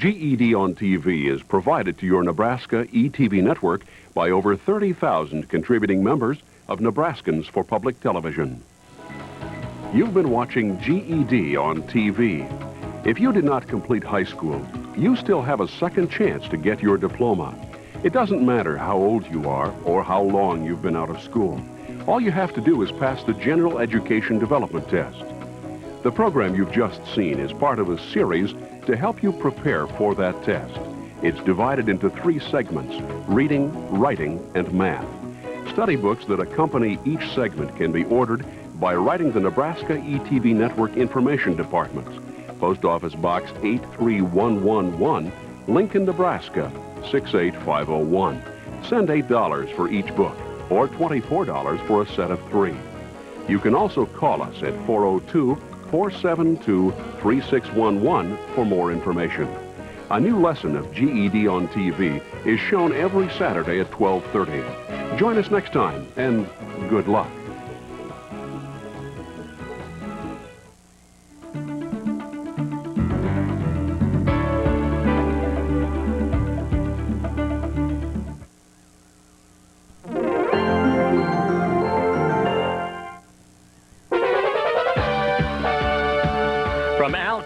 GED on TV is provided to your Nebraska ETV network by over 30,000 contributing members of Nebraskans for Public Television. You've been watching GED on TV. If you did not complete high school, you still have a second chance to get your diploma. It doesn't matter how old you are or how long you've been out of school. All you have to do is pass the General Education Development Test. The program you've just seen is part of a series to help you prepare for that test. It's divided into 3 segments: reading, writing, and math. Study books that accompany each segment can be ordered by writing the Nebraska ETV Network Information Department, Post Office Box 83111, Lincoln, Nebraska 68501. Send $8 for each book, or $24 for a set of 3. You can also call us at 402-472-3611 for more information. A new lesson of GED on TV is shown every Saturday at 12:30. Join us next time, and good luck.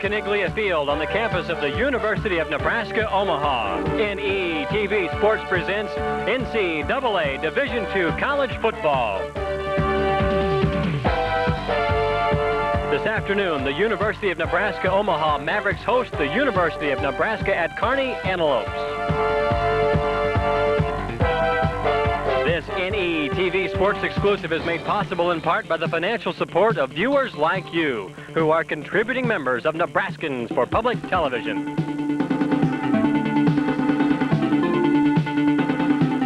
Caniglia Field on the campus of the University of Nebraska, Omaha. NETV Sports presents NCAA Division II College Football. This afternoon, the University of Nebraska, Omaha Mavericks host the University of Nebraska at Kearney Antelopes. This NETV Sports exclusive is made possible in part by the financial support of viewers like you, who are contributing members of Nebraskans for Public Television.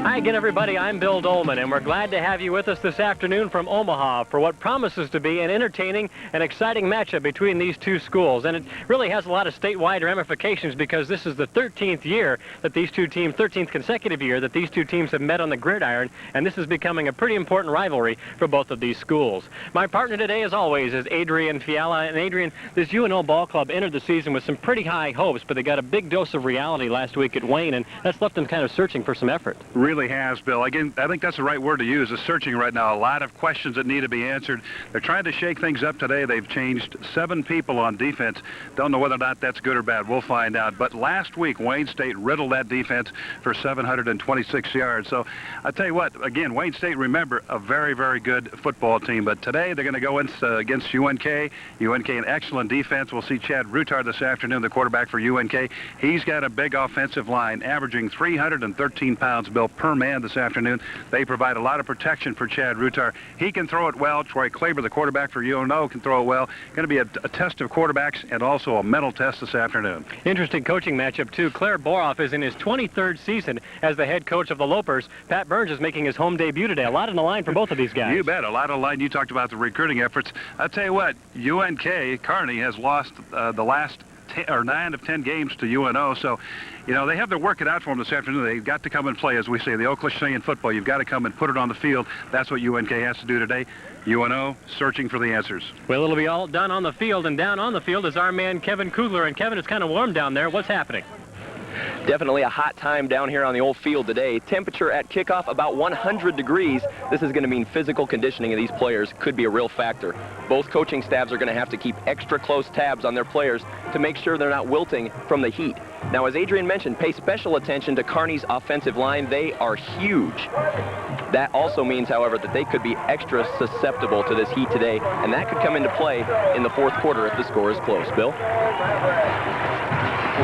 Hi again, everybody. I'm Bill Dolman, and we're glad to have you with us this afternoon from Omaha for what promises to be an entertaining and exciting matchup between these two schools. And it really has a lot of statewide ramifications because this is the 13th year that these two teams, 13th consecutive year that these two teams have met on the gridiron, and this is becoming a pretty important rivalry for both of these schools. My partner today, as always, is Adrian Fiala. And Adrian, this UNO ball club entered the season with some pretty high hopes, but they got a big dose of reality last week at Wayne, and that's left them kind of searching for some effort. Really has, Bill. Again, I think that's the right word to use, is searching right now. A lot of questions that need to be answered. They're trying to shake things up today. They've changed 7 people on defense. Don't know whether or not that's good or bad. We'll find out. But last week, Wayne State riddled that defense for 726 yards. So I tell you what, again, Wayne State, remember, a very, very good football team. But today they're going to go against UNK. UNK, an excellent defense. We'll see Chad Rutar this afternoon, the quarterback for UNK. He's got a big offensive line, averaging 313 pounds, Bill, per man this afternoon. They provide a lot of protection for Chad Rutar. He can throw it well. Troy Klaber, the quarterback for UNO, can throw it well. Going to be a test of quarterbacks and also a mental test this afternoon. Interesting coaching matchup, too. Claire Boroff is in his 23rd season as the head coach of the Lopers. Pat Burns is making his home debut today. A lot on the line for both of these guys. You bet. A lot on the line. You talked about the recruiting efforts. I'll tell you what, UNK, Kearney, has lost the last 9 of 10 games to UNO, so you know they have their work cut out for them this afternoon. They've got to come and play, as we say, the old cliche in football. You've got to come and put it on the field. That's what UNK has to do today. UNO searching for the answers. Well, it'll be all done on the field, and down on the field is our man Kevin Kugler. And Kevin, it's kind of warm down there. What's happening? Definitely a hot time down here on the old field today. Temperature at kickoff about 100 degrees. This is going to mean physical conditioning of these players could be a real factor. Both coaching staffs are going to have to keep extra close tabs on their players to make sure they're not wilting from the heat. Now, as Adrian mentioned, pay special attention to Kearney's offensive line. They are huge. That also means, however, that they could be extra susceptible to this heat today, and that could come into play in the 4th quarter if the score is close. Bill?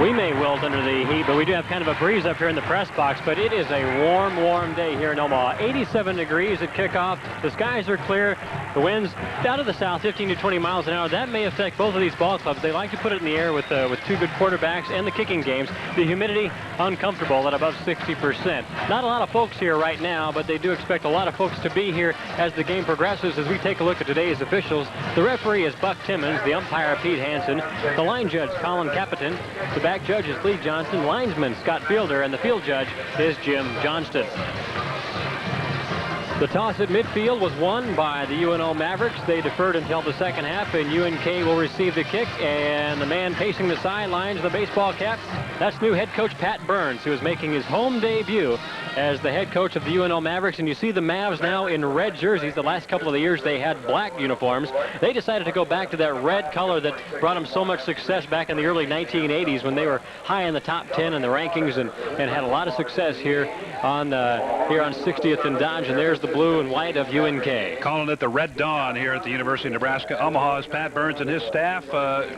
We may wilt under the heat, but we do have kind of a breeze up here in the press box, but it is a warm, warm day here in Omaha. 87 degrees at kickoff. The skies are clear. The winds out of the south, 15 to 20 miles an hour. That may affect both of these ball clubs. They like to put it in the air with 2 good quarterbacks and the kicking games. The humidity, uncomfortable at above 60%. Not a lot of folks here right now, but they do expect a lot of folks to be here as the game progresses. As we take a look at today's officials, the referee is Buck Timmons, the umpire Pete Hansen, the line judge Colin Capitan, the back judge is Lee Johnston, linesman Scott Fielder, and the field judge is Jim Johnston. The toss at midfield was won by the UNO Mavericks. They deferred until the second half, and UNK will receive the kick. And the man pacing the sidelines, the baseball cap, that's new head coach Pat Burns, who is making his home debut as the head coach of the UNO Mavericks. And you see the Mavs now in red jerseys. The last couple of the years they had black uniforms. They decided to go back to that red color that brought them so much success back in the early 1980s when they were high in the top 10 in the rankings and had a lot of success here on 60th and Dodge. And there's the blue and white of UNK. Calling it the Red Dawn here at the University of Nebraska. Omaha's Pat Burns and his staff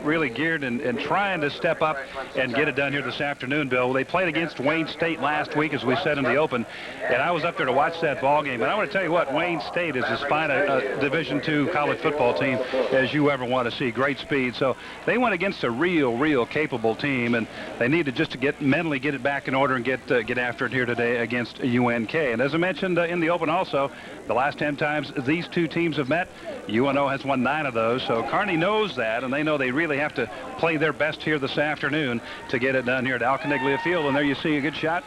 really geared and trying to step up and get it done here this afternoon, Bill. They played against Wayne State last week, as we said in the open, and I was up there to watch that ball game. And I want to tell you what, Wayne State is as fine a Division II college football team as you ever want to see. Great speed. So they went against a real capable team, and they needed just to mentally get it back in order and get after it here today against UNK. And as I mentioned in the open also, the last 10 times these two teams have met, UNO has won 9 of those. So Kearney knows that, and they know they really have to play their best here this afternoon to get it done here at Caniglia Field. And there you see a good shot.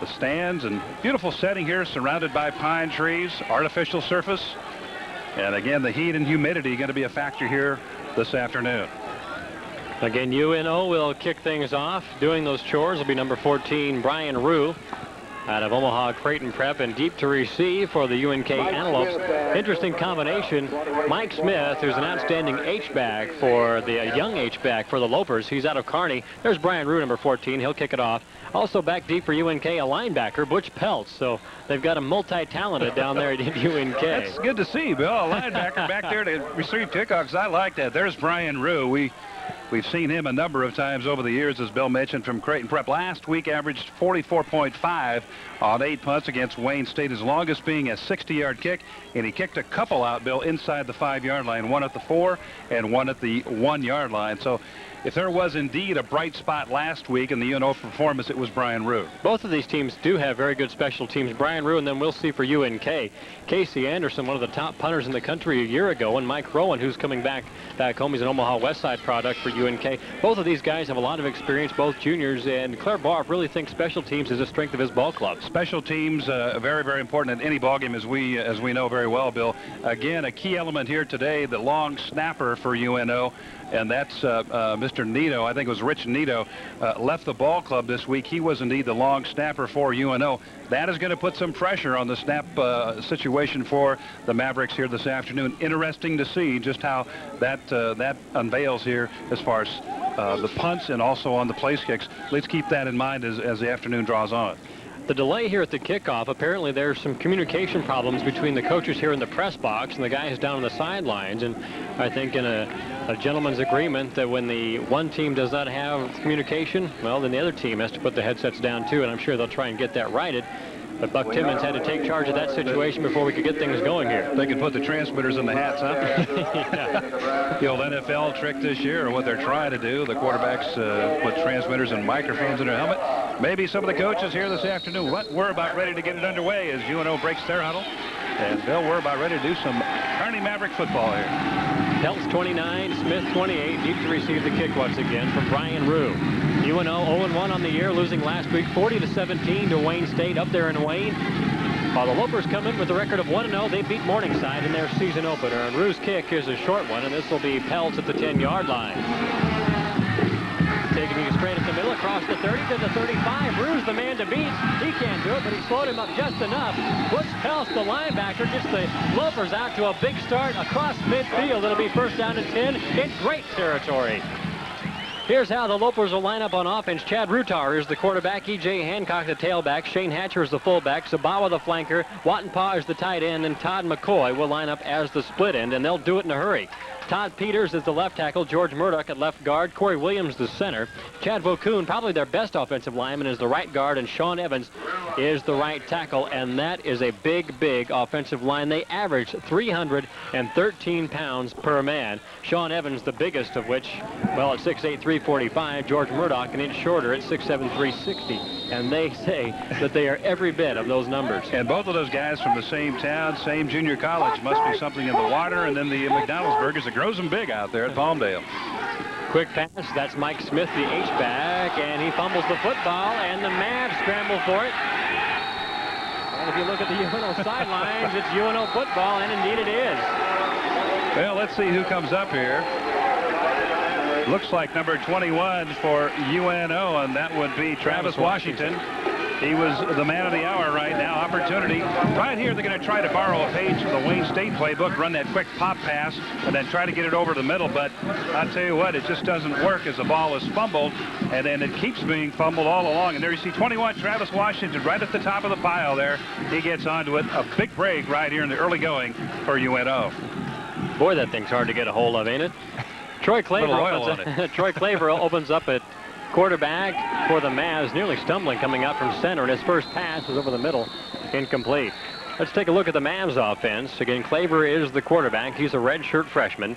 The stands and beautiful setting here, surrounded by pine trees, artificial surface. And again, the heat and humidity going to be a factor here this afternoon. Again, UNO will kick things off. Doing those chores will be number 14, Brian Rue, out of Omaha Creighton Prep, and deep to receive for the UNK Antelopes. Interesting combination. Mike Smith, who's an outstanding H-back for the young H-back for the Lopers. He's out of Kearney. There's Brian Rue, number 14. He'll kick it off. Also back deep for UNK, a linebacker, Butch Peltz. So they've got a multi-talented down there at UNK. That's good to see, Bill. A linebacker back there to receive kickoffs. I like that. There's Brian Rue. We've seen him a number of times over the years, as Bill mentioned, from Creighton Prep. Last week averaged 44.5 on 8 punts against Wayne State, his longest being a 60-yard kick, and he kicked a couple out, Bill, inside the 5-yard line, one at the 4 and one at the 1-yard line. So if there was indeed a bright spot last week in the UNO performance, it was Brian Rue. Both of these teams do have very good special teams. Brian Rue, and then we'll see for UNK, Casey Anderson, one of the top punters in the country a year ago, and Mike Rowan, who's coming back home. He's an Omaha West Side product for UNK. Both of these guys have a lot of experience, both juniors, and Claire Barf really thinks special teams is a strength of his ball club. Special teams very important in any ball game, as we know very well, Bill. Again, a key element here today, the long snapper for UNO, and that's Mr. Nito. I think it was Rich Nito, left the ball club this week. He was indeed the long snapper for UNO. That is going to put some pressure on the snap situation for the Mavericks here this afternoon. Interesting to see just how that unveils here as far as the punts and also on the place kicks. Let's keep that in mind as the afternoon draws on. The delay here at the kickoff, apparently there's some communication problems between the coaches here in the press box and the guys down on the sidelines. And I think in a gentleman's agreement that when the one team does not have communication, well, then the other team has to put the headsets down too, and I'm sure they'll try and get that righted. But Buck Timmons had to take charge of that situation before we could get things going here. They can put the transmitters in the hats, huh? Yeah. The old NFL trick this year, or what they're trying to do, the quarterbacks put transmitters and microphones in their helmet. Maybe some of the coaches here this afternoon. We're about ready to get it underway as UNO breaks their huddle. And, Bill, we're about ready to do some Kearney Maverick football here. Peltz 29, Smith 28, deep to receive the kick once again from Brian Rue. UNO 0-1 on the year, losing last week 40-17 to Wayne State up there in Wayne. While the Lopers come in with a record of 1-0, they beat Morningside in their season opener. And Rue's kick is a short one, and this will be Peltz at the 10-yard line. Taking you straight at the middle, across the 30 to the 35. Rue's the man to beat. He can't do it, but he slowed him up just enough. Butch Peltz, the linebacker, gets the Lopers out to a big start across midfield. It'll be first down and 10 in great territory. Here's how the Lopers will line up on offense. Chad Rutar is the quarterback. E.J. Hancock the tailback. Shane Hatcher is the fullback. Sabawa the flanker. Wattenpaw is the tight end. And Todd McCoy will line up as the split end, and they'll do it in a hurry. Todd Peters is the left tackle. George Murdoch at left guard. Corey Williams the center. Chad Vokoun, probably their best offensive lineman, is the right guard, and Sean Evans is the right tackle. And that is a big offensive line. They average 313 pounds per man. Sean Evans, the biggest of which, well, at 6'8", 345. George Murdoch, an inch shorter at 6'7", 360. And they say that they are every bit of those numbers. And both of those guys from the same town, same junior college. Must be something in the water. And then the McDonald's burgers that grows them big out there at Palmdale. Quick pass. That's Mike Smith, the H-back, and he fumbles the football, and the Mavs scramble for it. Well, if you look at the UNO sidelines, it's UNO football, and indeed it is. Well, let's see who comes up here. Looks like number 21 for UNO, and that would be Travis Washington. He was the man of the hour right now. Opportunity. Right here, they're going to try to borrow a page from the Wayne State playbook, run that quick pop pass, and then try to get it over the middle. But I'll tell you what, it just doesn't work as the ball is fumbled, and then it keeps being fumbled all along. And there you see 21, Travis Washington, right at the top of the pile there. He gets onto it. A big break right here in the early going for UNO. Boy, that thing's hard to get a hold of, ain't it? Troy Claver opens up at quarterback for the Mavs, nearly stumbling coming out from center, and his first pass was over the middle, incomplete. Let's take a look at the Mavs offense. Again, Claver is the quarterback. He's a redshirt freshman.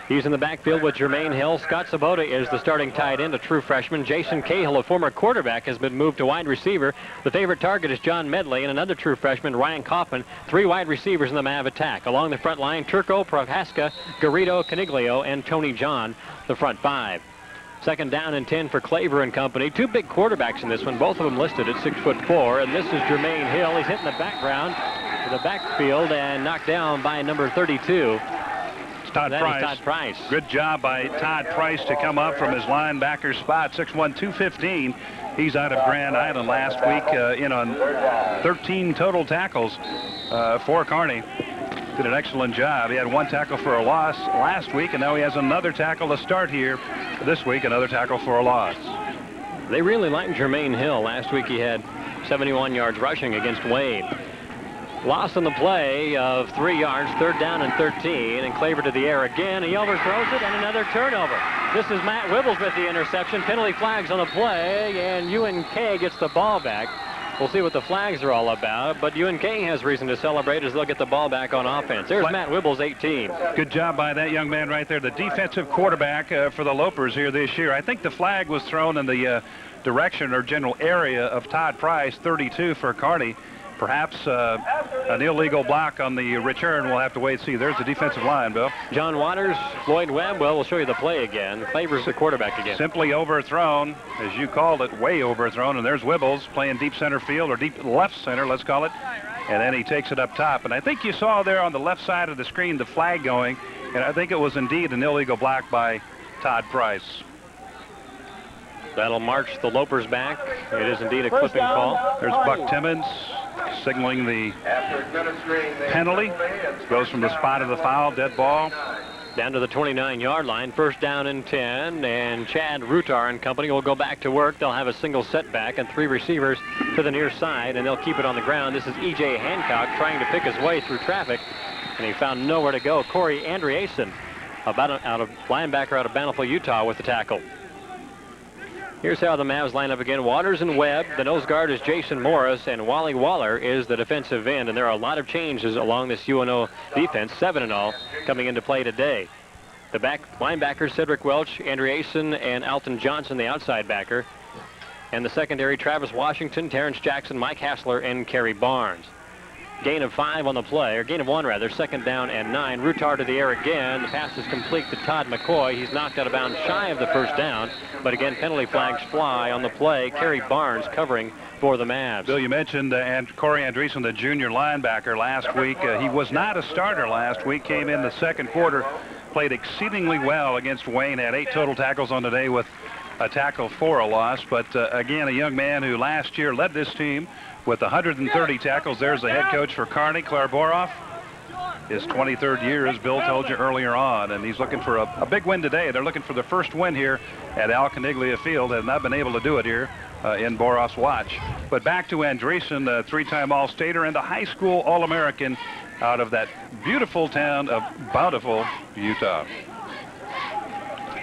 He's in the backfield with Jermaine Hill. Scott Sabota is the starting tight end, a true freshman. Jason Cahill, a former quarterback, has been moved to wide receiver. The favorite target is John Medley, and another true freshman, Ryan Kaufman. 3 wide receivers in the Mav attack. Along the front line, Turco, Prohaska, Garrido, Caniglio, and Tony John, the front 5. Second down and 10 for Claver and company. 2 big quarterbacks in this one, both of them listed at 6'4", and this is Jermaine Hill. He's hitting the background to the backfield and knocked down by number 32. Todd Price. Good job by Todd Price to come up from his linebacker spot. 6'1", 215. He's out of Grand Island last week in on 13 total tackles for Kearney. Did an excellent job. He had 1 tackle for a loss last week, and now he has another tackle to start here this week, another tackle for a loss. They really liked Jermaine Hill. Last week he had 71 yards rushing against Wade. Loss on the play of 3 yards, 3rd down and 13, and Claver to the air again. He overthrows it, and another turnover. This is Matt Wibbles with the interception. Penalty flags on the play, and UNK gets the ball back. We'll see what the flags are all about, but UNK has reason to celebrate as they'll get the ball back on offense. There's Matt Wibbles, 18. Good job by that young man right there, the defensive quarterback for the Lopers here this year. I think the flag was thrown in the direction or general area of Todd Price, 32 for Kearney. Perhaps an illegal block on the return. We'll have to wait and see. There's the defensive line, Bill. John Waters, Floyd Webb. Well, we'll show you the play again. Claver's the quarterback again. Simply overthrown, as you called it, way overthrown. And there's Wibbles playing deep center field, or deep left center, let's call it. And then he takes it up top. And I think you saw there on the left side of the screen the flag going. And I think it was indeed an illegal block by Todd Price. That'll march the Lopers back. It is indeed a clipping call. There's Buck Timmons signaling the penalty. Goes from the spot of the foul, dead ball. Down to the 29-yard line, 1st down and 10, and Chad Rutar and company will go back to work. They'll have a single setback and 3 receivers to the near side, and they'll keep it on the ground. This is E.J. Hancock trying to pick his way through traffic, and he found nowhere to go. Corey Andreasen, out of linebacker out of Bountiful, Utah, with the tackle. Here's how the Mavs line up again. Waters and Webb. The nose guard is Jason Morris, and Wally Waller is the defensive end. And there are a lot of changes along this UNO defense, 7 in all, coming into play today. The back linebackers, Cedric Welch, Andreasen, and Alton Johnson, the outside backer. And the secondary, Travis Washington, Terrence Jackson, Mike Hassler, and Kerry Barnes. Gain of 5 on the play, or gain of 1 rather, 2nd down and 9. Rutar to the air again. The pass is complete to Todd McCoy. He's knocked out of bounds shy of the 1st down, but again, penalty flags fly on the play. Kerry Barnes covering for the Mavs. Bill, you mentioned Corey Andreessen, the junior linebacker, last week. He was not a starter last week, came in the 2nd quarter, played exceedingly well against Wayne, had 8 total tackles on the day with a tackle for a loss, but again, a young man who last year led this team with 130 tackles. There's the head coach for Kearney, Claire Boroff. His 23rd year, as Bill told you earlier on, and he's looking for a big win today. They're looking for the first win here at Caniglia Field, have not been able to do it here in Boroff's watch. But back to Andreessen, the 3-time All-Stater and a high school All-American out of that beautiful town of Bountiful, Utah.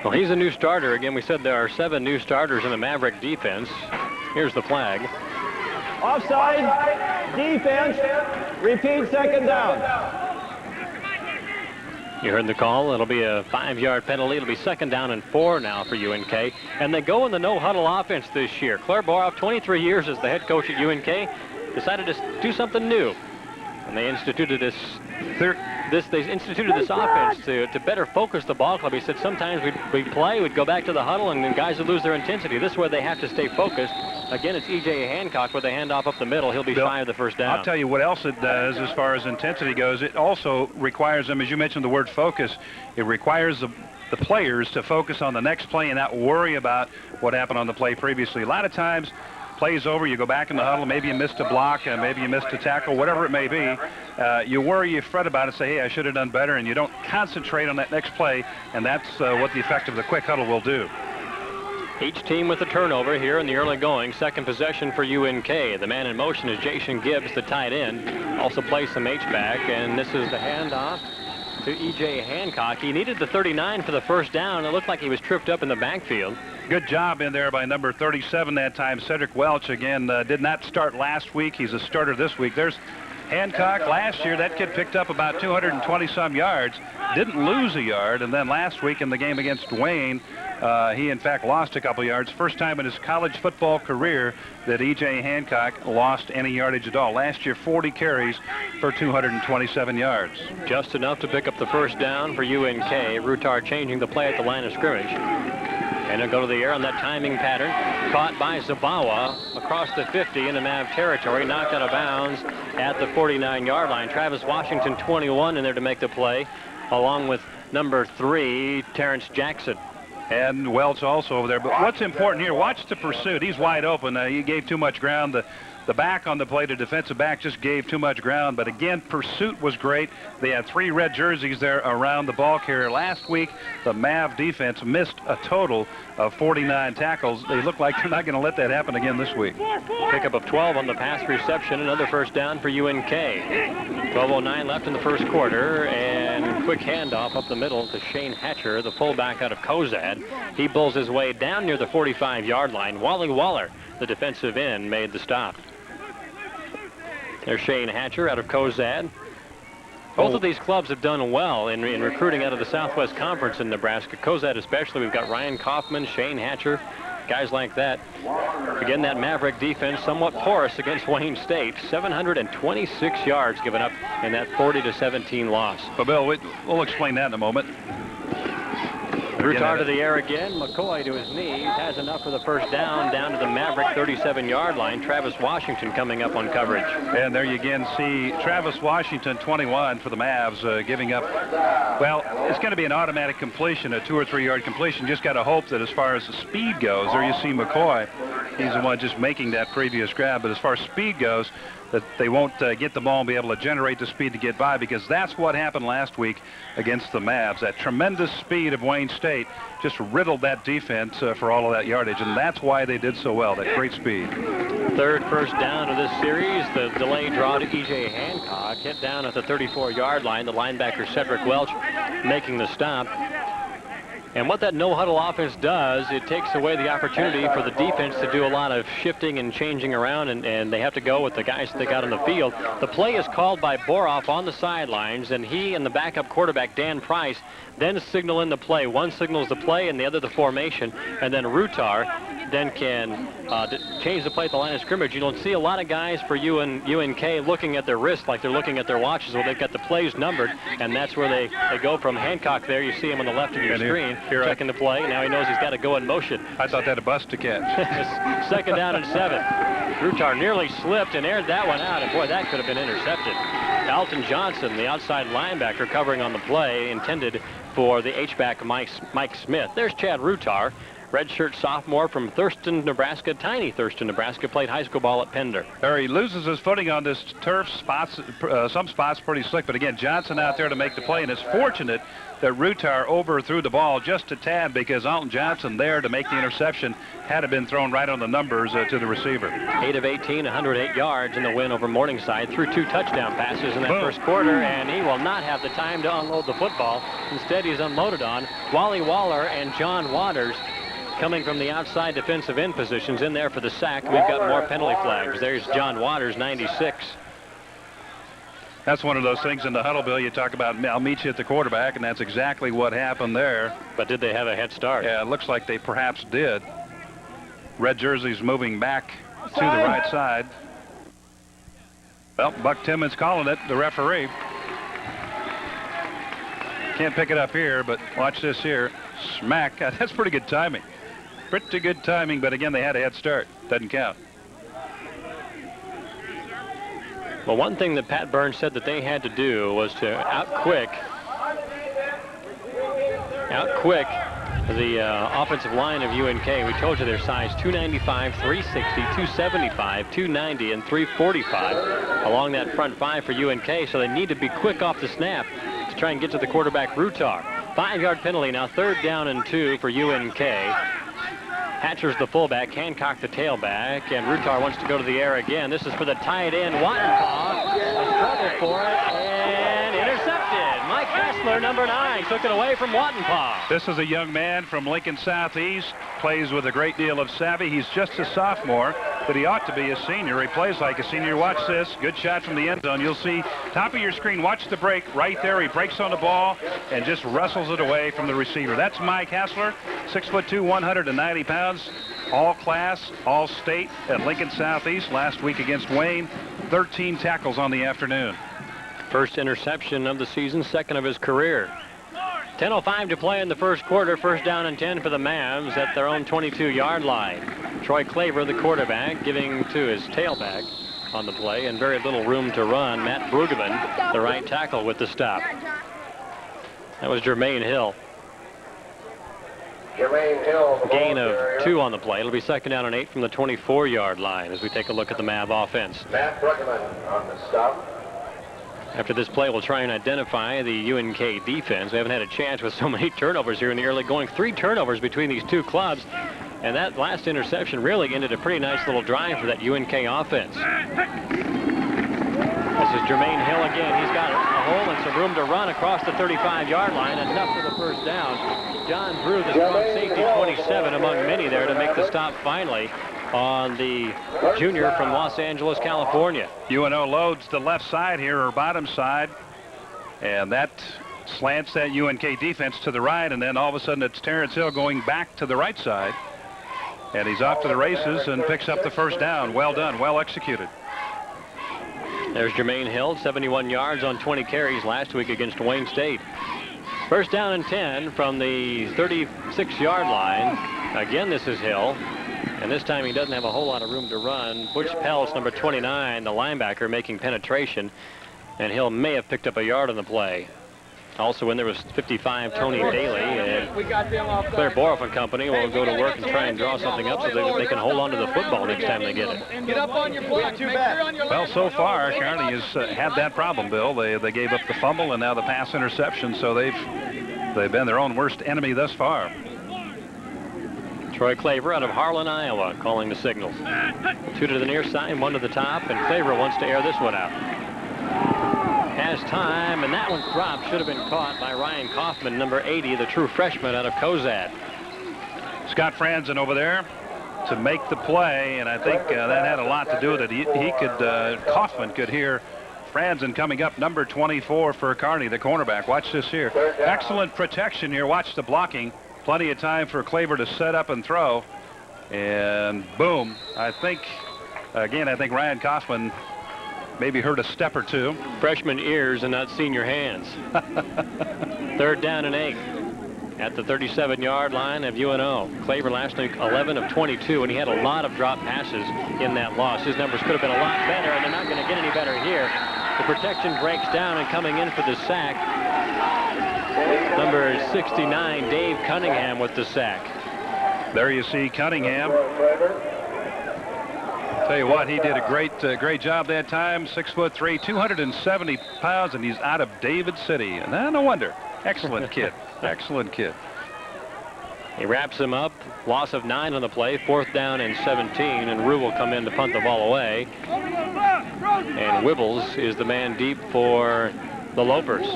Well, he's a new starter. Again, we said there are 7 new starters in the Maverick defense. Here's the flag. Offside, defense, repeat 2nd down. You heard the call. It'll be a 5-yard penalty. It'll be 2nd down and 4 now for UNK. And they go in the no-huddle offense this year. Claire Boroff, 23 years as the head coach at UNK, decided to do something new. And they instituted this offense to better focus the ball club. He said sometimes we'd play, we'd go back to the huddle, and then guys would lose their intensity. This way they have to stay focused. Again, it's E.J. Hancock with a handoff up the middle. He'll be shy of the first down. I'll tell you what else it does as far as intensity goes. It also requires them, as you mentioned the word focus, it requires the players to focus on the next play and not worry about what happened on the play previously. A lot of times, play's over, you go back in the huddle, maybe you missed a block, maybe you missed a tackle, whatever it may be. You worry, you fret about it, say, hey, I should have done better, and you don't concentrate on that next play, and that's what the effect of the quick huddle will do. Each team with a turnover here in the early going. Second possession for UNK. The man in motion is Jason Gibbs, the tight end. Also plays some H-back, and this is the handoff to E.J. Hancock. He needed the 39 for the first down. It looked like he was tripped up in the backfield. Good job in there by number 37 that time. Cedric Welch, again, did not start last week. He's a starter this week. There's Hancock. Last year, that kid picked up about 220-some yards, didn't lose a yard, and then last week in the game against Wayne, he, in fact, lost a couple yards. First time in his college football career that E.J. Hancock lost any yardage at all. Last year, 40 carries for 227 yards. Just enough to pick up the first down for UNK. Rutar changing the play at the line of scrimmage. And he'll go to the air on that timing pattern. Caught by Zabawa across the 50 into Mav territory. Knocked out of bounds at the 49-yard line. Travis Washington, 21, in there to make the play, along with number 3, Terrence Jackson. And Welch also over there. But what's important here, watch the pursuit. He's wide open. He gave too much ground. The back on the play, the defensive back, just gave too much ground. But again, pursuit was great. They had 3 red jerseys there around the ball carrier. Last week, the Mav defense missed a total of 49 tackles. They look like they're not going to let that happen again this week. Pickup of 12 on the pass reception. Another first down for UNK. 12:09 left in the first quarter. And quick handoff up the middle to Shane Hatcher, the fullback out of Cozad. He bulls his way down near the 45-yard line. Wally Waller, the defensive end, made the stop. There's Shane Hatcher out of Cozad. Both of these clubs have done well in recruiting out of the Southwest Conference in Nebraska. Cozad especially, we've got Ryan Kaufman, Shane Hatcher, guys like that. Again, that Maverick defense somewhat porous against Wayne State. 726 yards given up in that 40-17 loss. But Bill, we'll explain that in a moment. Rutar to the air again. McCoy to his knees. Has enough for the first down to the Maverick 37-yard line. Travis Washington coming up on coverage. And there you again see Travis Washington, 21 for the Mavs, giving up. Well, it's going to be an automatic completion, a 2 or 3 yard completion. Just got to hope that as far as the speed goes, there you see McCoy. He's the one just making that previous grab. But as far as speed goes, that they won't get the ball and be able to generate the speed to get by, because that's what happened last week against the Mavs. That tremendous speed of Wayne State just riddled that defense for all of that yardage, and that's why they did so well, that great speed. Third first down of this series. The delay draw to E.J. Hancock. Hit down at the 34-yard line. The linebacker Cedric Welch making the stop. And what that no-huddle offense does, it takes away the opportunity for the defense to do a lot of shifting and changing around, and they have to go with the guys that they got on the field. The play is called by Boroff on the sidelines, and he and the backup quarterback, Dan Price, then signal in the play. One signals the play and the other the formation, and then Rutar then can change the play at the line of scrimmage. You don't see a lot of guys for UNK looking at their wrist like they're looking at their watches. Well, they've got the plays numbered, and that's where they go from Hancock there. You see him on the left of your screen. Here checking the play. Now he knows he's got to go in motion. I thought that a bust to catch. Second down and 7. Rutar nearly slipped and aired that one out, and boy, that could have been intercepted. Alton Johnson, the outside linebacker, covering on the play, intended for the H-back Mike Smith. There's Chad Rutar, redshirt sophomore from Thurston, Nebraska. Tiny Thurston, Nebraska. Played high school ball at Pender. There he loses his footing on this turf. Some spots pretty slick, but again, Johnson out there to make the play, and it's fortunate that Rutar overthrew the ball just a tad, because Alton Johnson there to make the interception had it been thrown right on the numbers to the receiver. 8 of 18, 108 yards in the win over Morningside. Threw 2 touchdown passes in that first quarter, and he will not have the time to unload the football. Instead, he's unloaded on Wally Waller and John Waters, coming from the outside defensive end positions in there for the sack. We've got more penalty flags. There's John Waters, 96. That's one of those things in the huddle, Bill. You talk about, I'll meet you at the quarterback, and that's exactly what happened there. But did they have a head start? Yeah, it looks like they perhaps did. Red jerseys moving back to the right side. Well, Buck Timmons calling it, the referee. Can't pick it up here, but watch this here. Smack. That's pretty good timing. Pretty good timing, but again, they had a head start. Doesn't count. Well, one thing that Pat Burns said that they had to do was to out-quick the offensive line of UNK. We told you their size, 295, 360, 275, 290, and 345 along that front five for UNK, so they need to be quick off the snap to try and get to the quarterback, Rutar. 5-yard penalty now, 3rd down and 2 for UNK. Hatcher's the fullback, Hancock the tailback, and Rutar wants to go to the air again. This is for the tight end, Wattenpaugh. Struggle for it, and intercepted. Mike Hassler, number 9, took it away from Wattenpaugh. This is a young man from Lincoln Southeast, plays with a great deal of savvy. He's just a sophomore, but he ought to be a senior. He plays like a senior. Watch this. Good shot from the end zone. You'll see top of your screen. Watch the break right there. He breaks on the ball and just wrestles it away from the receiver. That's Mike Hassler, 6'2", 190 pounds, all class, all state at Lincoln Southeast last week against Wayne. 13 tackles on the afternoon. First interception of the season, 2nd of his career. 10:05 to play in the first quarter. 1st down and 10 for the Mavs at their own 22-yard line. Troy Claver, the quarterback, giving to his tailback on the play, and very little room to run. Matt Brueggemann, the right tackle, with the stop. That was Jermaine Hill. Gain of 2 on the play. It'll be 2nd down and 8 from the 24-yard line as we take a look at the Mav offense. Matt Brueggemann on the stop. After this play, we'll try and identify the UNK defense. We haven't had a chance with so many turnovers here in the early going. 3 turnovers between these two clubs. And that last interception really ended a pretty nice little drive for that UNK offense. This is Jermaine Hill again. He's got a hole and some room to run across the 35-yard line. Enough for the first down. John Drew, the strong safety, 27 among many there to make the stop finally on the junior from Los Angeles, California. UNO loads the left side here, or bottom side, and that slants that UNK defense to the right, and then all of a sudden it's Terrence Hill going back to the right side, and he's off to the races and picks up the first down. Well done, well executed. There's Jermaine Hill, 71 yards on 20 carries last week against Wayne State. 1st down and 10 from the 36-yard line. Again, this is Hill. And this time he doesn't have a whole lot of room to run. Butch Peltz, number 29, the linebacker, making penetration. And Hill may have picked up a yard on the play. Also in there was 55, Tony Daly. And Claire Boroff and company will go to work and try and draw something up so that they can hold on to the football next time they get it. Get up on your block. Well, so far, Kearney has had that problem, Bill. They gave up the fumble and now the pass interception, so they've been their own worst enemy thus far. Troy Claver out of Harlan, Iowa, calling the signals. 2 to the near side, 1 to the top, and Claver wants to air this one out. Has time, and that one dropped. Should have been caught by Ryan Kaufman, number 80, the true freshman out of Cozad. Scott Franzen over there to make the play, and I think that had a lot to do with it. Kaufman could hear Franzen coming up, number 24 for Kearney, the cornerback. Watch this here. Excellent protection here. Watch the blocking. Plenty of time for Claver to set up and throw. And boom. I think Ryan Kaufman maybe heard a step or two. Freshman ears and not senior hands. 3rd down and 8 at the 37-yard line of UNO. Claver last week 11 of 22, and he had a lot of drop passes in that loss. His numbers could have been a lot better, and they're not going to get any better here. The protection breaks down, and coming in for the sack, number 69, Dave Cunningham with the sack. There you see Cunningham. Tell you what, he did a great job that time. 6'3", 270 pounds, and he's out of David City. And no wonder. Excellent kid. Excellent kid. He wraps him up. Loss of 9 on the play. 4th down and 17, and Rue will come in to punt the ball away. And Wibbles is the man deep for the Lopers.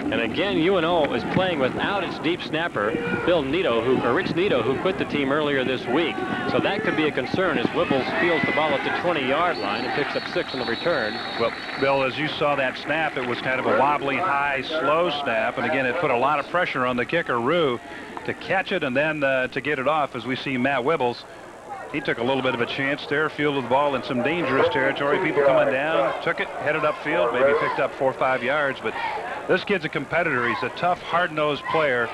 And again, UNO is playing without its deep snapper, Rich Nito, who quit the team earlier this week. So that could be a concern as Wibbles fields the ball at the 20-yard line and picks up 6 on the return. Well, Bill, as you saw that snap, it was kind of a wobbly, high, slow snap. And again, it put a lot of pressure on the kicker, Rue, to catch it and then to get it off. As we see Matt Wibbles, he took a little bit of a chance there, fielded the ball in some dangerous territory. People coming down, took it, headed upfield, maybe picked up 4 or 5 yards, but This kid's a competitor. He's a tough, hard-nosed player.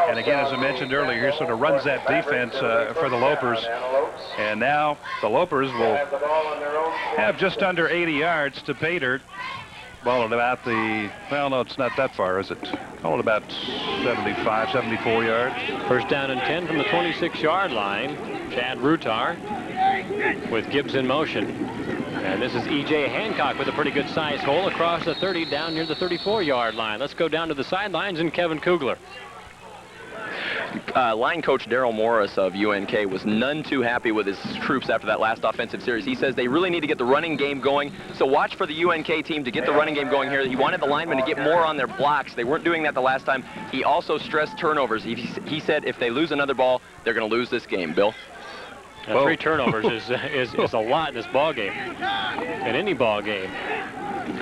And again, as I mentioned earlier, he sort of runs that defense for the Lopers. And now the Lopers will have just under 80 yards to pay dirt. Ball at about well, no, it's not that far, is it? Call it about 75, 74 yards. First down and 10 from the 26-yard line. Chad Rutar with Gibbs in motion. And this is E.J. Hancock with a pretty good size hole across the 30 down near the 34-yard line. Let's go down to the sidelines and Kevin Kugler. Line coach Daryl Morris of UNK was none too happy with his troops after that last offensive series. He says they really need to get the running game going. So watch for the UNK team to get the running game going here. He wanted the linemen to get more on their blocks. They weren't doing that the last time. He also stressed turnovers. He said if they lose another ball, they're going to lose this game. Bill? 3 turnovers is a lot in this ball game, in any ball game.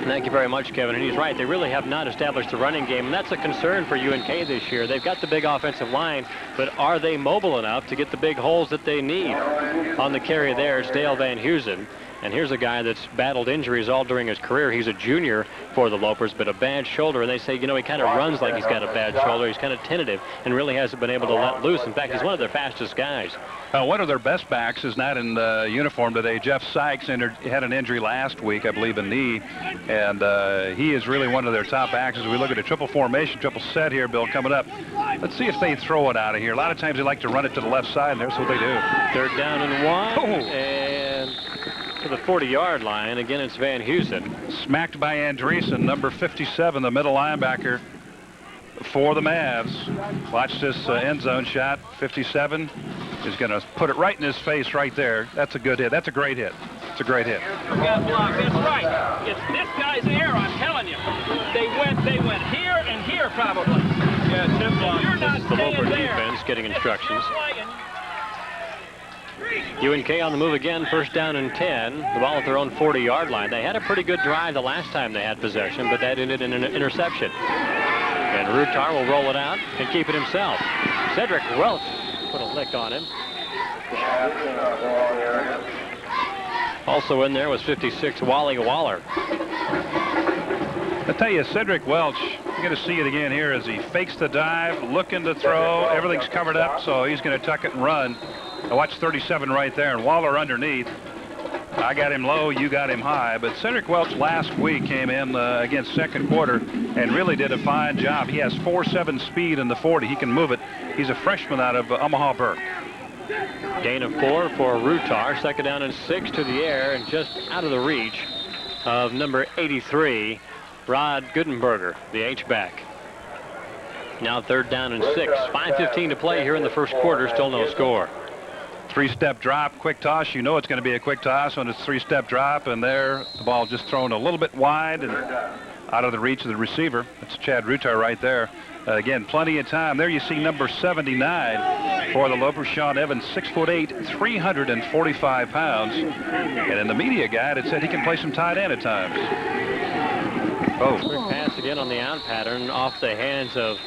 Thank you very much, Kevin. And he's right. They really have not established the running game, and that's a concern for UNK this year. They've got the big offensive line, but are they mobile enough to get the big holes that they need? On the carry there is Dale Van Heusen. And here's a guy that's battled injuries all during his career. He's a junior for the Lopers, but a bad shoulder. And they say, you know, he kind of runs like he's got a bad shoulder. He's kind of tentative and really hasn't been able to let loose. In fact, he's one of their fastest guys. One of their best backs is not in uniform today. Jeff Sykes had an injury last week, I believe, a knee. And he is really one of their top backs as we look at a triple formation, triple set here, Bill, coming up. Let's see if they throw it out of here. A lot of times they like to run it to the left side, and that's what they do. Third down and 1. Oh. And to the 40-yard line. Again, it's Van Heusen. Smacked by Andreessen, number 57, the middle linebacker for the Mavs. Watch this end zone shot. 57 is going to put it right in his face right there. That's a good hit. That's a great hit. It's a great hit. Got blocked. That's right. It's this guy's error, I'm telling you. They went here and here probably. Yeah, tip block. You're not the Loper defense getting instructions. UNK on the move again, first down and 10. The ball at their own 40-yard line. They had a pretty good drive the last time they had possession, but that ended in an interception. And Rutar will roll it out and keep it himself. Cedric Welch put a lick on him. Also in there was 56, Wally Waller. I tell you, Cedric Welch, you're going to see it again here as he fakes the dive, looking to throw. Everything's covered up, so he's going to tuck it and run. Now watch 37 right there, and Waller underneath. I got him low, you got him high. But Cedric Welch last week came in against second quarter and really did a fine job. He has 4.7 speed in the 40. He can move it. He's a freshman out of Omaha Burke. Gain of 4 for Rutar. Second down and 6 to the air and just out of the reach of number 83, Rod Goodenberger, the H-back. Now third down and 6. 5:15 to play here in the first quarter. Still no score. Three-step drop, quick toss. You know it's going to be a quick toss when it's three-step drop, and there the ball just thrown a little bit wide and out of the reach of the receiver. That's Chad Rutar right there. Again, plenty of time. There you see number 79 for the Lopers, Sean Evans, 6'8", 345 pounds. And in the media guide, it said he can play some tight end at times. Oh. Quick pass again on the out pattern off the hands of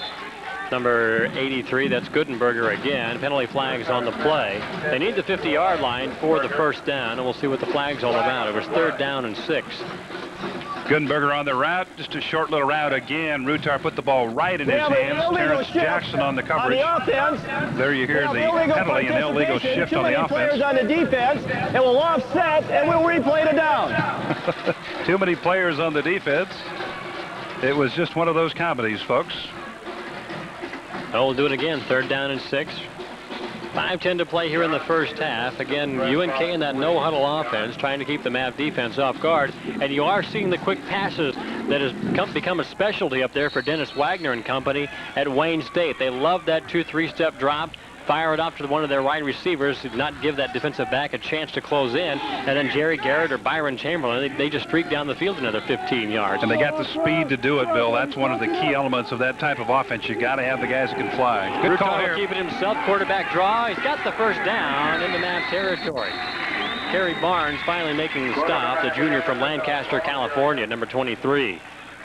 number 83. That's Goodenberger again. Penalty flags on the play. They need the 50-yard line for the first down, and we'll see what the flag's all about. It was third down and 6. Goodenberger on the route, just a short little route again. Rutar put the ball right in his hands. Terrence Jackson on the coverage. On the offense. There you hear the penalty, an illegal shift on the offense. Too many players on the defense. It will offset, and we'll replay the down. Too many players on the defense. It was just one of those comedies, folks. Oh, we'll do it again. Third down and 6. 5:10 to play here in the first half. Again, UNK in that no-huddle offense, trying to keep the Mav defense off guard. And you are seeing the quick passes that has become a specialty up there for Dennis Wagner and company at Wayne State. They love that 2-3-step drop. Fire it off to one of their wide receivers, not give that defensive back a chance to close in. And then Jerry Garrett or Byron Chamberlain, they just streak down the field another 15 yards. And they got the speed to do it, Bill. That's one of the key elements of that type of offense. You got to have the guys that can fly. Good call here. Keep it himself. Quarterback draw. He's got the first down in the Mav territory. Kerry Barnes finally making the stop, the junior from Lancaster, California, number 23.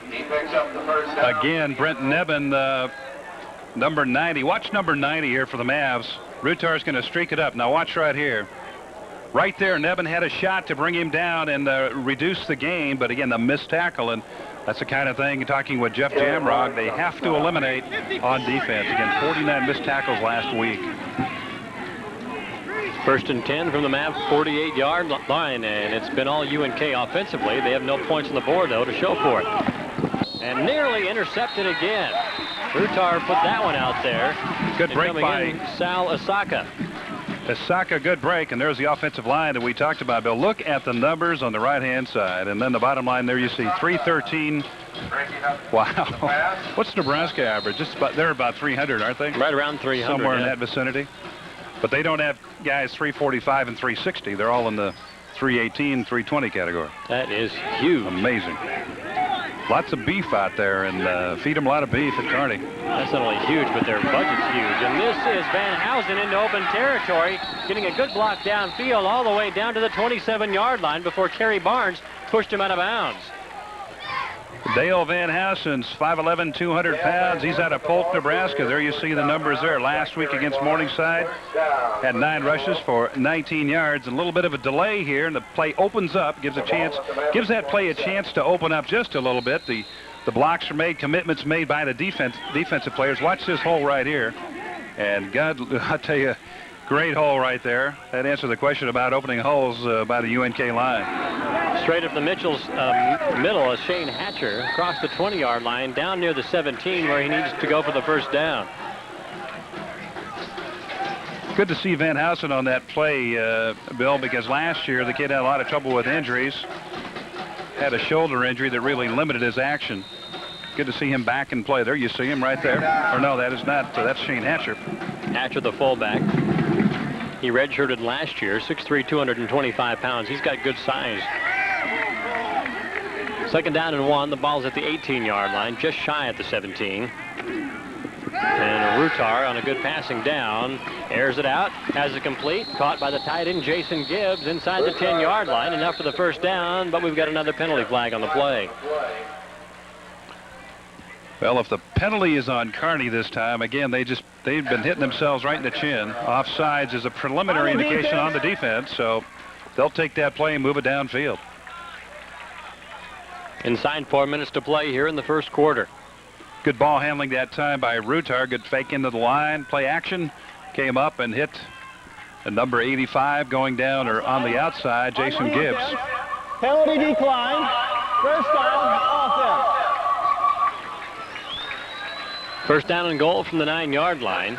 He picks up the first down. Again, Brent Nevin, number 90. Watch number 90 here for the Mavs. Rutar's going to streak it up. Now watch right here. Right there, Nevin had a shot to bring him down and reduce the gain, but again, the missed tackle. And That's the kind of thing, talking with Jeff Jamrog, they have to eliminate on defense. Again, 49 missed tackles last week. First and 10 from the MAV 48-yard line, and it's been all UNK offensively. They have no points on the board, though, to show for it. And nearly intercepted again. Rutar put that one out there. Good break by Sal Asaka. Asaka, good break, and there's the offensive line that we talked about, Bill. Look at the numbers on the right-hand side, and then the bottom line there you see 313. Wow. What's Nebraska average? Just about, they're about 300, aren't they? Right around 300. Somewhere in that vicinity. But they don't have guys 345 and 360. They're all in the 318, 320 category. That is huge. Amazing. Lots of beef out there, and feed them a lot of beef at Kearney. That's not only huge, but their budget's huge. And this is Van Housen into open territory, getting a good block downfield all the way down to the 27-yard line before Kerry Barnes pushed him out of bounds. Dale Van Housen's 5'11", 200 pounds. He's out of Polk, Nebraska. There you see the numbers there. Last week against Morningside, had 9 rushes for 19 yards. And a little bit of a delay here, and the play opens up, gives that play a chance to open up just a little bit. The blocks are made, commitments made by the defensive players. Watch this hole right here. And God, I'll tell you, great hole right there. That answered the question about opening holes by the UNK line. Straight up the Mitchell's middle is Shane Hatcher across the 20-yard line down near the 17 where he needs to go for the first down. Good to see Van Housen on that play, Bill, because last year the kid had a lot of trouble with injuries. Had a shoulder injury that really limited his action. Good to see him back in play. There you see him right there. Or no, that is not. That's Shane Hatcher. Hatcher, the fullback. He redshirted last year, 6'3", 225 pounds. He's got good size. Second down and 1. The ball's at the 18-yard line, just shy at the 17. And Rutar on a good passing down. Airs it out, has it complete. Caught by the tight end, Jason Gibbs, inside the 10-yard line. Enough for the first down, but we've got another penalty flag on the play. Well, if the penalty is on Kearney this time, again, they've been hitting themselves right in the chin. Offsides is a preliminary indication on the defense, so they'll take that play and move it downfield. Inside 4 minutes to play here in the first quarter. Good ball handling that time by Rutar. Good fake into the line. Play action. Came up and hit the number 85 going down or on the outside, Jason Gibbs. Penalty decline. First down, offense. First down and goal from the 9-yard line.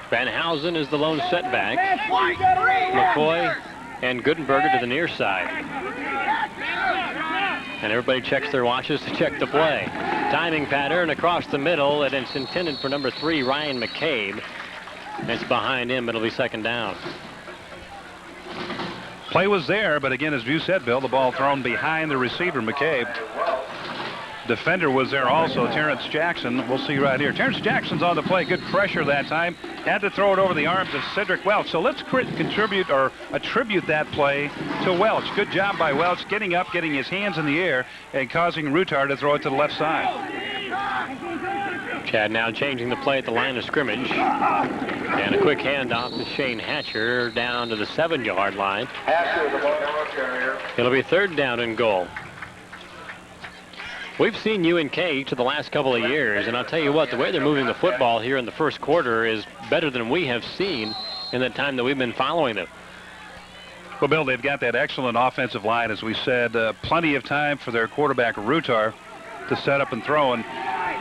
Van Housen is the lone setback. McCoy and Goodenberger to the near side. And everybody checks their watches to check the play. Timing pattern across the middle, and it's intended for number 3, Ryan McCabe. It's behind him, it'll be second down. Play was there, but again, as you said, Bill, the ball thrown behind the receiver, McCabe. Defender was there also, Terrence Jackson. We'll see right here. Terrence Jackson's on the play. Good pressure that time. Had to throw it over the arms of Cedric Welch. So let's contribute or attribute that play to Welch. Good job by Welch getting up, getting his hands in the air, and causing Rutar to throw it to the left side. Chad now changing the play at the line of scrimmage. And a quick handoff to Shane Hatcher down to the 7-yard line. It'll be third down and goal. We've seen UNK each of the last couple of years, and I'll tell you what, the way they're moving the football here in the first quarter is better than we have seen in the time that we've been following them. Well, Bill, they've got that excellent offensive line, as we said. Plenty of time for their quarterback, Rutar, to set up and throw, and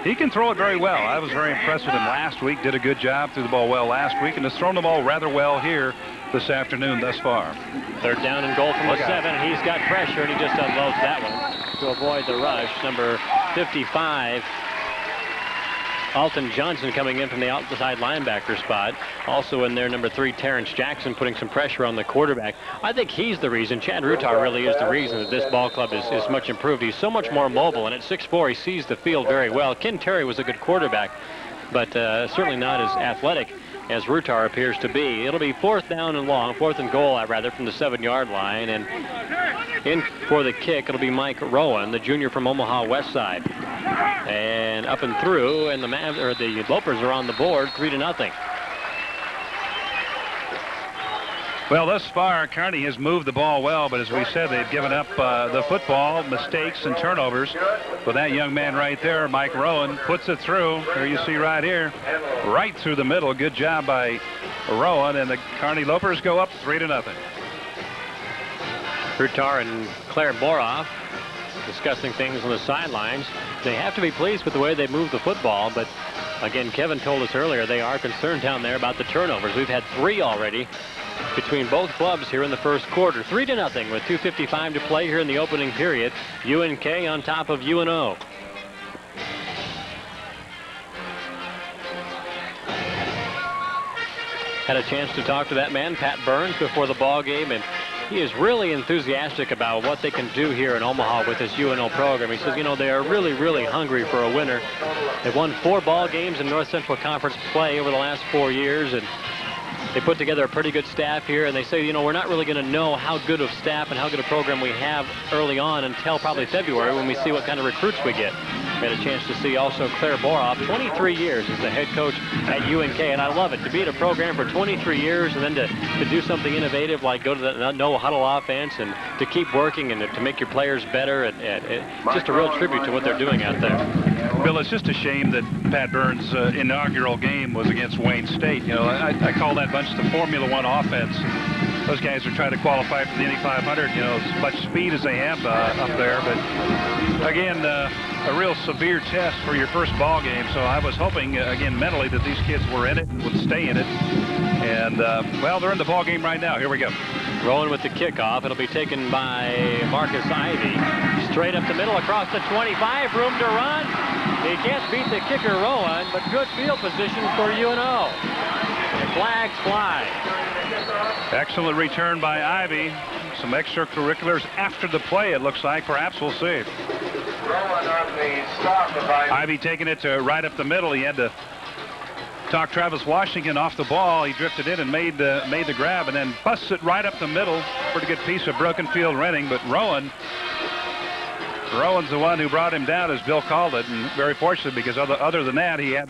he can throw it very well. I was very impressed with him last week. Did a good job, threw the ball well last week, and has thrown the ball rather well here this afternoon thus far. Third down and goal from the 7. He's got pressure, and he just unloads that one to avoid the rush. Number 55, Alton Johnson, coming in from the outside linebacker spot. Also in there, number 3, Terrence Jackson, putting some pressure on the quarterback. I think he's the reason. Chad Rutar really is the reason that this ball club is much improved. He's so much more mobile, and at 6'4", he sees the field very well. Ken Terry was a good quarterback, but certainly not as athletic as Rutar appears to be. It'll be fourth down and long, fourth and goal, rather, from the 7-yard line. And in for the kick, it'll be Mike Rowan, the junior from Omaha West Side. And up and through, and the Lopers are on the board, 3-0. Well, thus far, Kearney has moved the ball well, but as we said, they've given up the football, mistakes, and turnovers. But that young man right there, Mike Rowan, puts it through. There you see right here, right through the middle. Good job by Rowan, and the Kearney Lopers go up 3-0. Rutar and Claire Boroff discussing things on the sidelines. They have to be pleased with the way they move the football, but again, Kevin told us earlier they are concerned down there about the turnovers. We've had 3 already between both clubs here in the first quarter. 3-0 with 2:55 to play here in the opening period. UNK on top of UNO. Had a chance to talk to that man, Pat Burns, before the ball game, and he is really enthusiastic about what they can do here in Omaha with this UNO program. He says, you know, they are really, really hungry for a winner. They've won 4 ball games in North Central Conference play over the last 4 years, and they put together a pretty good staff here, and they say, you know, we're not really going to know how good of staff and how good a program we have early on until probably February when we see what kind of recruits we get. We had a chance to see also Claire Boroff, 23 years as the head coach at UNK, and I love it. To be at a program for 23 years and then to do something innovative like go to the no-huddle offense and to keep working and to make your players better, and just a real tribute to what they're doing out there. Bill, it's just a shame that Pat Burns' inaugural game was against Wayne State. You know, I call that bunch the Formula One offense. Those guys are trying to qualify for the Indy 500, you know, as much speed as they have up there. But again, a real severe test for your first ball game. So I was hoping, again, mentally that these kids were in it and would stay in it. And, well, they're in the ball game right now. Here we go. Rowan with the kickoff. It'll be taken by Marcus Ivy. Straight up the middle across the 25. Room to run. He can't beat the kicker, Rowan, but good field position for UNO. The flags fly. Excellent return by Ivy. Some extracurriculars after the play, it looks like. Perhaps we'll see. Ivy taking it to right up the middle. He had to talk Travis Washington off the ball. He drifted in and made the grab and then busts it right up the middle. Pretty good piece of broken field running, but Rowan's the one who brought him down, as Bill called it, and very fortunate because other than that, he had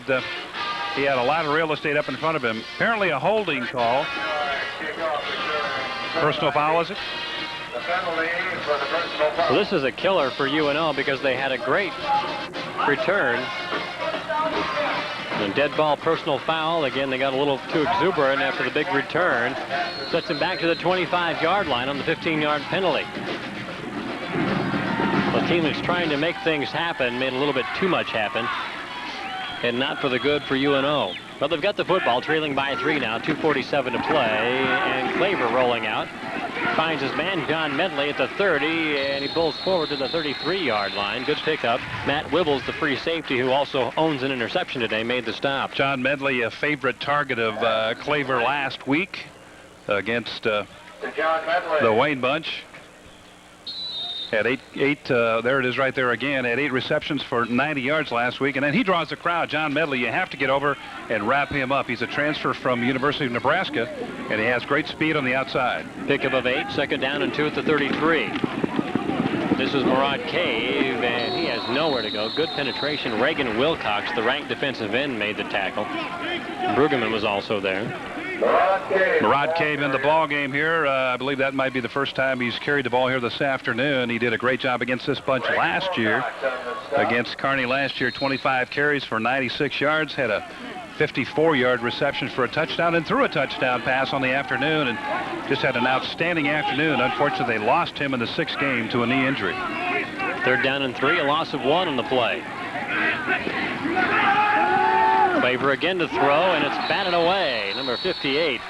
a lot of real estate up in front of him. Apparently a holding call. Personal foul, is it? Well, this is a killer for UNO because they had a great return. And dead ball personal foul. Again, they got a little too exuberant after the big return. Sets him back to the 25-yard line on the 15-yard penalty. The team that's trying to make things happen made a little bit too much happen, and not for the good for UNO. Well, they've got the football, trailing by 3 now, 2:47 to play, and Claver rolling out. Finds his man, John Medley, at the 30, and he pulls forward to the 33-yard line. Good pickup. Matt Wibbles, the free safety, who also owns an interception today, made the stop. John Medley, a favorite target of Claver last week against the Wayne bunch. Had eight there it is right there again, had 8 receptions for 90 yards last week, and then he draws the crowd. John Medley, you have to get over and wrap him up. He's a transfer from University of Nebraska, and he has great speed on the outside. Pickup of 8, second down and 2 at the 33. This is Murad Cave, and he has nowhere to go. Good penetration. Reagan Wilcox, the ranked defensive end, made the tackle. Brueggemann was also there. Murad Cave in the ball game here. I believe that might be the first time he's carried the ball here this afternoon. He did a great job against this bunch last year. Against Kearney last year, 25 carries for 96 yards. Had a 54-yard reception for a touchdown and threw a touchdown pass on the afternoon, and just had an outstanding afternoon. Unfortunately, they lost him in the 6th game to a knee injury. Third down and 3, a loss of 1 on the play. Claver again to throw, and it's batted away. Number 58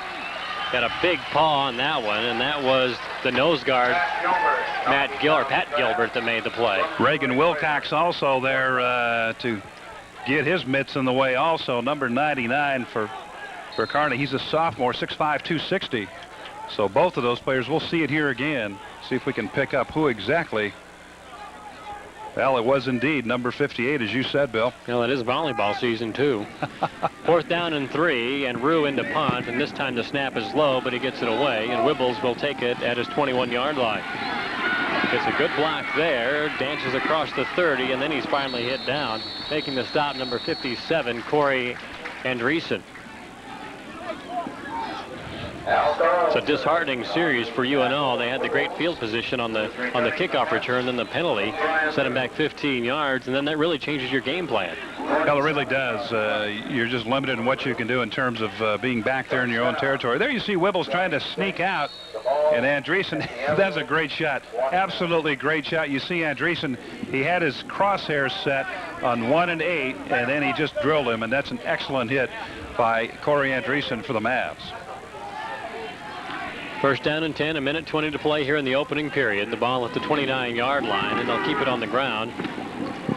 got a big paw on that one, and that was the nose guard, Pat Gilbert, that made the play. Reagan Wilcox also there to get his mitts in the way also. Number 99 for Kearney. He's a sophomore, 6'5", 260. So both of those players, we'll see it here again. See if we can pick up who exactly. Well, it was indeed number 58, as you said, Bill. Well, it is volleyball season, too. 4th down and 3, and Rue into punt, and this time the snap is low, but he gets it away, and Wibbles will take it at his 21-yard line. Gets a good block there, dances across the 30, and then he's finally hit down. Making the stop, number 57, Corey Andreessen. It's a disheartening series for UNO. They had the great field position on the kickoff return, then the penalty set them back 15 yards, and then that really changes your game plan. Well, it really does. You're just limited in what you can do in terms of being back there in your own territory. There you see Wibbles trying to sneak out, and Andreessen, that's a great shot. Absolutely great shot. You see Andreessen, he had his crosshairs set on 1 and 8, and then he just drilled him, and that's an excellent hit by Corey Andreessen for the Mavs. First down and 10, a minute 20 to play here in the opening period. The ball at the 29-yard line, and they'll keep it on the ground.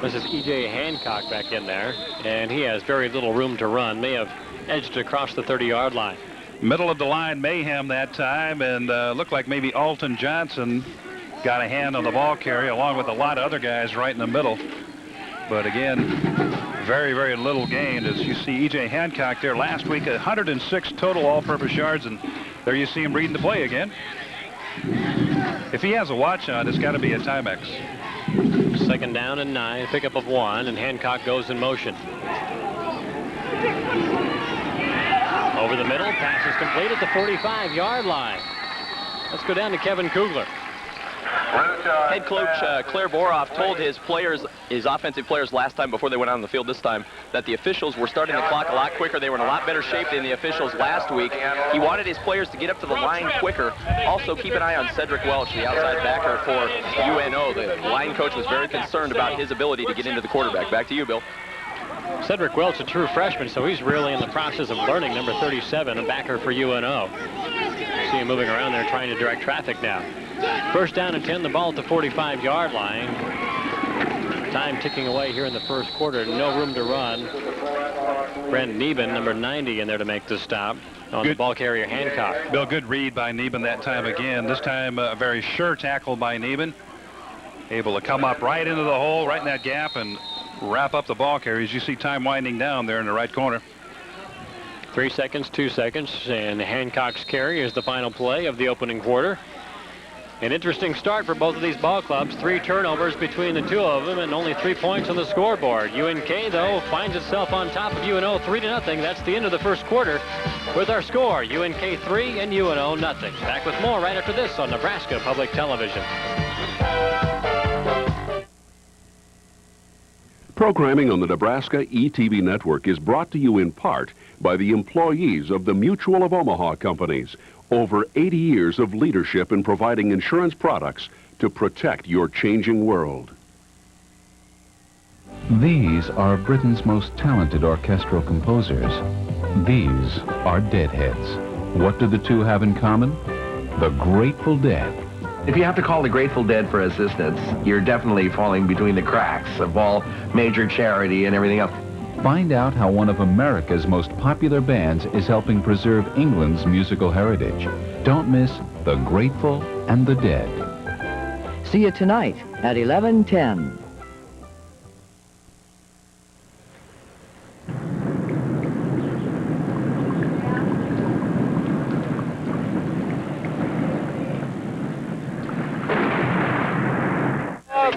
This is E.J. Hancock back in there, and he has very little room to run. May have edged across the 30-yard line. Middle of the line mayhem that time, and looked like maybe Alton Johnson got a hand on the ball carrier along with a lot of other guys right in the middle. But again, very, very little gained as you see E.J. Hancock there last week, 106 total all-purpose yards, and there you see him reading the play again. If he has a watch on, it's got to be a Timex. Second down and 9, pickup of 1, and Hancock goes in motion. Over the middle, pass is complete at the 45-yard line. Let's go down to Kevin Kugler. Head coach Claire Boroff told his offensive players last time before they went on the field this time that the officials were starting the clock a lot quicker. They were in a lot better shape than the officials last week. He wanted his players to get up to the line quicker. Also, keep an eye on Cedric Welch, the outside backer for UNO. The line coach was very concerned about his ability to get into the quarterback. Back to you, Bill. Cedric Welch, a true freshman, so he's really in the process of learning. Number 37, a backer for UNO. See him moving around there trying to direct traffic now. First down and 10, the ball at the 45-yard line. Time ticking away here in the first quarter. No room to run. Brent Neben, number 90, in there to make the stop on the ball carrier Hancock. Bill, good read by Neben that time again. This time a very sure tackle by Neben. Able to come up right into the hole, right in that gap, and wrap up the ball carrier. As you see time winding down there in the right corner. 3 seconds, 2 seconds, and Hancock's carry is the final play of the opening quarter. An interesting start for both of these ball clubs. 3 turnovers between the two of them and only 3 points on the scoreboard. UNK, though, finds itself on top of UNO 3-0. That's the end of the first quarter with our score, UNK 3 and UNO 0. Back with more right after this on Nebraska Public Television. Programming on the Nebraska ETV network is brought to you in part by the employees of the Mutual of Omaha companies. Over 80 years of leadership in providing insurance products to protect your changing world. These are Britain's most talented orchestral composers. These are Deadheads. What do the two have in common? The Grateful Dead. If you have to call the Grateful Dead for assistance, you're definitely falling between the cracks of all major charity and everything else. Find out how one of America's most popular bands is helping preserve England's musical heritage. Don't miss The Grateful and the Dead. See you tonight at 11:10.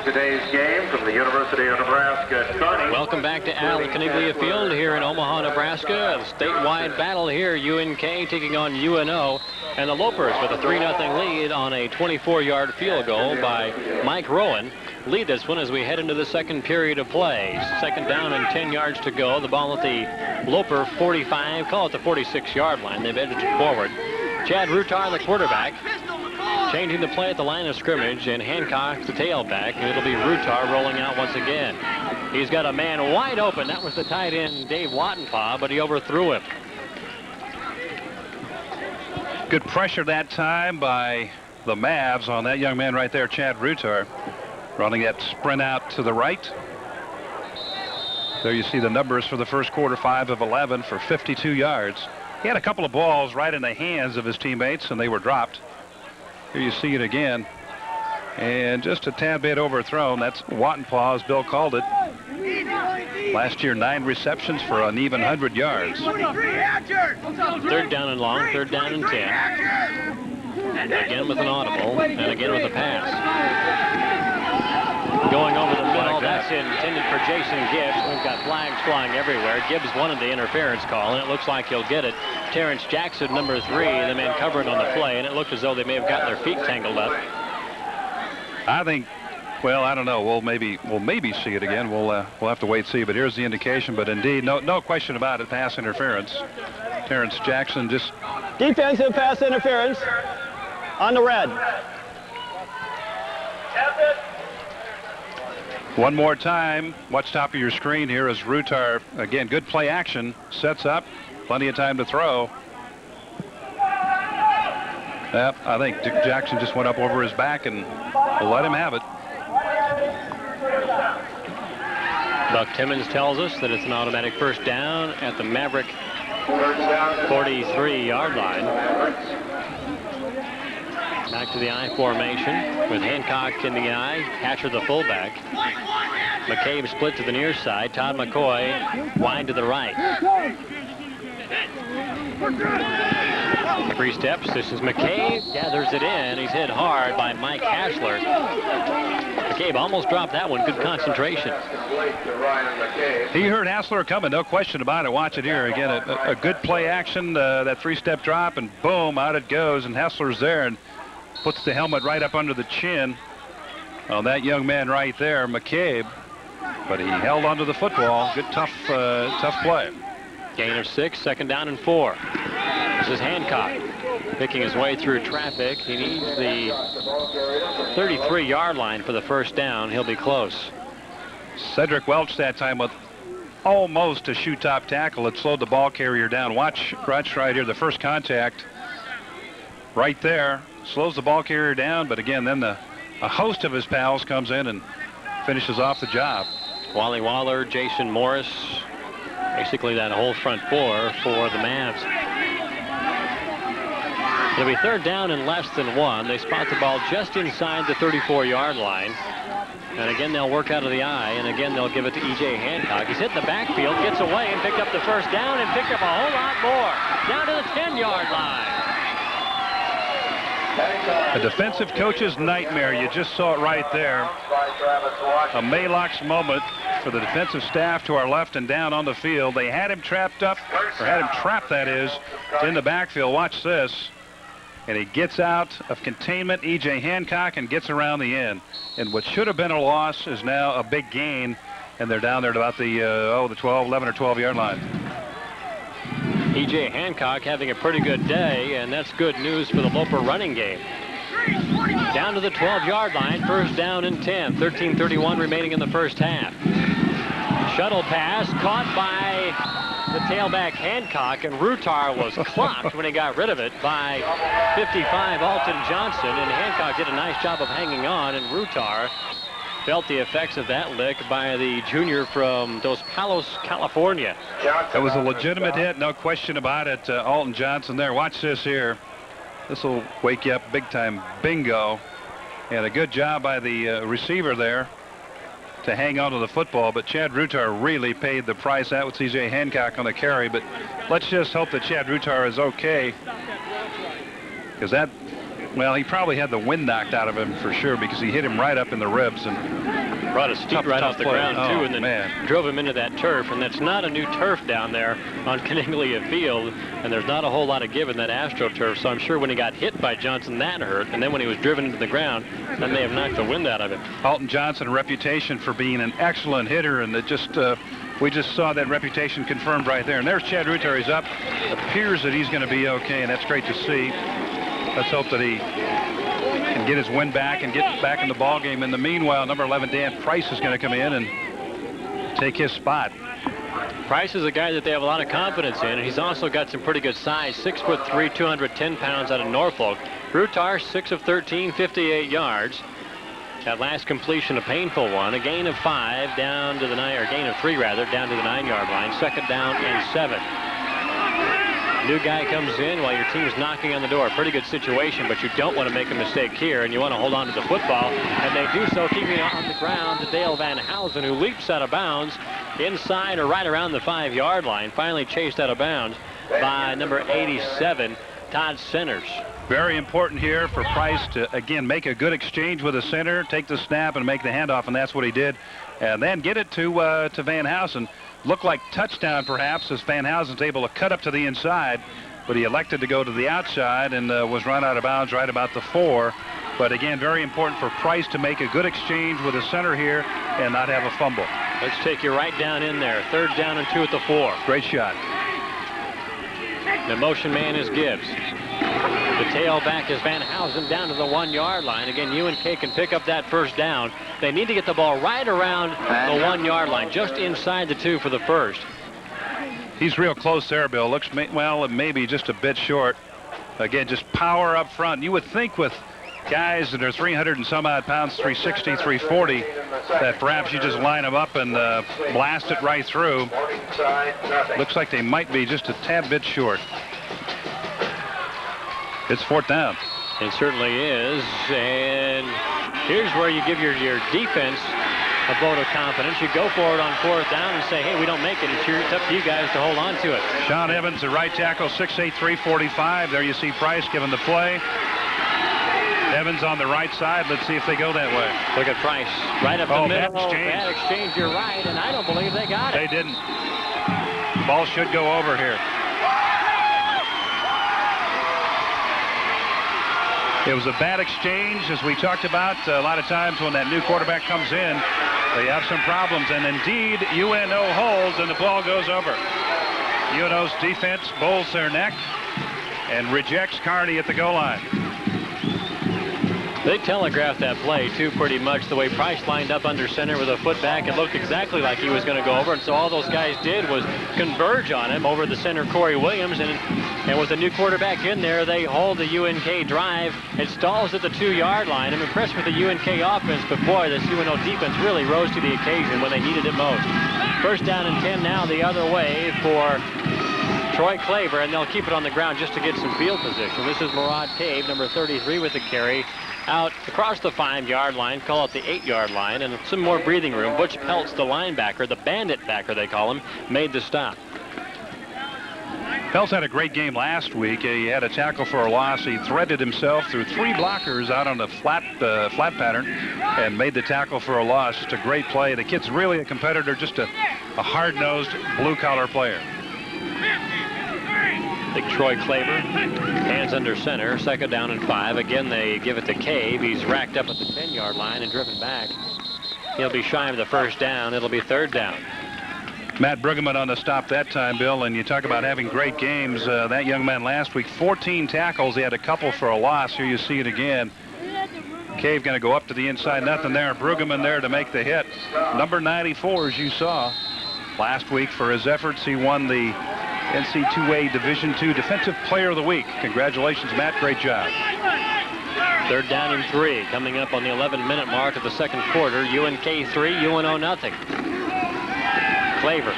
Today's game from the University of Nebraska at Kearney. Welcome back to Caniglia Field here in Omaha, Nebraska. A statewide battle here. UNK taking on UNO. And the Lopers with a 3-0 lead on a 24-yard field goal by Mike Rowan. Lead this one as we head into the second period of play. Second down and 10 yards to go. The ball at the Loper 45, call it the 46-yard line. They've edged it forward. Chad Rutar, the quarterback, changing the play at the line of scrimmage, and Hancock, the tailback, and it'll be Rutar rolling out once again. He's got a man wide open. That was the tight end, Dave Wattenpaw, but he overthrew him. Good pressure that time by the Mavs on that young man right there, Chad Rutar, running that sprint out to the right. There you see the numbers for the first quarter, 5 of 11 for 52 yards. He had a couple of balls right in the hands of his teammates, and they were dropped. Here you see it again. And just a tad bit overthrown. That's Wattenpaw, as Bill called it. Last year, 9 receptions for an even 100 yards. Third down and long, third down and 10. Again with an audible, and again with a pass. Going over the middle, that's intended for Jason Gibbs. We've got flags flying everywhere. Gibbs wanted the interference call, and it looks like he'll get it. Terrence Jackson, number 3, the man covering on the play, and it looked as though they may have gotten their feet tangled up. I think, well, I don't know. We'll maybe see it again. We'll have to wait and see. But here's the indication. But indeed, no question about it. Pass interference. Terrence Jackson just Defensive pass interference on the red. One more time. Watch top of your screen here as Rutar, again, good play action, sets up, plenty of time to throw. Yep, I think Dick Jackson just went up over his back and we'll let him have it. Buck Timmons tells us that it's an automatic first down at the Maverick 43-yard line. Back to the I formation with Hancock in the I, Hatcher the fullback. McCabe split to the near side. Todd McCoy wide to the right. 3 steps. This is McCabe. Gathers it in. He's hit hard by Mike Hassler. McCabe almost dropped that one. Good concentration. He heard Hassler coming, no question about it. Watch it here. Again, a good play action, that 3-step drop, and boom, out it goes. And Hassler's there and puts the helmet right up under the chin on that young man right there, McCabe. But he held onto the football. Good, tough play. Gain of 6, 2nd down and 4. This is Hancock picking his way through traffic. He needs the 33-yard line for the first down. He'll be close. Cedric Welch that time with almost a shoe top tackle. It slowed the ball carrier down. Watch right here, the first contact right there. Slows the ball carrier down, but again, then a host of his pals comes in and finishes off the job. Wally Waller, Jason Morris, basically that whole front 4 for the Mavs. It'll be 3rd down and less than 1. They spot the ball just inside the 34-yard line. And again, they'll work out of the I, and again, they'll give it to E.J. Hancock. He's hit the backfield, gets away, and picked up the first down, and picked up a whole lot more. Down to the 10-yard line. A defensive coach's nightmare. You just saw it right there. A Maalox moment for the defensive staff to our left and down on the field. They had him trapped up, or had him trapped, that is, in the backfield. Watch this. And he gets out of containment, E.J. Hancock, and gets around the end. And what should have been a loss is now a big gain. And they're down there at about the 11 or 12-yard line. E.J. Hancock having a pretty good day, and that's good news for the Loper running game. Down to the 12-yard line, 1st down and 10. 13:31 remaining in the first half. Shuttle pass caught by the tailback Hancock, and Rutar was clocked when he got rid of it by 55 Alton Johnson, and Hancock did a nice job of hanging on, and Rutar felt the effects of that lick by the junior from Dos Palos, California. That was a legitimate hit, no question about it. Alton Johnson there. Watch this here. This will wake you up big time. Bingo. And a good job by the receiver there to hang on to the football, but Chad Rutar really paid the price. That was C.J. Hancock on the carry, but let's just hope that Chad Rutar is okay, because that, well, he probably had the wind knocked out of him for sure, because he hit him right up in the ribs and brought his feet right off the ground too, and then drove him into that turf. And that's not a new turf down there on Caniglia Field, and there's not a whole lot of give in that AstroTurf. So I'm sure when he got hit by Johnson, that hurt, and then when he was driven into the ground, that may have knocked the wind out of him. Alton Johnson, a reputation for being an excellent hitter, and it just we just saw that reputation confirmed right there. And there's Chad Rutar. He's up. Appears that he's going to be okay, and that's great to see. Let's hope that he can get his win back and get back in the ball game. In the meanwhile, number 11 Dan Price is going to come in and take his spot. Price is a guy that they have a lot of confidence in, and he's also got some pretty good size. 6'3", 210 pounds out of Norfolk. Rutar, 6 of 13, 58 yards. That last completion, a painful one. A gain of 5 down to the 9, or gain of 3 rather, down to the 9-yard line. 2nd down and 7. New guy comes in while your team's knocking on the door. Pretty good situation, but you don't want to make a mistake here, and you want to hold on to the football. And they do so, keeping it on the ground to Dale Van Housen, who leaps out of bounds inside or right around the 5-yard line. Finally chased out of bounds by number 87, Todd Centers. Very important here for Price to, again, make a good exchange with the center, take the snap, and make the handoff, and that's what he did. And then get it to Van Housen. Looked like touchdown, perhaps, as Van Housen's able to cut up to the inside, but he elected to go to the outside and was run out of bounds right about the 4. But again, very important for Price to make a good exchange with the center here and not have a fumble. Let's take you right down in there. 3rd down and 2 at the 4. Great shot. The motion man is Gibbs. The tailback is Van Housen down to the 1-yard line. Again, UNK can pick up that 1st down. They need to get the ball right around the 1-yard line, just inside the 2 for the 1st. He's real close there, Bill. Looks, well, maybe just a bit short. Again, just power up front. You would think with guys that are 300 and some odd pounds, 360, 340, that perhaps you just line them up and blast it right through. Looks like they might be just a tad bit short. It's 4th down. It certainly is. And here's where you give your defense a vote of confidence. You go for it on 4th down and say, hey, we don't make it. It's up to you guys to hold on to it. Sean Evans, the right tackle, 6'8", 345. There you see Price giving the play. Evans on the right side. Let's see if they go that way. Look at Price. Right up the middle. Bad exchange. You're right, and I don't believe they got it. They didn't. The ball should go over here. It was a bad exchange, as we talked about. A lot of times when that new quarterback comes in, they have some problems. And indeed, UNO holds, and the ball goes over. UNO's defense bowls their neck and rejects Kearney at the goal line. They telegraphed that play, too, pretty much. The way Price lined up under center with a foot back, it looked exactly like he was going to go over. And so all those guys did was converge on him over the center, Corey Williams. And with the new quarterback in there, they hold the UNK drive. It stalls at the 2-yard line. I'm impressed with the UNK offense, but boy, this UNO defense really rose to the occasion when they needed it most. 1st down and 10 now the other way for Troy Claver, and they'll keep it on the ground just to get some field position. This is Murad Cave, number 33, with the carry. Out across the 5-yard line, call it the 8-yard line, and some more breathing room. Butch Peltz, the linebacker, the bandit backer they call him, made the stop. Peltz had a great game last week. He had a tackle for a loss. He threaded himself through 3 blockers out on the flat pattern and made the tackle for a loss. Just a great play. The kid's really a competitor, just a hard-nosed, blue-collar player. Big Troy Claver, hands under center, 2nd down and 5. Again, they give it to Cave. He's racked up at the 10-yard line and driven back. He'll be shy of the 1st down. It'll be 3rd down. Matt Brueggemann on the stop that time, Bill, and you talk about having great games. That young man last week, 14 tackles. He had a couple for a loss. Here you see it again. Cave going to go up to the inside. Nothing there. Brueggemann there to make the hit. Number 94, as you saw. Last week for his efforts, he won the NC2A Division II Defensive Player of the Week. Congratulations, Matt. Great job. 3rd down and 3 coming up on the 11-minute mark of the 2nd quarter. UNK 3, UNO nothing. Claver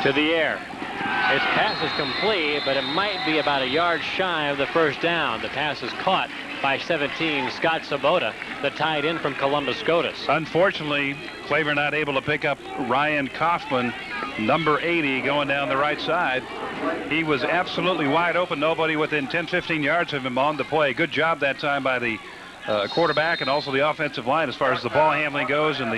to the air. His pass is complete, but it might be about a yard shy of the 1st down. The pass is caught by 17, Scott Sabota, the tight end from Columbus SCOTUS. Unfortunately, Claver not able to pick up Ryan Kaufman, number 80, going down the right side. He was absolutely wide open. Nobody within 10, 15 yards of him on the play. Good job that time by the quarterback and also the offensive line as far as the ball handling goes and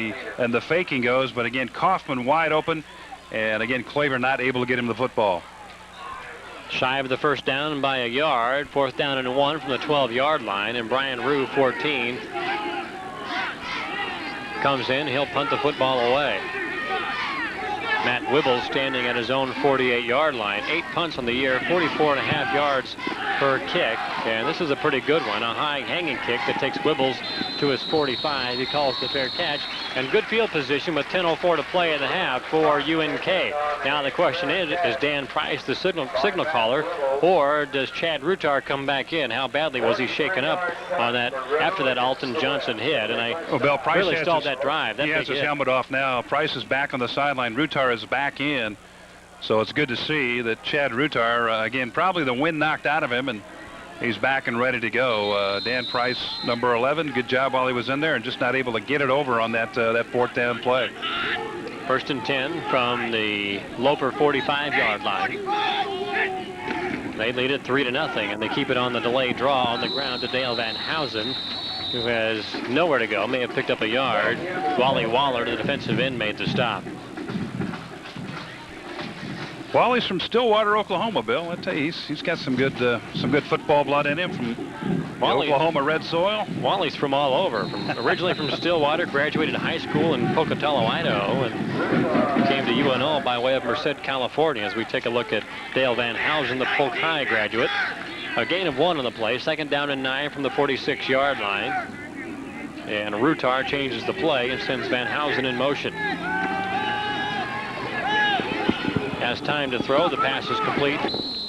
the faking goes. But again, Kaufman wide open, and again, Claver not able to get him the football. Shy of the 1st down by a yard. 4th down and 1 from the 12-yard line, and Brian Rue, 14, comes in. He'll punt the football away. Matt Wibble standing at his own 48-yard line. 8 punts on the year, 44.5 yards per kick. And this is a pretty good one, a high hanging kick that takes Wibbles to his 45. He calls the fair catch. And good field position with 10:04 to play in the half for UNK. Now the question is Dan Price the signal caller, or does Chad Rutar come back in? How badly was he shaken up on that after that Alton Johnson hit? And Bill, Price really stalled that drive. He has his helmet off now. Price is back on the sideline. Rutar is back in. So it's good to see that Chad Rutar, again, probably the wind knocked out of him, and he's back and ready to go. Dan Price, number 11, good job while he was in there and just not able to get it over on that 4th down play. 1st and 10 from the Loper 45-yard line. They lead it 3-0, and they keep it on the delayed draw on the ground to Dale Van Housen, who has nowhere to go. May have picked up a yard. Wally Waller, the defensive end, made the stop. Wally's from Stillwater, Oklahoma, Bill. I tell you, he's got some good football blood in him from the Oklahoma red soil. Wally's from all over. Originally from Stillwater, graduated high school in Pocatello, Idaho, and came to UNO by way of Merced, California. As we take a look at Dale Van Housen, the Polk High graduate. A gain of 1 on the play, 2nd down and 9 from the 46-yard line. And Rutar changes the play and sends Van Housen in motion. Has time to throw. The pass is complete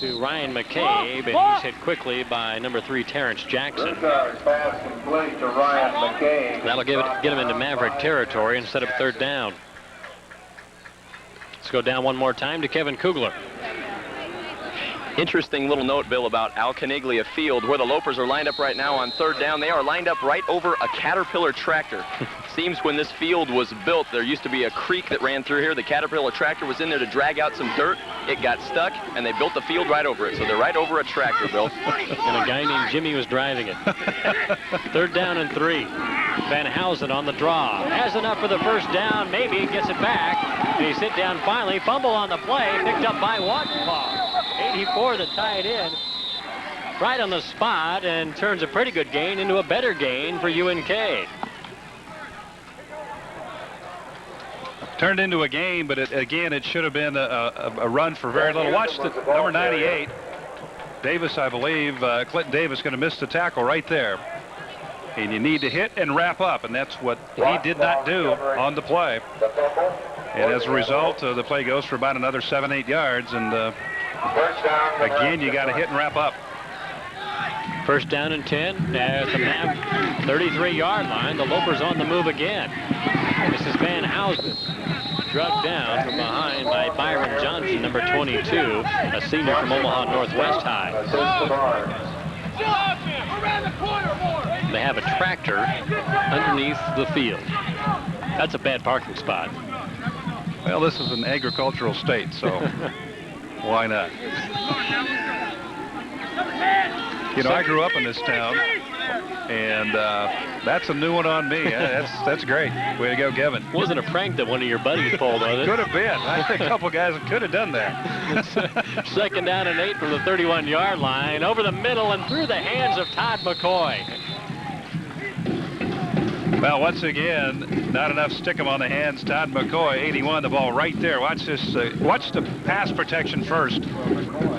to Ryan McCabe, and he's hit quickly by number 3, Terrence Jackson. Pass complete to Ryan McCabe. That'll get him into Maverick territory instead of 3rd down. Let's go down one more time to Kevin Kugler. Interesting little note, Bill, about Caniglia Field, where the Lopers are lined up right now on 3rd down. They are lined up right over a Caterpillar tractor. Seems when this field was built, there used to be a creek that ran through here. The Caterpillar tractor was in there to drag out some dirt. It got stuck, and they built the field right over it. So they're right over a tractor, Bill. And a guy named Jimmy was driving it. 3rd down and 3. Van Housen on the draw. Has enough for the 1st down. Maybe gets it back. And he's hit down finally. Fumble on the play. Picked up by Watenpaugh. 84 to tie it in. Right on the spot, and turns a pretty good gain into a better gain for UNK. Turned into a game, but it should have been a run for very little. Watch the number 98. Davis, I believe, Clinton Davis going to miss the tackle right there. And you need to hit and wrap up, and that's what he did not do on the play. And as a result, the play goes for about another 7-8 yards, and again, you got to hit and wrap up. 1st down and 10 at the Mav 33-yard line. The Lopers on the move again. This is Van Housen, drugged down from behind by Byron Johnson, number 22, a senior from Omaha Northwest High. They have a tractor underneath the field. That's a bad parking spot. Well, this is an agricultural state, so why not? You know, I grew up in this town, and that's a new one on me. That's great. Way to go, Kevin. Wasn't a prank that one of your buddies pulled, was it? Could have been. I think a couple guys could have done that. 2nd down and 8 from the 31-yard line. Over the middle and through the hands of Todd McCoy. Well, once again, not enough stick him on the hands. Todd McCoy, 81, the ball right there. Watch this. Watch the pass protection first.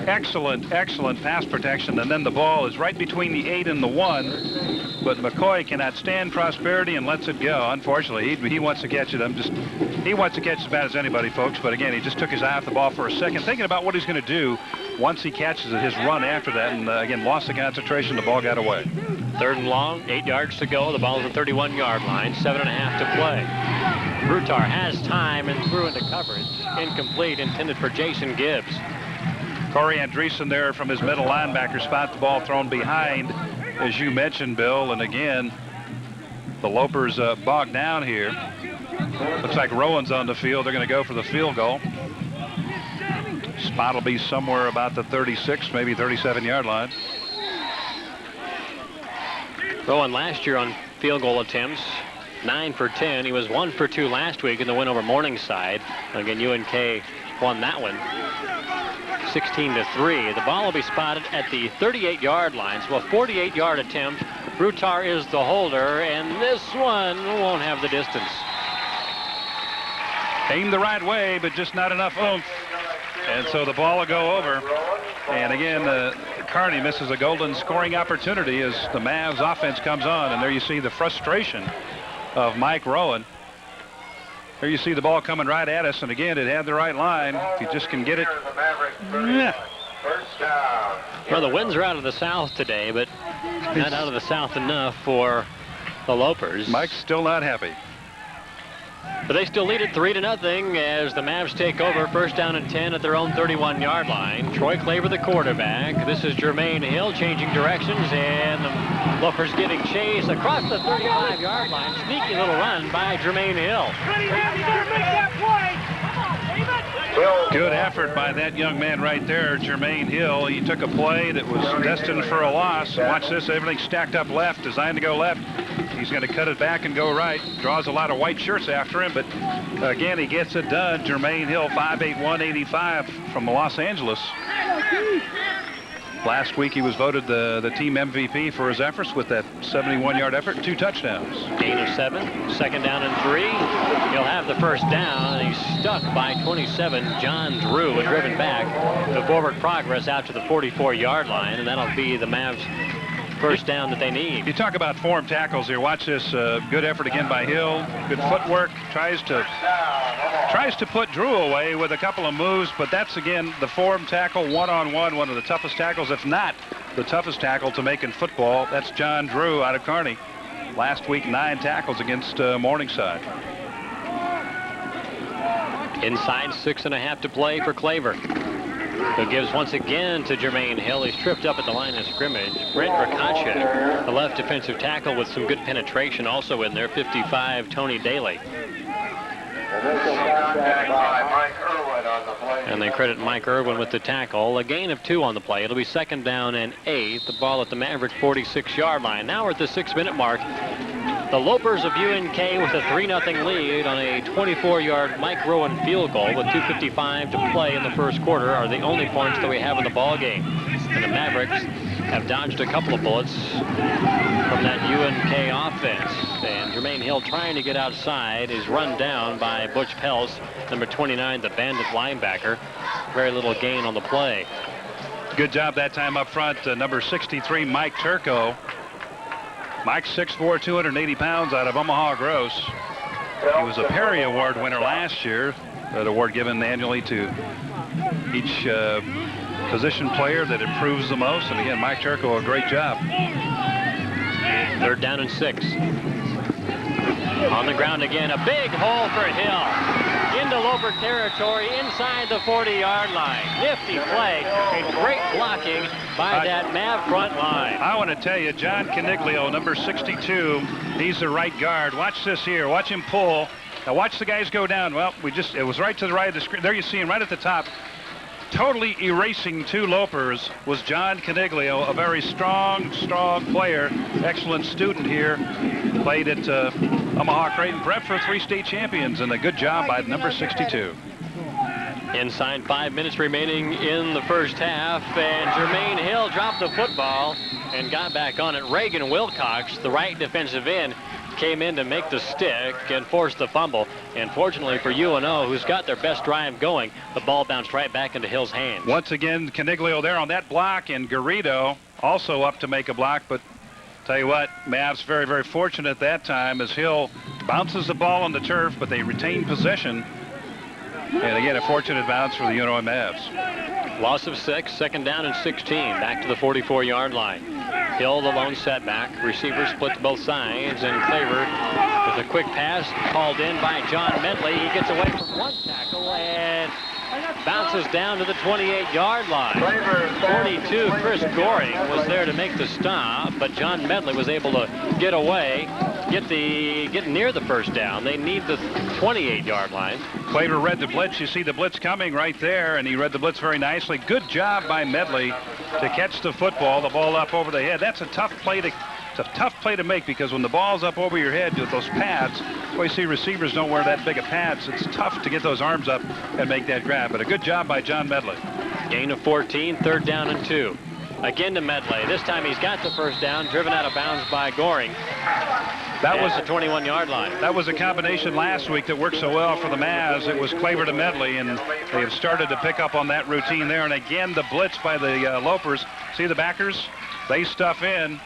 Excellent pass protection, and then the ball is right between the 8 and the 1. But McCoy cannot stand prosperity and lets it go. Unfortunately, he wants to catch it. He wants to catch as bad as anybody, folks. But again, he just took his eye off the ball for a second, thinking about what he's going to do once he catches it. His run after that, and again, lost the concentration. The ball got away. 3rd and long, 8 yards to go. The ball is at the 31-yard line, 7.5 to play. Rutar has time and threw into coverage. Incomplete, intended for Jason Gibbs. Corey Andreessen there from his middle linebacker spot. The ball thrown behind, as you mentioned, Bill. And again, the Lopers bogged down here. Looks like Rowan's on the field. They're going to go for the field goal. Spot will be somewhere about the 36, maybe 37-yard line. Rowan last year on field goal attempts, 9 for 10. He was 1 for 2 last week in the win over Morningside. Again, UNK won that one 16-3. The ball will be spotted at the 38-yard line, so a 48-yard attempt. Rutar is the holder, and this one won't have the distance. Aimed the right way, but just not enough oomph. And so the ball will go over. And again, Kearney misses a golden scoring opportunity as the Mavs offense comes on. And there you see the frustration of Mike Rowan. There you see the ball coming right at us. And again, it had the right line. If you just can get it. Yeah. Well, the winds are out of the south today, but not out of the south enough for the Lopers. Mike's still not happy. But they still lead it 3-0 as the Mavs take over. 1st down and 10 at their own 31-yard line. Troy Claver, the quarterback. This is Jermaine Hill changing directions, and the Lopers getting chased across the 35-yard line. Sneaky little run by Jermaine Hill. Good effort by that young man right there, Jermaine Hill. He took a play that was destined for a loss. Watch this, everything stacked up left, designed to go left. He's going to cut it back and go right. Draws a lot of white shirts after him, but again, he gets it done. Jermaine Hill, 5'8", 185 from Los Angeles. Last week, he was voted the team MVP for his efforts with that 71-yard effort and 2 touchdowns. Gain of 7, 2nd down and 3. He'll have the first down, and he's stuck by 27. John Drew and driven back to forward progress out to the 44-yard line, and that'll be the Mavs' first down that they need. You talk about form tackles here. Watch this. Good effort again by Hill. Good footwork. Tries to put Drew away with a couple of moves, but that's, again, the form tackle, one-on-one, one of the toughest tackles, if not the toughest tackle to make in football. That's John Drew out of Kearney. Last week, 9 tackles against Morningside. Inside 6.5 to play for Claver, who gives once again to Jermaine Hill. He's tripped up at the line of scrimmage. Brent Rakache, the left defensive tackle with some good penetration, also in there. 55, Tony Daly. And they credit Mike Irwin with the tackle. A gain of 2 on the play. It'll be 2nd down and 8. The ball at the Maverick 46-yard line. Now we're at the 6-minute mark. The Lopers of UNK with a 3-0 lead on a 24-yard Mike Rowan field goal with 2:55 to play in the first quarter are the only points that we have in the ball game. And the Mavericks have dodged a couple of bullets from that UNK offense. And Jermaine Hill trying to get outside is run down by Butch Pels, number 29, the Bandit linebacker. Very little gain on the play. Good job that time up front. Number 63, Mike Turco. Mike's 6'4", 280 pounds out of Omaha Gross. He was a Perry Award winner last year. That award given annually to each position player that improves the most. And again, Mike Turco, a great job. 3rd down and 6. On the ground again, a big hole for Hill. Into Loper territory, inside the 40-yard line. Nifty play, and great blocking by that Mav front line. I want to tell you, John Caniglia, number 62, he's the right guard. Watch this here. Watch him pull. Now watch the guys go down. Well, it was right to the right of the screen. There you see him right at the top. Totally erasing 2 Lopers was John Caniglia, a very strong player, excellent student here. Played at Omaha Creighton Prep for 3 state champions, and a good job by number 62. Inside 5 minutes remaining in the first half, and Jermaine Hill dropped the football and got back on it. Reagan Wilcox, the right defensive end, came in to make the stick and force the fumble. And fortunately for UNO, who's got their best drive going, the ball bounced right back into Hill's hands. Once again, Caniglio there on that block, and Garrido also up to make a block. But tell you what, Mavs very, very fortunate that time as Hill bounces the ball on the turf, but they retain possession. And again, a fortunate bounce for the UNO Mavs. Loss of 6, 2nd down and 16, back to the 44-yard line. Hill, the lone setback. Receivers split to both sides, and Claver with a quick pass called in by John Medley. He gets away from 1 tackle and bounces down to the 28-yard line. 42, Chris Goring was there to make the stop, but John Medley was able to get away, get near the first down. They need the 28-yard line. Claver read the blitz. You see the blitz coming right there, and he read the blitz very nicely. Good job by Medley to catch the football, the ball up over the head. That's a tough play to make, because when the ball's up over your head with those pads, well, you see receivers don't wear that big of pads. It's tough to get those arms up and make that grab. But a good job by John Medley. Gain of 14, 3rd down and 2. Again to Medley. This time he's got the first down, driven out of bounds by Goring. That was the 21-yard line. That was a combination last week that worked so well for the Mavs. It was Claver to Medley, and they have started to pick up on that routine there. And again, the blitz by the Lopers. See the backers? They stuff in,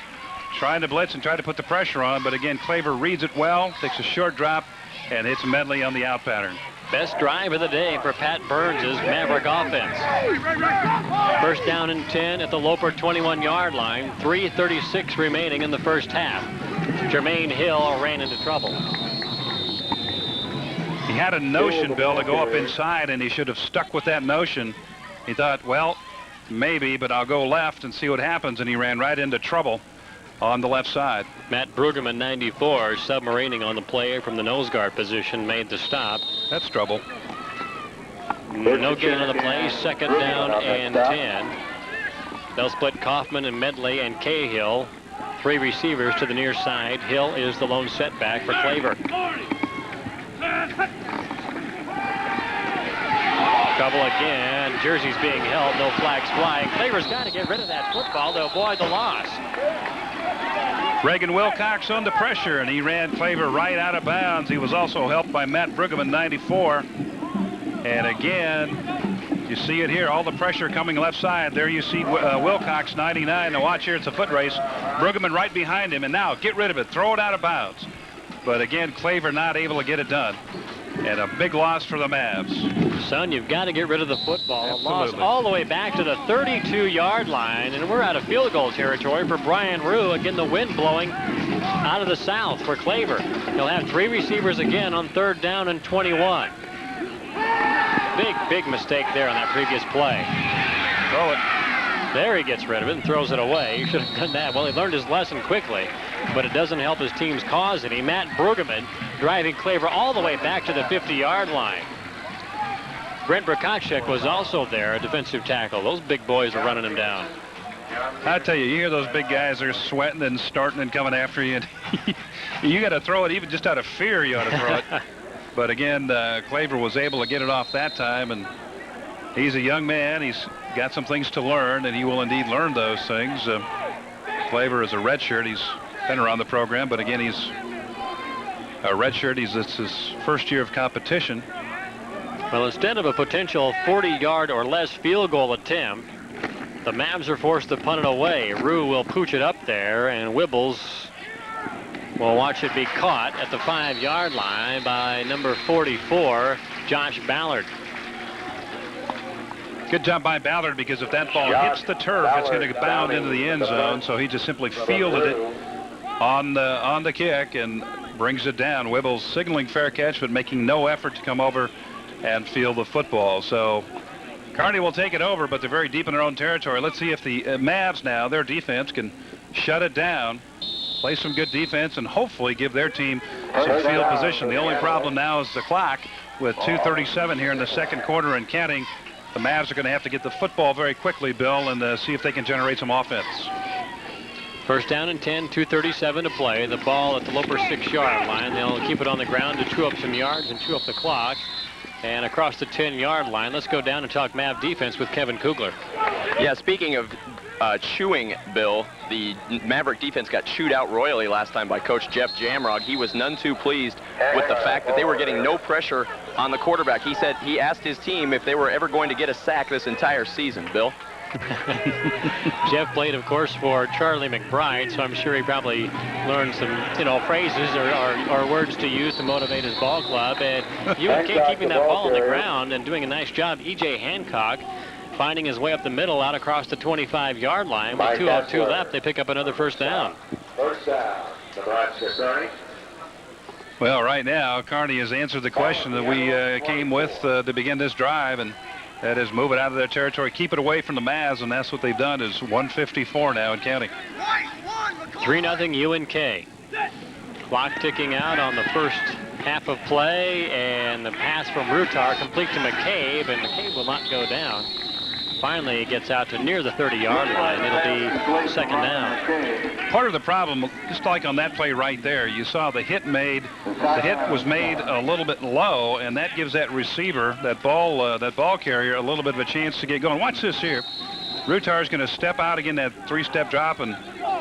trying to blitz and try to put the pressure on. But again, Claver reads it well, takes a short drop, and hits Medley on the out pattern. Best drive of the day for Pat Burns' Maverick offense. 1st down and 10 at the Loper 21-yard line. 3:36 remaining in the first half. Jermaine Hill ran into trouble. He had a notion, Bill, to go up inside, and he should have stuck with that notion. He thought, well, maybe, but I'll go left and see what happens, and he ran right into trouble on the left side. Matt Brueggemann, 94, submarining on the play from the nose guard position, made the stop. That's trouble. No gain on the play. Second down and 10. They'll split Kaufman and Medley and Cahill. 3 receivers to the near side. Hill is the lone setback for Claver. Trouble again. Jersey's being held. No flags flying. Claver's got to get rid of that football to avoid the loss. Reagan Wilcox under pressure, and he ran Claver right out of bounds. He was also helped by Matt Brueggemann, 94. And again, you see it here, all the pressure coming left side. There you see Wilcox, 99. Now watch here, it's a foot race. Brueggemann right behind him, and now get rid of it, throw it out of bounds. But again, Claver not able to get it done. And a big loss for the Mavs. Son, you've got to get rid of the football. Absolutely. A loss all the way back to the 32-yard line, and we're out of field goal territory for Brian Rue. Again, the wind blowing out of the south for Claver. He'll have 3 receivers again on 3rd down and 21. Big mistake there on that previous play. Throw it. There he gets rid of it and throws it away. He should have done that. Well, he learned his lesson quickly, but it doesn't help his team's cause any. Matt Brueggemann driving Claver all the way back to the 50-yard line. Brent Brokacek was also there, a defensive tackle. Those big boys are running him down. I tell you, you hear those big guys are sweating and starting and coming after you. And you got to throw it even just out of fear. You ought to throw it. But again, Claver was able to get it off that time, and he's a young man. He's got some things to learn, and he will indeed learn those things. Claver is a redshirt. He's been around the program, but again, he's a redshirt. It's his first year of competition. Well, instead of a potential 40-yard or less field goal attempt, the Mavs are forced to punt it away. Rue will pooch it up there, and Wibbles will watch it be caught at the 5-yard line by number 44, Josh Ballard. Good job by Ballard, because if that ball hits the turf, it's going to bound into the end zone. So he just simply fielded it on the kick and brings it down. Wibbles signaling fair catch, but making no effort to come over and field the football. So Kearney will take it over, but they're very deep in their own territory. Let's see if the Mavs now, their defense, can shut it down, play some good defense, and hopefully give their team some field position. The only problem now is the clock. With 2:37 here in the second quarter and counting, the Mavs are going to have to get the football very quickly, Bill, and see if they can generate some offense. First down and 10, 2:37 to play. The ball at the Loper 6-yard line. They'll keep it on the ground to chew up some yards and chew up the clock. And across the 10-yard line, let's go down and talk Mav defense with Kevin Kugler. Yeah, speaking of chewing, Bill, the Maverick defense got chewed out royally last time by Coach Jeff Jamrog. He was none too pleased with the fact that they were getting no pressure on the quarterback. He said he asked his team if they were ever going to get a sack this entire season. Bill? Jeff played, of course, for Charlie McBride, so I'm sure he probably learned some, phrases or words to use to motivate his ball club. And UNK keeping that ball on the ground and doing a nice job. E.J. Hancock finding his way up the middle out across the 25-yard line. With 2:02 left, they pick up another first down. First down, Nebraska, Kearney. Well, right now, Kearney has answered the question that we came with to begin this drive, and that is move it out of their territory, keep it away from the Mavs, and that's what they've done. Is 1:54 now in counting. 3-0 UNK. Clock ticking out on the first half of play, and the pass from Rutar complete to McCabe, and McCabe will not go down. Finally, it gets out to near the 30-yard line. It'll be second down. Part of the problem, just like on that play right there, you saw the hit was made a little bit low, and that gives that receiver, that ball carrier, a little bit of a chance to get going. Watch this here. Rutar's going to step out again, that 3-step drop, and,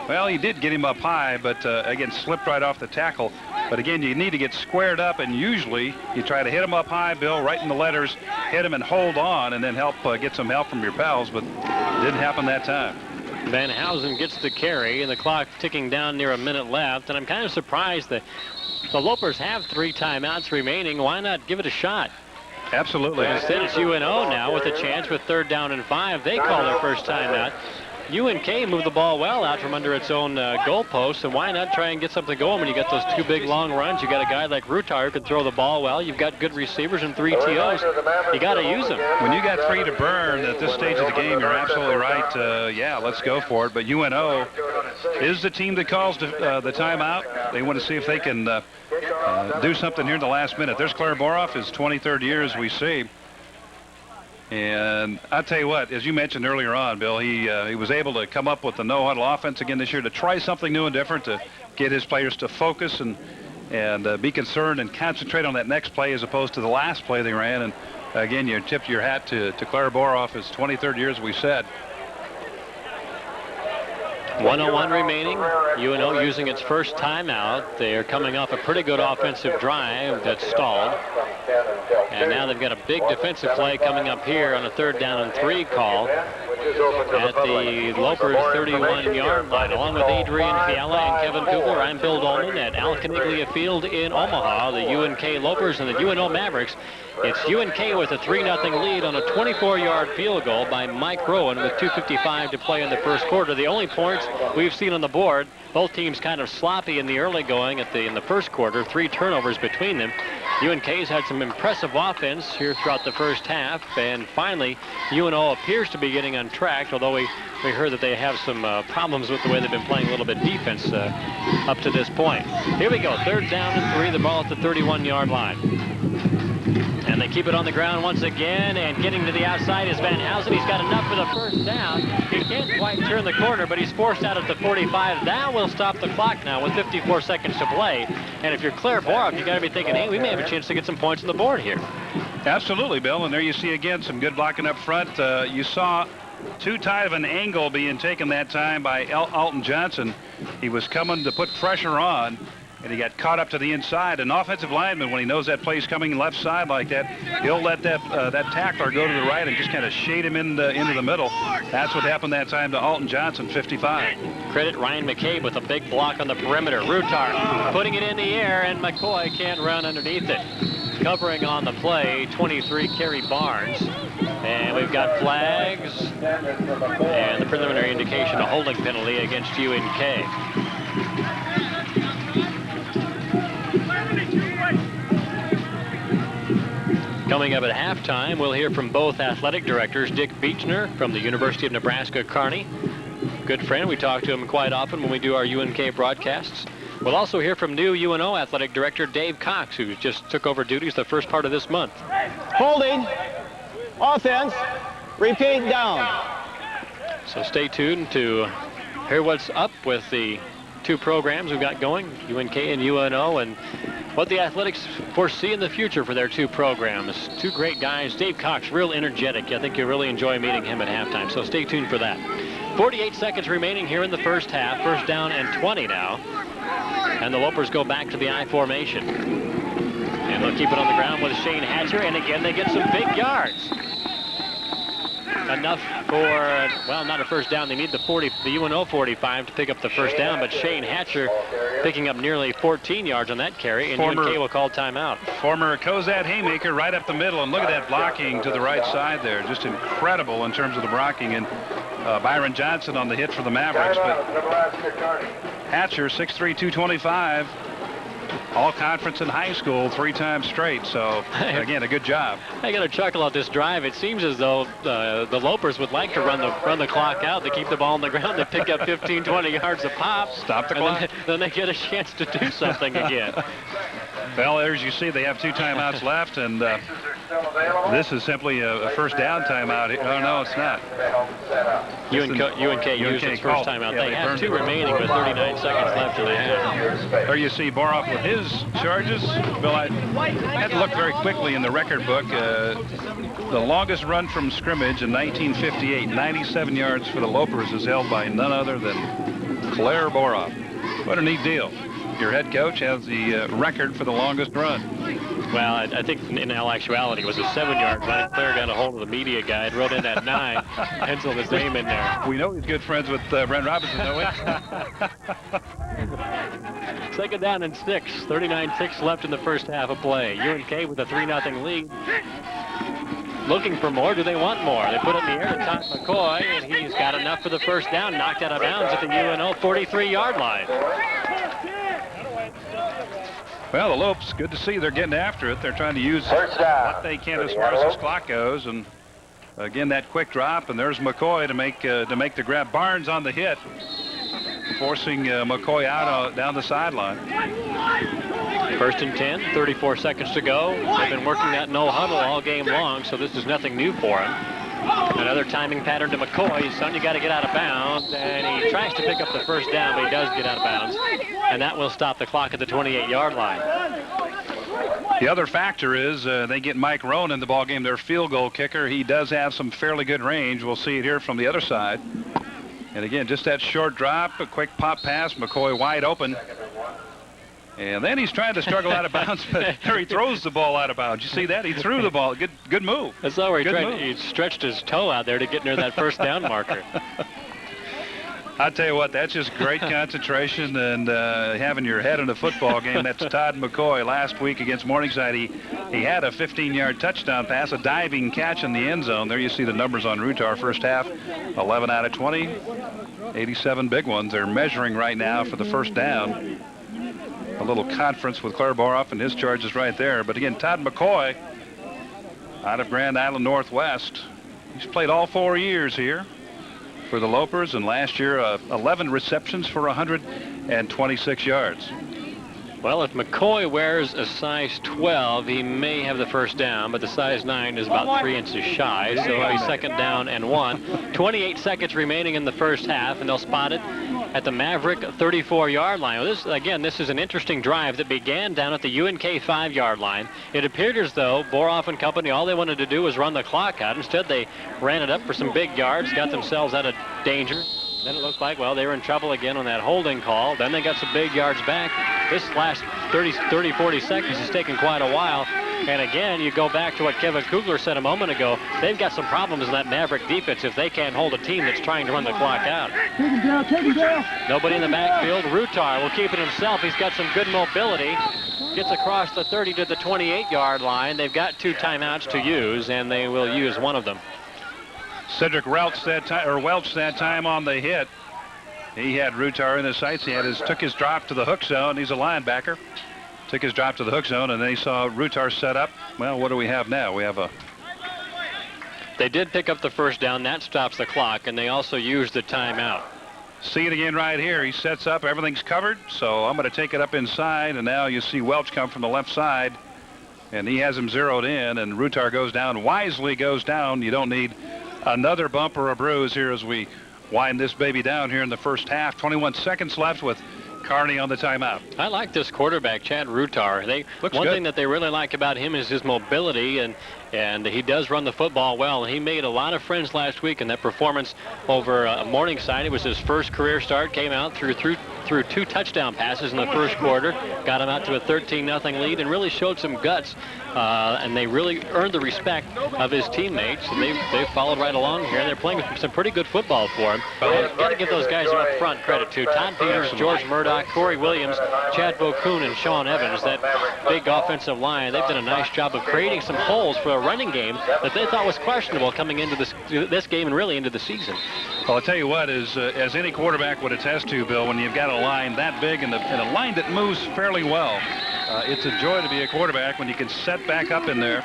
well, he did get him up high, but, again, slipped right off the tackle. But, again, you need to get squared up, and usually you try to hit him up high, Bill, right in the letters, hit him and hold on, and then get some help from your pals, but it didn't happen that time. Van Housen gets the carry, and the clock ticking down near a minute left, and I'm kind of surprised that the Lopers have 3 timeouts remaining. Why not give it a shot? Absolutely. Instead, it's UNO now with a chance with 3rd down and 5. They call their first timeout. UNK moved the ball well out from under its own goalpost, and why not try and get something going when you got those 2 big long runs? You got a guy like Rutar who can throw the ball well. You've got good receivers and 3 TOs. You got to use them. When you got 3 to burn at this stage of the game, you're absolutely right. Yeah, let's go for it. But UNO is the team that calls the timeout. They want to see if they can do something here in the last minute. There's Claire Boroff, his 23rd year, as we see. And I'll tell you what, as you mentioned earlier on, Bill, he was able to come up with the no-huddle offense again this year to try something new and different, to get his players to focus and be concerned and concentrate on that next play as opposed to the last play they ran. And again, you tipped your hat to Claire Boroff, his 23rd year, as we said. 1:01 remaining. UNO using its first timeout. They are coming off a pretty good offensive drive that stalled. And now they've got a big defensive play coming up here on a 3rd down and 3 call at the Lopers 31-yard line. Along with Adrian Fiala and Kevin Kugler, I'm Bill Dolman at Caniglia Field in Omaha. The UNK Lopers and the UNO Mavericks. It's UNK with a 3-0 lead on a 24-yard field goal by Mike Rowan with 2:55 to play in the first quarter. The only points we've seen on the board, both teams kind of sloppy in the early going in the first quarter, 3 turnovers between them. UNK's had some impressive offense here throughout the first half, and finally UNO appears to be getting on track, although we heard that they have some problems with the way they've been playing a little bit defense up to this point. Here we go, 3rd down and 3, the ball at the 31-yard line. And they keep it on the ground once again, and getting to the outside is Van Housen. He's got enough for the first down. He can't quite turn the corner, but he's forced out at the 45. Now we'll stop the clock now with 54 seconds to play. And if you're Claire Boroff, you got to be thinking, hey, we may have a chance to get some points on the board here. Absolutely, Bill. And there you see again some good blocking up front. You saw too tight of an angle being taken that time by Alton Johnson. He was coming to put pressure on, and he got caught up to the inside. An offensive lineman, when he knows that play's coming left side like that, he'll let that tackler go to the right and just kind of shade him into the middle. That's what happened that time to Alton Johnson, 55. Credit Ryan McCabe with a big block on the perimeter. Rutar putting it in the air, and McCoy can't run underneath it. Covering on the play, 23, Kerry Barnes. And we've got flags and the preliminary indication, a holding penalty against UNK. Coming up at halftime, we'll hear from both athletic directors. Dick Beechner from the University of Nebraska, Kearney. Good friend. We talk to him quite often when we do our UNK broadcasts. We'll also hear from new UNO athletic director Dave Cox, who just took over duties the first part of this month. Holding. Offense. Repeat, down. So stay tuned to hear what's up with the 2 programs we've got going, UNK and UNO, and what the athletics foresee in the future for their 2 programs. 2 great guys. Dave Cox, real energetic. I think you'll really enjoy meeting him at halftime, so stay tuned for that. 48 seconds remaining here in the first half. 1st down and 20 now. And the Lopers go back to the I formation. And they'll keep it on the ground with Shane Hatcher, and again they get some big yards. Enough for, well, not a first down. They need the UNO 45 to pick up the first down, but Shane Hatcher picking up nearly 14 yards on that carry, and UNK will call timeout. Former Cozad haymaker right up the middle, and look at that blocking to the right side there. Just incredible in terms of the blocking, and Byron Johnson on the hit for the Mavericks. But Hatcher, 6'3", 225. All conference in high school 3 times straight, so again, a good job. I got a chuckle at this drive. It seems as though the Lopers would like to run the clock out. They keep the ball on the ground. They pick up 15, 20 yards a pop. Stop the clock. Then they get a chance to do something again. Well, as you see, they have 2 timeouts left, and this is simply a first down timeout. Oh, no, it's not. UNK used its first timeout. They have 2 remaining with 39 seconds left in the half. There you see Boroff with his charges. Bill, I had to look very quickly in the record book. The longest run from scrimmage in 1958, 97 yards for the Lopers, is held by none other than Claire Boroff. What a neat deal. Your head coach has the record for the longest run. Well, I think in all actuality it was a 7-yard run. Claire got a hold of the media guide, wrote in that 9, penciled his name in there. We know he's good friends with Brent Robinson, don't we? 2nd down and 6. 39-6 left in the first half of play. UNK with a 3-0 lead. Looking for more. Do they want more? They put it in the air to Todd McCoy, and he's got enough for the first down. Knocked out of bounds at the UNO 43-yard line. Well, the Lopes, good to see they're getting after it. They're trying to use what they can as far as this clock goes. And again, that quick drop, and there's McCoy to make the grab. Barnes on the hit, forcing McCoy out down the sideline. First and 10, 34 seconds to go. They've been working that no huddle all game long, so this is nothing new for him. Another timing pattern to McCoy. Son, you got to get out of bounds, and he tries to pick up the first down, but he does get out of bounds, and that will stop the clock at the 28-yard line. The other factor is they get Mike Rowan in the ballgame, their field goal kicker. He does have some fairly good range. We'll see it here from the other side. And again, just that short drop, a quick pop pass, McCoy wide open. And then he's trying to struggle out of bounds, but there he throws the ball out of bounds. You see that? He threw the ball. Good move. That's all where he stretched his toe out there to get near that first down marker. I tell you what, that's just great concentration and having your head in a football game. That's Todd McCoy. Last week against Morningside, he had a 15-yard touchdown pass, a diving catch in the end zone. There you see the numbers on Rutar first half, 11 out of 20, 87 big ones. They're measuring right now for the first down. A little conference with Claire Boroff and his charges right there. But again, Todd McCoy out of Grand Island Northwest. He's played all 4 years here for the Lopers, and last year 11 receptions for 126 yards. Well, if McCoy wears a size 12, he may have the first down, but the size 9 is about 3 inches shy, so it'll be second down and 1. 28 seconds remaining in the first half, and they'll spot it at the Maverick 34-yard line. Well, this is an interesting drive that began down at the UNK 5-yard line. It appeared as though Boroff and company, all they wanted to do was run the clock out. Instead, they ran it up for some big yards, got themselves out of danger. Then it looked like, well, they were in trouble again on that holding call. Then they got some big yards back. This last 30, 40 seconds has taken quite a while. And again, you go back to what Kevin Kugler said a moment ago. They've got some problems in that Maverick defense if they can't hold a team that's trying to run the clock out. Nobody in the backfield. Rutar will keep it himself. He's got some good mobility. Gets across the 30 to the 28-yard line. They've got 2 timeouts to use, and they will use one of them. Cedric Welch that time on the hit. He had Rutar in his sights. Took his drop to the hook zone. He's a linebacker. Took his drop to the hook zone, and then he saw Rutar set up. Well, what do we have now? We have a... They did pick up the first down. That stops the clock, and they also used the timeout. See it again right here. He sets up. Everything's covered, so I'm going to take it up inside, and now you see Welch come from the left side, and he has him zeroed in, and Rutar goes down. Wisely goes down. You don't need another bump or a bruise here as we wind this baby down here in the first half. 21 seconds left with Kearney on the timeout. I like this quarterback, Chad Rutar. One thing that they really like about him is his mobility, and he does run the football well. He made a lot of friends last week in that performance over Morningside. It was his first career start. Came out through 2 touchdown passes in the first quarter. Got him out to a 13-0 lead and really showed some guts. And they really earned the respect of his teammates. And they've followed right along here. They're playing some pretty good football for him. Got to give those guys up front credit too. Todd Peters, George Murdoch, Corey Williams, Chad Vokoun, and Sean Evans. That big offensive line. They've done a nice job of creating some holes for a running game that they thought was questionable coming into this game and really into the season. Well, I'll tell you what, as any quarterback would attest to, Bill, when you've got a line that big and a line that moves fairly well, it's a joy to be a quarterback when you can set back up in there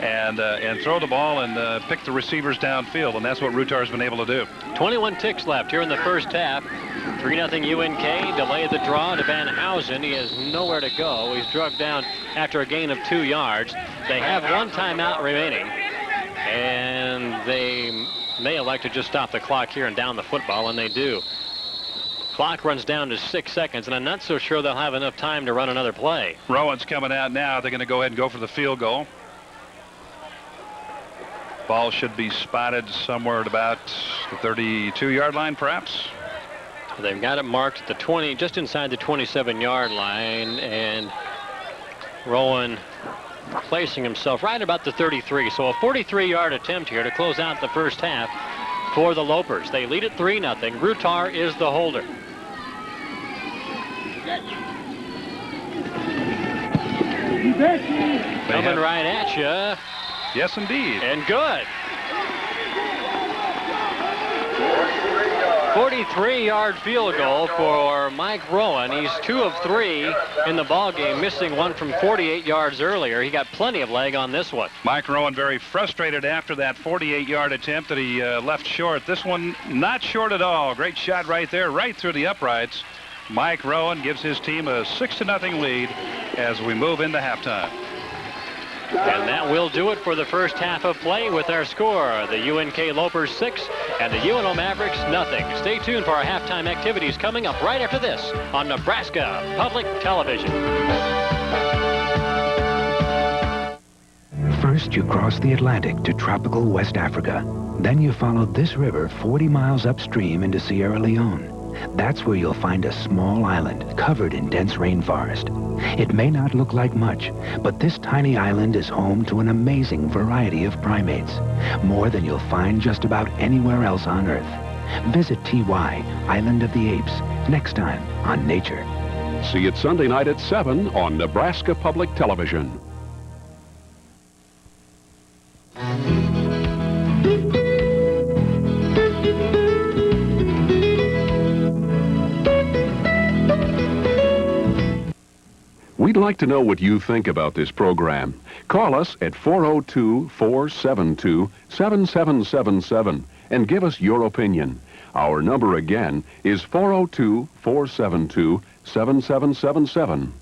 and throw the ball and pick the receivers downfield, and that's what Rutar's been able to do. 21 ticks left here in the first half. 3-0 UNK, delayed the draw to Van Housen. He has nowhere to go. He's drugged down after a gain of 2 yards. They have 1 timeout remaining, and they may elect to just stop the clock here and down the football, and they do. Clock runs down to 6 seconds, and I'm not so sure they'll have enough time to run another play. Rowan's coming out now. They're going to go ahead and go for the field goal. Ball should be spotted somewhere at about the 32-yard line, perhaps. They've got it marked at the 20, just inside the 27-yard line, and Rowan placing himself right about the 33. So a 43-yard attempt here to close out the first half for the Lopers. They lead it 3-0. Rutar is the holder. Coming right at you. Yes, indeed. And good. 43-yard field goal for Mike Rowan. He's 2 of 3 in the ball game, missing one from 48 yards earlier. He got plenty of leg on this one. Mike Rowan very frustrated after that 48-yard attempt that he left short. This one not short at all. Great shot right there, right through the uprights. Mike Rowan gives his team a 6-0 lead as we move into halftime. And that will do it for the first half of play with our score. The UNK Lopers 6 and the UNO Mavericks nothing. Stay tuned for our halftime activities coming up right after this on Nebraska Public Television. First, you cross the Atlantic to tropical West Africa. Then you follow this river 40 miles upstream into Sierra Leone. That's where you'll find a small island covered in dense rainforest. It may not look like much, but this tiny island is home to an amazing variety of primates, more than you'll find just about anywhere else on Earth. Visit TY, Island of the Apes, next time on Nature. See it Sunday night at 7 on Nebraska Public Television. We'd like to know what you think about this program. Call us at 402-472-7777 and give us your opinion. Our number again is 402-472-7777.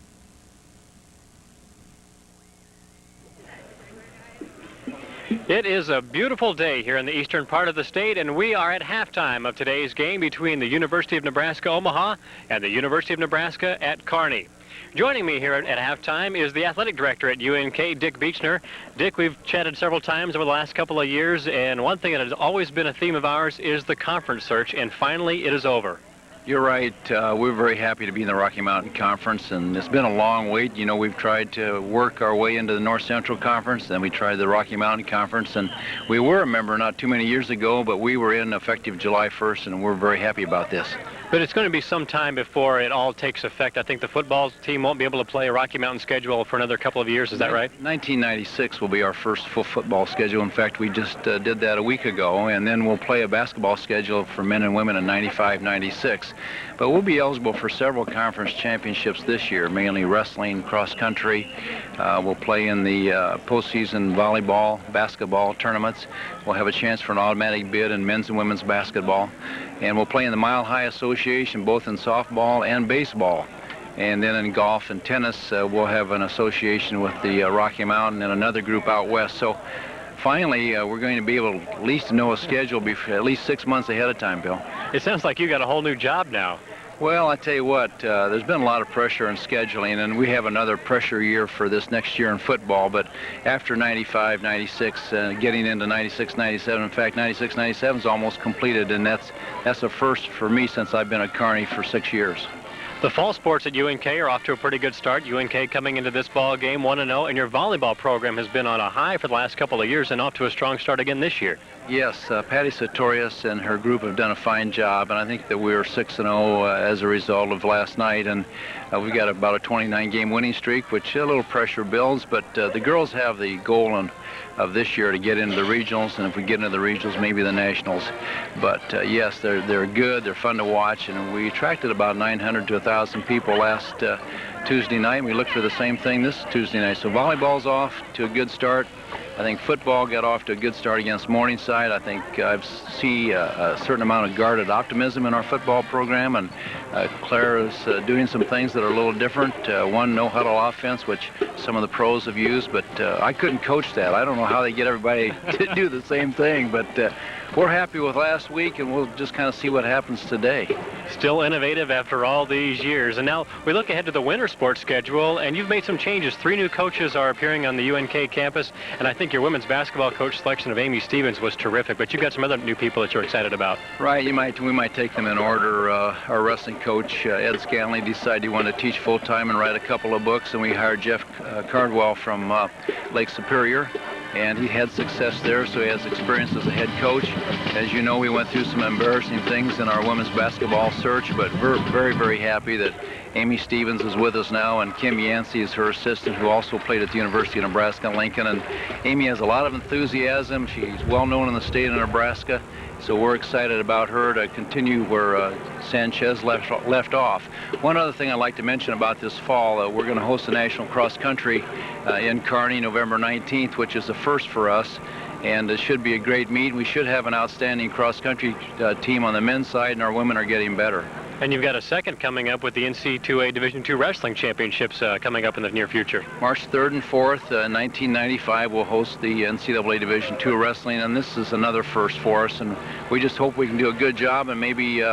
It is a beautiful day here in the eastern part of the state, and we are at halftime of today's game between the University of Nebraska Omaha and the University of Nebraska at Kearney. Joining me here at halftime is the athletic director at UNK, Dick Beechner. Dick, we've chatted several times over the last couple of years, and one thing that has always been a theme of ours is the conference search, and finally it is over. You're right. We're very happy to be in the Rocky Mountain Conference, and it's been a long wait. You know, we've tried to work our way into the North Central Conference, then we tried the Rocky Mountain Conference, and we were a member not too many years ago, but we were in effective July 1st, and we're very happy about this. But it's going to be some time before it all takes effect. I think the football team won't be able to play a Rocky Mountain schedule for another couple of years. Is that right? 1996 will be our first full football schedule. In fact, we just did that a week ago, and then we'll play a basketball schedule for men and women in 95, 96. But we'll be eligible for several conference championships this year, mainly wrestling, cross country. We'll play in the postseason volleyball, basketball tournaments. We'll have a chance for an automatic bid in men's and women's basketball. And we'll play in the Mile High Association, both in softball and baseball. And then in golf and tennis, we'll have an association with the Rocky Mountain and another group out west. So finally, we're going to be able to at least know a schedule at least 6 months ahead of time, Bill. It sounds like you got a whole new job now. Well, I tell you what, there's been a lot of pressure in scheduling, and we have another pressure year for this next year in football. But after 95, 96, getting into 96, 97, in fact, 96, 97 is almost completed, and that's a first for me since I've been at Kearney for 6 years. The fall sports at UNK are off to a pretty good start. UNK coming into this ball game 1-0, and your volleyball program has been on a high for the last couple of years and off to a strong start again this year. Yes, Patty Sartorius and her group have done a fine job, and I think that we were 6-0 as a result of last night, and we've got about a 29-game winning streak, which a little pressure builds, but the girls have the goal of this year to get into the regionals, and if we get into the regionals, maybe the nationals. But yes, they're good, they're fun to watch, and we attracted about 900 to 1,000 people last Tuesday night, and we look for the same thing this Tuesday night. So volleyball's off to a good start. I think football got off to a good start against Morningside. I think I see a certain amount of guarded optimism in our football program, and Claire is doing some things that are a little different. One, no-huddle offense, which some of the pros have used, but I couldn't coach that. I don't know how they get everybody to do the same thing, but we're happy with last week, and we'll just kind of see what happens today. Still innovative after all these years. And now we look ahead to the winter sports schedule, and you've made some changes. 3 new coaches are appearing on the UNK campus, and I think your women's basketball coach selection of Amy Stevens was terrific, but you've got some other new people that you're excited about. Right, we might take them in order. Our wrestling coach, Ed Scanley, decided he wanted to teach full-time and write a couple of books, and we hired Jeff Cardwell from Lake Superior. And he had success there, so he has experience as a head coach. As you know, we went through some embarrassing things in our women's basketball search, but we're very, very happy that Amy Stevens is with us now, and Kim Yancey is her assistant, who also played at the University of Nebraska Lincoln. And Amy has a lot of enthusiasm. She's well known in the state of Nebraska, so we're excited about her to continue where Sanchez left off. One other thing I'd like to mention about this fall, we're going to host a national cross country in Kearney November 19th, which is the first for us, and it should be a great meet. We should have an outstanding cross country team on the men's side, and our women are getting better. And you've got a second coming up with the NC2A Division II Wrestling Championships coming up in the near future. March 3rd and 4th, 1995, we'll host the NCAA Division II Wrestling, and this is another first for us, and we just hope we can do a good job and maybe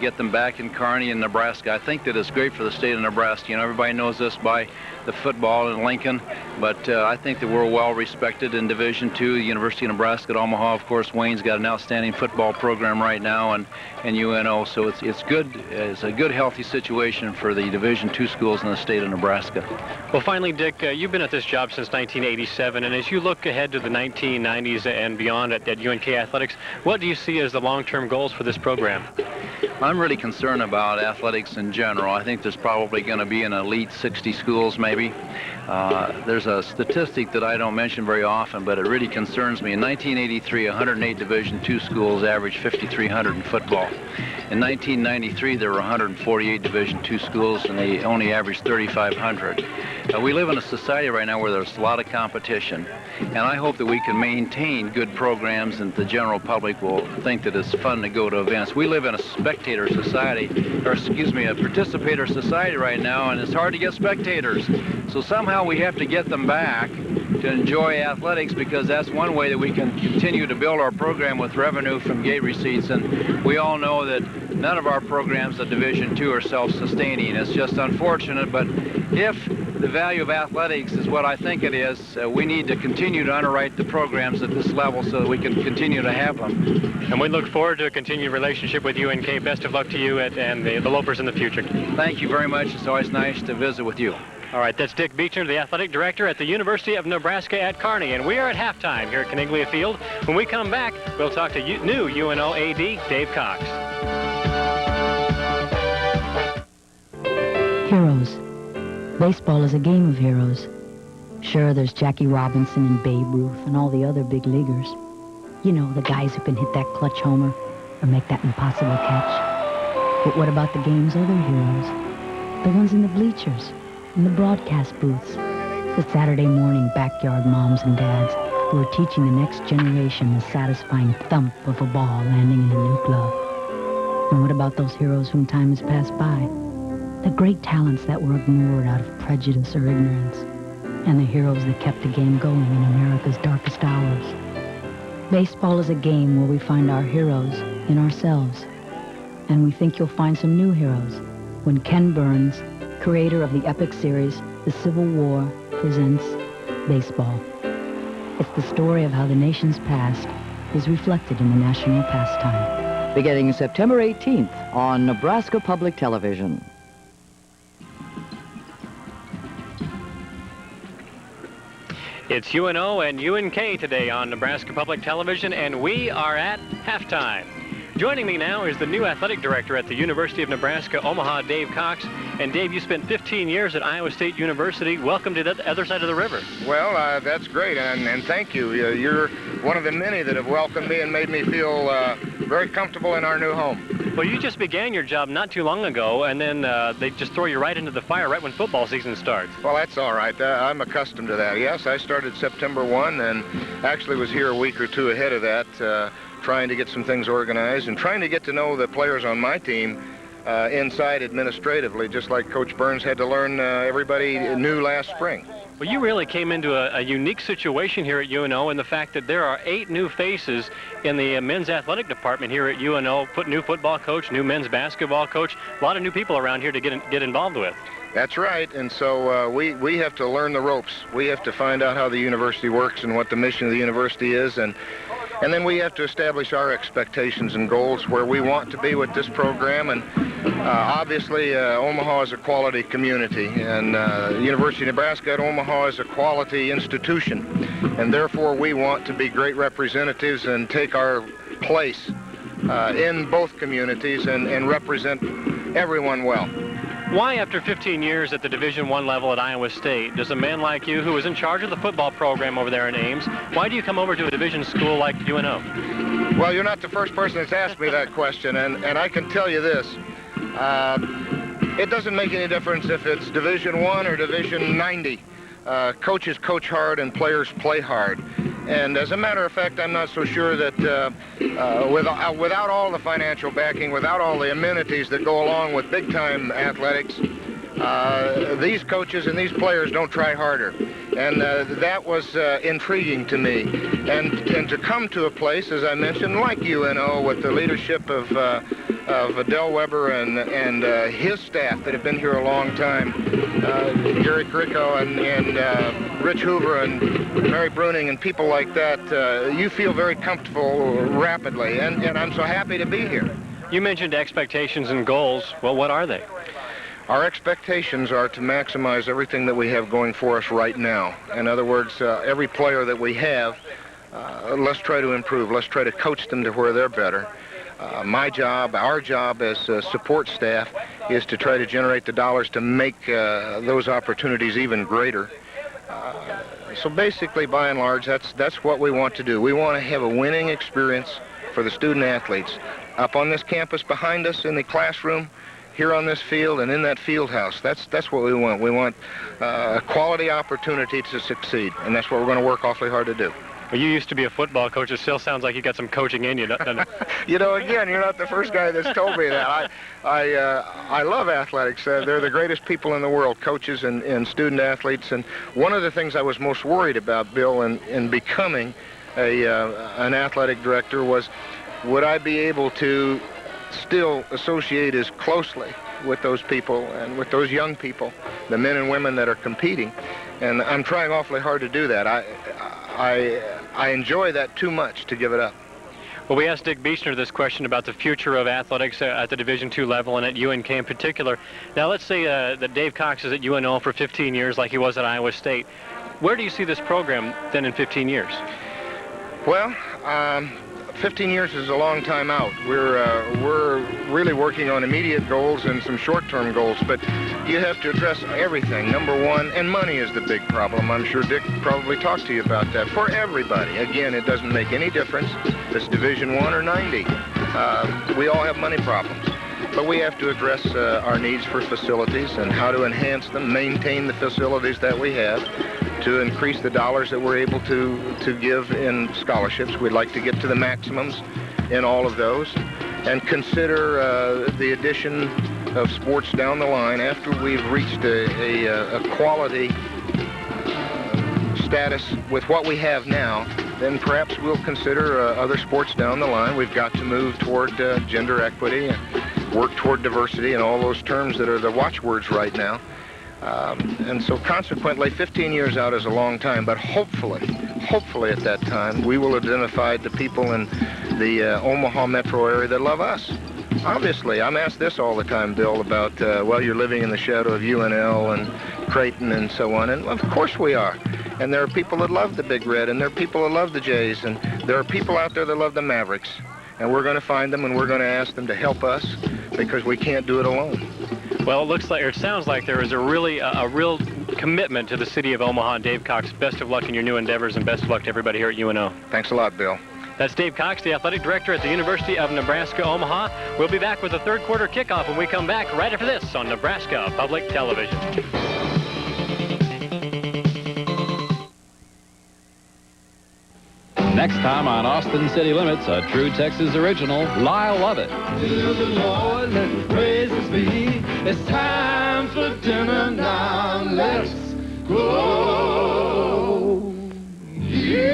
get them back in Kearney and Nebraska. I think that it's great for the state of Nebraska. You know, everybody knows this by the football in Lincoln, but I think that we're well respected in Division II. The University of Nebraska at Omaha, of course, Wayne's got an outstanding football program right now, and UNO, so it's good. It's a good, healthy situation for the Division II schools in the state of Nebraska. Well, finally, Dick, you've been at this job since 1987, and as you look ahead to the 1990s and beyond at UNK Athletics, what do you see as the long-term goals for this program? I'm really concerned about athletics in general. I think there's probably going to be an elite 60 schools, maybe. There's a statistic that I don't mention very often, but it really concerns me. In 1983, 108 Division II schools averaged 5,300 in football. In 1993, there were 148 Division II schools, and they only averaged 3,500. We live in a society right now where there's a lot of competition, and I hope that we can maintain good programs and the general public will think that it's fun to go to events. We live in a spectator society, or excuse me, a participator society right now, and it's hard to get spectators. So somehow we have to get them back to enjoy athletics, because that's one way that we can continue to build our program with revenue from gate receipts. And we all know that none of our programs at Division II are self-sustaining. It's just unfortunate, but if the value of athletics is what I think it is, we need to continue to underwrite the programs at this level so that we can continue to have them. And we look forward to a continued relationship with UNK. Best of luck to you and the Lopers in the future. Thank you very much. It's always nice to visit with you. All right, that's Dick Beechner, the athletic director at the University of Nebraska at Kearney, and we are at halftime here at Caniglia Field. When we come back, we'll talk to new UNO AD, Dave Cox. Heroes. Baseball is a game of heroes. Sure, there's Jackie Robinson and Babe Ruth and all the other big leaguers. You know, the guys who can hit that clutch homer or make that impossible catch. But what about the game's other heroes? The ones in the bleachers, in the broadcast booths, the Saturday morning backyard moms and dads who are teaching the next generation the satisfying thump of a ball landing in a new glove. And what about those heroes whom time has passed by? The great talents that were ignored out of prejudice or ignorance, and the heroes that kept the game going in America's darkest hours. Baseball is a game where we find our heroes in ourselves, and we think you'll find some new heroes when Ken Burns, creator of the epic series The Civil War, presents Baseball. It's the story of how the nation's past is reflected in the national pastime. Beginning September 18th on Nebraska Public Television. It's UNO and UNK today on Nebraska Public Television, and we are at halftime. Joining me now is the new athletic director at the University of Nebraska, Omaha, Dave Cox. And Dave, you spent 15 years at Iowa State University. Welcome to the other side of the river. Well, that's great, and thank you. You're one of the many that have welcomed me and made me feel very comfortable in our new home. Well, you just began your job not too long ago, and then they just throw you right into the fire right when football season starts. Well, that's all right. I'm accustomed to that. Yes, I started September 1 and actually was here a week or two ahead of that, trying to get some things organized and trying to get to know the players on my team inside administratively, just like Coach Burns had to learn everybody new last spring. Well, you really came into a unique situation here at UNO in the fact that there are 8 new faces in the men's athletic department here at UNO. New football coach, new men's basketball coach, a lot of new people around here to get involved with. That's right, and so we have to learn the ropes. We have to find out how the university works and what the mission of the university is, and then we have to establish our expectations and goals where we want to be with this program. And obviously, Omaha is a quality community, and the University of Nebraska at Omaha is a quality institution. And therefore, we want to be great representatives and take our place in both communities and represent everyone well. Why, after 15 years at the Division I level at Iowa State, does a man like you, who is in charge of the football program over there in Ames, why do you come over to a division school like UNO? Well, you're not the first person that's asked me that question, and I can tell you this. It doesn't make any difference if it's Division I or Division 90. Coaches coach hard and players play hard. And as a matter of fact, I'm not so sure that without all the financial backing, without all the amenities that go along with big-time athletics, these coaches and these players don't try harder. And that was intriguing to me. And to come to a place, as I mentioned, like UNO, with the leadership of Del Weber and his staff that have been here a long time, Gary Carrico and Rich Hoover and Mary Bruning and people like that, you feel very comfortable rapidly, and I'm so happy to be here. You mentioned expectations and goals. Well, what are they? Our expectations are to maximize everything that we have going for us right now. In other words, every player that we have, let's try to improve. Let's try to coach them to where they're better. My job, our job as support staff, is to try to generate the dollars to make those opportunities even greater. So basically, by and large, that's what we want to do. We want to have a winning experience for the student athletes up on this campus behind us in the classroom, here on this field, and in that field house. That's what we want. We want a quality opportunity to succeed, and that's what we're going to work awfully hard to do. Well, you used to be a football coach. It still sounds like you got some coaching in you, doesn't it? You know, again, you're not the first guy that's told me that. I love athletics. They're the greatest people in the world, coaches and student athletes. And one of the things I was most worried about, Bill, in becoming an athletic director was, would I be able to still associate as closely with those people and with those young people, the men and women that are competing? And I'm trying awfully hard to do that. I enjoy that too much to give it up. Well, we asked Dick Beechner this question about the future of athletics at the Division II level and at UNK in particular. Now, let's say that Dave Cox is at UNO for 15 years like he was at Iowa State. Where do you see this program then in 15 years? Well, 15 years is a long time out. We're really working on immediate goals and some short-term goals, but you have to address everything. Number one, and money is the big problem. I'm sure Dick probably talked to you about that. For everybody, again, it doesn't make any difference if it's Division I or 90. We all have money problems, but we have to address our needs for facilities and how to enhance them, maintain the facilities that we have, to increase the dollars that we're able to give in scholarships. We'd like to get to the maximums in all of those, and consider the addition of sports down the line after we've reached a quality status with what we have now. Then perhaps we'll consider other sports down the line. We've got to move toward gender equity and work toward diversity and all those terms that are the watchwords right now. And so consequently, 15 years out is a long time, but hopefully at that time, we will have identified the people in the Omaha metro area that love us. Obviously, I'm asked this all the time, Bill, about, well, you're living in the shadow of UNL and Creighton and so on, and of course we are. And there are people that love the Big Red, and there are people that love the Jays, and there are people out there that love the Mavericks. And we're going to find them, and we're going to ask them to help us, because we can't do it alone. Well, it looks like, or it sounds like there is a real commitment to the city of Omaha. And Dave Cox, best of luck in your new endeavors, and best of luck to everybody here at UNO. Thanks a lot, Bill. That's Dave Cox, the athletic director at the University of Nebraska, Omaha. We'll be back with the third quarter kickoff when we come back right after this on Nebraska Public Television. Next time on Austin City Limits, a true Texas original, Lyle Lovett. Dear the Lord, let the praises be. It's time for dinner now. Let's go. Yeah.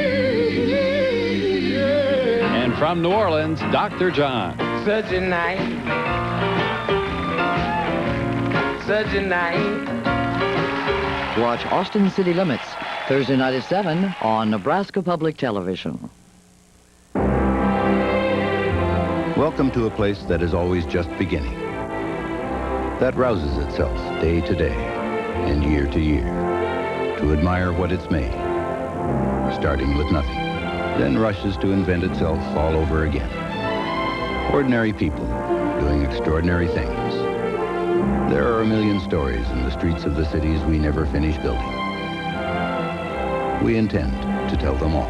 And from New Orleans, Dr. John. Such a night. Such a night. Watch Austin City Limits Thursday night at 7 on Nebraska Public Television. Welcome to a place that is always just beginning, that rouses itself day to day and year to year to admire what it's made, starting with nothing, then rushes to invent itself all over again. Ordinary people doing extraordinary things. There are a million stories in the streets of the cities we never finish building. We intend to tell them all.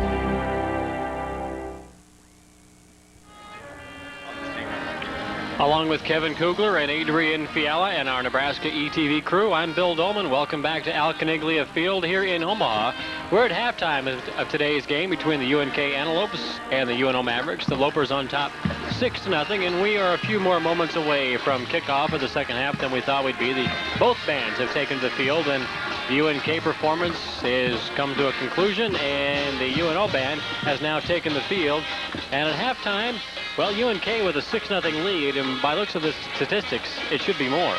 Along with Kevin Kugler and Adrian Fiala and our Nebraska ETV crew, I'm Bill Dolman. Welcome back to Caniglia Field here in Omaha. We're at halftime of today's game between the UNK Antelopes and the UNO Mavericks. The Lopers on top 6-0, and we are a few more moments away from kickoff of the second half than we thought we'd be. Both bands have taken to the field, and the UNK performance has come to a conclusion, and the UNO band has now taken the field. And at halftime, well, UNK with a 6-0 lead, and by looks of the statistics, it should be more.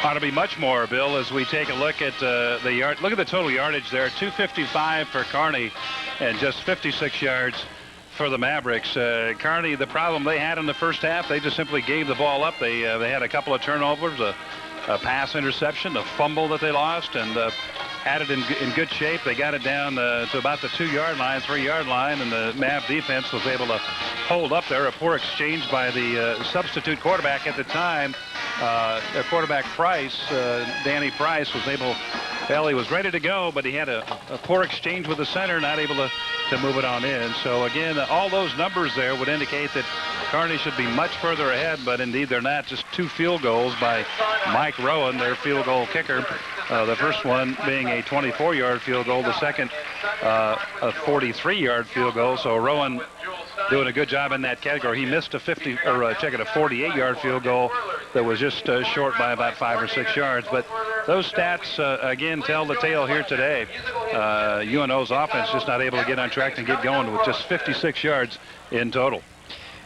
Ought to be much more, Bill, as we take a look at the yard. Look at the total yardage there, 255 for Kearney and just 56 yards for the Mavericks. Kearney, the problem they had in the first half, they just simply gave the ball up. They had a couple of turnovers, a pass interception, a fumble that they lost, and had it in good shape. They got it down to about the 2-yard line, 3-yard line, and the Mav defense was able to hold up there. A poor exchange by the substitute quarterback at the time. Their quarterback Price, Danny Price, was able, well, he was ready to go, but he had a poor exchange with the center, not able to move it on in. So again, all those numbers there would indicate that Kearney should be much further ahead, but indeed they're not. Just 2 field goals by Mike Rowan, their field goal kicker. The first one being a 24-yard field goal, the second a 43-yard field goal. So Rowan doing a good job in that category. He missed a 48-yard field goal that was just short by about 5 or 6 yards. But those stats, again, tell the tale here today. UNO's offense just not able to get on track and get going with just 56 yards in total.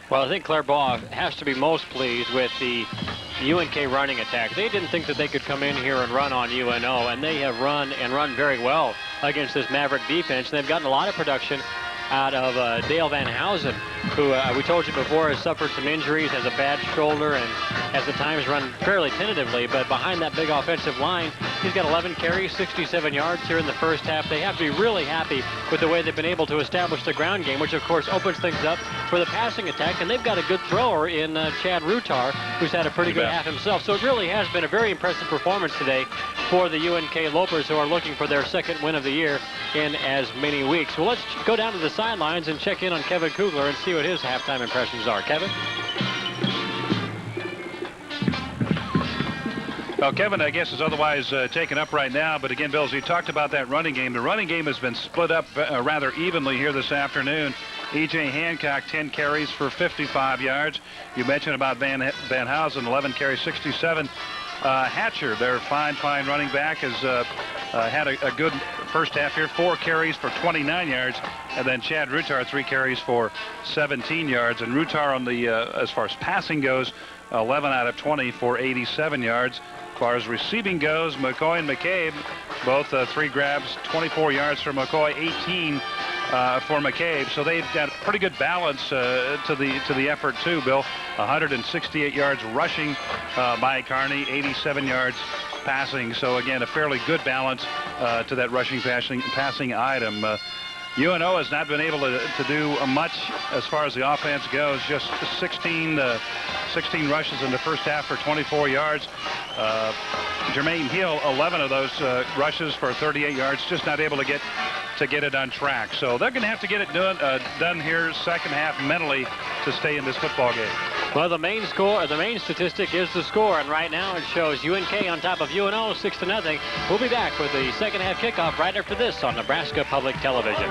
Well, I think Clairbaugh has to be most pleased with the UNK running attack. They didn't think that they could come in here and run on UNO, and they have run very well against this Maverick defense. They've gotten a lot of production out of Dale Van Housen, who we told you before has suffered some injuries, has a bad shoulder, and has at times run fairly tentatively. But behind that big offensive line, he's got 11 carries, 67 yards here in the first half. They have to be really happy with the way they've been able to establish the ground game, which of course opens things up for the passing attack. And they've got a good thrower in Chad Rutar, who's had a pretty good half himself. So it really has been a very impressive performance today for the UNK Lopers, who are looking for their second win of the year in as many weeks. Well, let's go down to the sidelines and check in on Kevin Kugler and see what his halftime impressions are. Kevin? Well, Kevin, I guess, is otherwise taken up right now. But again, Bill, as you talked about that running game, the running game has been split up rather evenly here this afternoon. E.J. Hancock, 10 carries for 55 yards. You mentioned about Van Housen, 11 carries, 67. Hatcher, their fine running back, has had a good first half here, 4 carries for 29 yards, and then Chad Rutar, 3 carries for 17 yards. And Rutar on the, as far as passing goes, 11 out of 20 for 87 yards. As far as receiving goes, McCoy and McCabe, both 3 grabs, 24 yards for McCoy, 18 for McCabe. So they've got pretty good balance to the effort too, Bill. 168 yards rushing by Kearney, 87 yards passing. So again, a fairly good balance to that rushing passing item. UNO has not been able to do much as far as the offense goes. Just 16 rushes in the first half for 24 yards. Jermaine Hill, 11 of those rushes for 38 yards, just not able to get it on track. So they're going to have to get it done here second half mentally to stay in this football game. Well, the main statistic is the score, and right now it shows UNK on top of UNO 6-0. We'll be back with the second half kickoff right after this on Nebraska Public Television.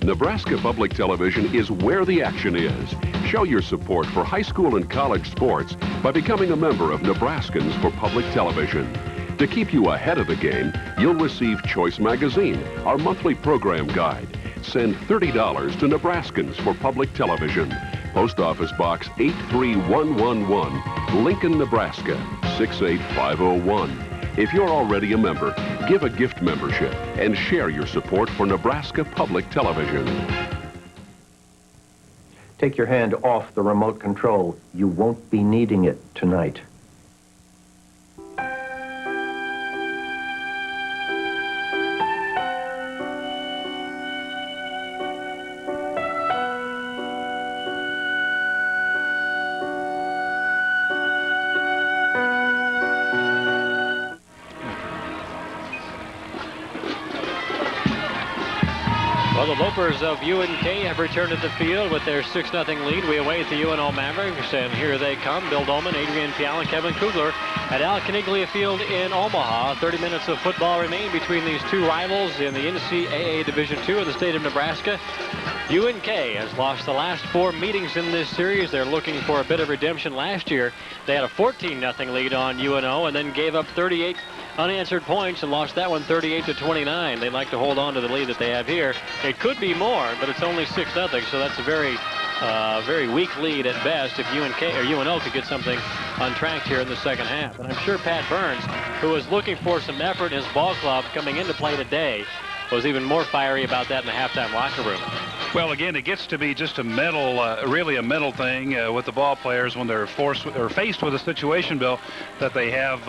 Nebraska Public Television is where the action is. Show your support for high school and college sports by becoming a member of Nebraskans for Public Television. To keep you ahead of the game, you'll receive Choice Magazine, our monthly program guide. Send $30 to Nebraskans for Public Television. Post Office Box 83111, Lincoln, Nebraska 68501. If you're already a member, give a gift membership and share your support for Nebraska Public Television. Take your hand off the remote control. You won't be needing it tonight. Well, the Lopers of UNK have returned to the field with their 6-0 lead. We await the UNO Mavericks, and here they come. Bill Dolman, Adrian Pial, and Kevin Kugler at Caniglia Field in Omaha. 30 minutes of football remain between these two rivals in the NCAA Division II in the state of Nebraska. UNK has lost the last 4 meetings in this series. They're looking for a bit of redemption. Last year, they had a 14-0 lead on UNO and then gave up 38 unanswered points and lost that one 38-29. They'd like to hold on to the lead that they have here. It could be more, but it's only 6-0, so that's a very weak lead at best if UNK or UNO could get something untracked here in the second half. And I'm sure Pat Burns, who was looking for some effort in his ball club coming into play today, was even more fiery about that in the halftime locker room. Well, again, it gets to be just a mental, really a mental thing with the ball players when they're faced with a situation, Bill, that they have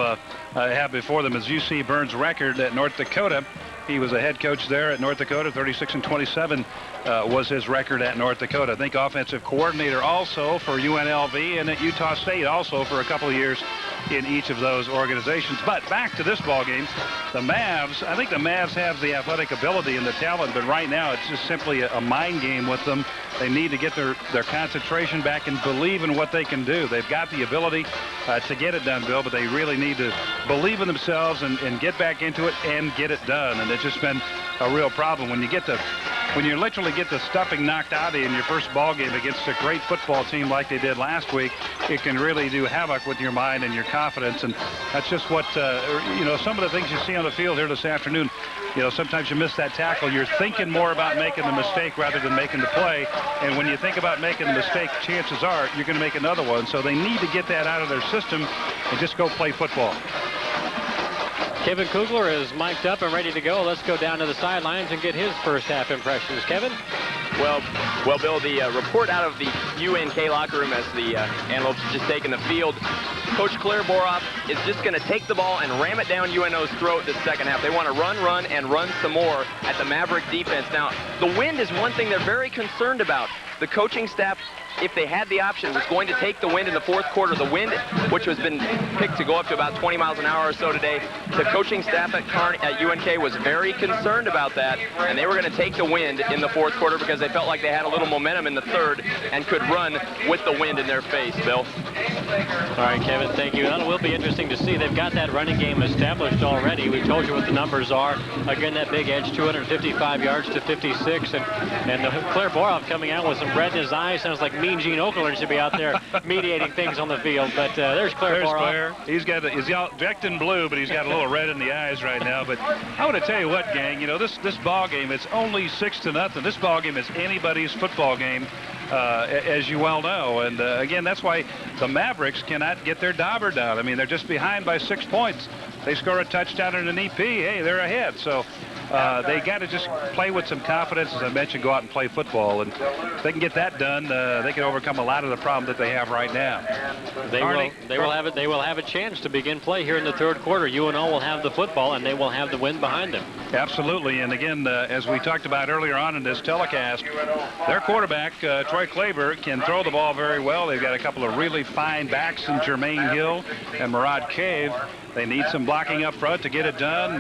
before them. As you see Burns' record at North Dakota, he was a head coach there at North Dakota. 36-27 was his record at North Dakota. I think offensive coordinator also for UNLV and at Utah State also for a couple of years in each of those organizations. But back to this ball game, the Mavs, I think the Mavs have the athletic ability and the talent, but right now it's just simply a mind game with them. They need to get their concentration back and believe in what they can do. They've got the ability to get it done, Bill, but they really need to believe in themselves and get back into it and get it done. And it's just been a real problem when you literally get the stuffing knocked out of you in your first ball game against a great football team like they did last week. It can really do havoc with your mind and your confidence, and that's just what some of the things you see on the field here this afternoon. Sometimes you miss that tackle. You're thinking more about making the mistake rather than making the play, and when you think about making the mistake, chances are you're going to make another one. So they need to get that out of their system and just go play football. Kevin Kugler is mic'd up and ready to go. Let's go down to the sidelines and get his first half impressions. Kevin? Well, Bill, the report out of the UNK locker room as the Antelopes have just taken the field, Coach Claire Boroff is just going to take the ball and ram it down UNO's throat this second half. They want to run, and run some more at the Maverick defense. Now, the wind is one thing they're very concerned about. The coaching staff, if they had the option, was going to take the wind in the fourth quarter. The wind, which has been picked to go up to about 20 miles an hour or so today, the coaching staff at UNK was very concerned about that, and they were going to take the wind in the fourth quarter because they felt like they had a little momentum in the third and could run with the wind in their face, Bill. All right, Kevin, thank you. That will be interesting to see. They've got that running game established already. We told you what the numbers are. Again, that big edge, 255 yards to 56, and the Claire Boroff coming out with some red in his eyes. Sounds like Mean Gene Okerlund should be out there mediating things on the field. But there's Claire Boroff. Claire. He's all decked in blue, but he's got a little red in the eyes right now. But I want to tell you what, gang, this ball game, it's only 6-0. This ball game is anybody's football game, as you well know. And again, that's why the Mavericks cannot get their dauber down. I mean, they're just behind by 6 points. They score a touchdown and an EP. Hey, they're ahead. So they got to just play with some confidence, as I mentioned, go out and play football. And if they can get that done, they can overcome a lot of the problem that they have right now. They will have a chance to begin play here in the third quarter. UNO will have the football, and they will have the wind behind them. Absolutely. And again, as we talked about earlier on in this telecast, their quarterback, Troy Klaber, can throw the ball very well. They've got a couple of really fine backs in Jermaine Hill and Murad Cave. They need some blocking up front to get it done.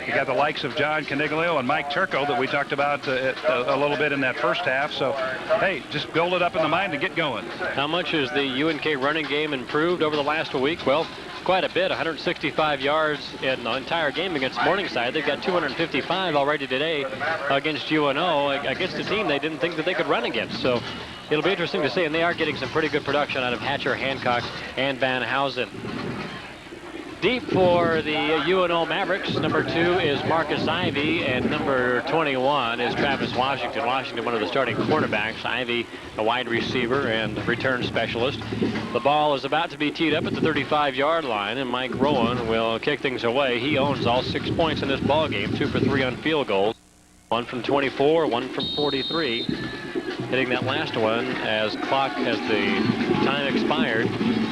You got the likes of John Caniglia and Mike Turco that we talked about a little bit in that first half. So, hey, just build it up in the mind and get going. How much has the UNK running game improved over the last week? Well, quite a bit. 165 yards in the entire game against Morningside. They've got 255 already today against UNO, against a team they didn't think that they could run against. So it'll be interesting to see, and they are getting some pretty good production out of Hatcher, Hancock, and Van Housen. Deep for the UNO Mavericks, number 2 is Marcus Ivy, and number 21 is Travis Washington. Washington, one of the starting quarterbacks. Ivy, a wide receiver and return specialist. The ball is about to be teed up at the 35-yard line, and Mike Rowan will kick things away. He owns all 6 points in this ball game, 2 for 3 on field goals. 1 from 24, 1 from 43. Hitting that last one as the time expired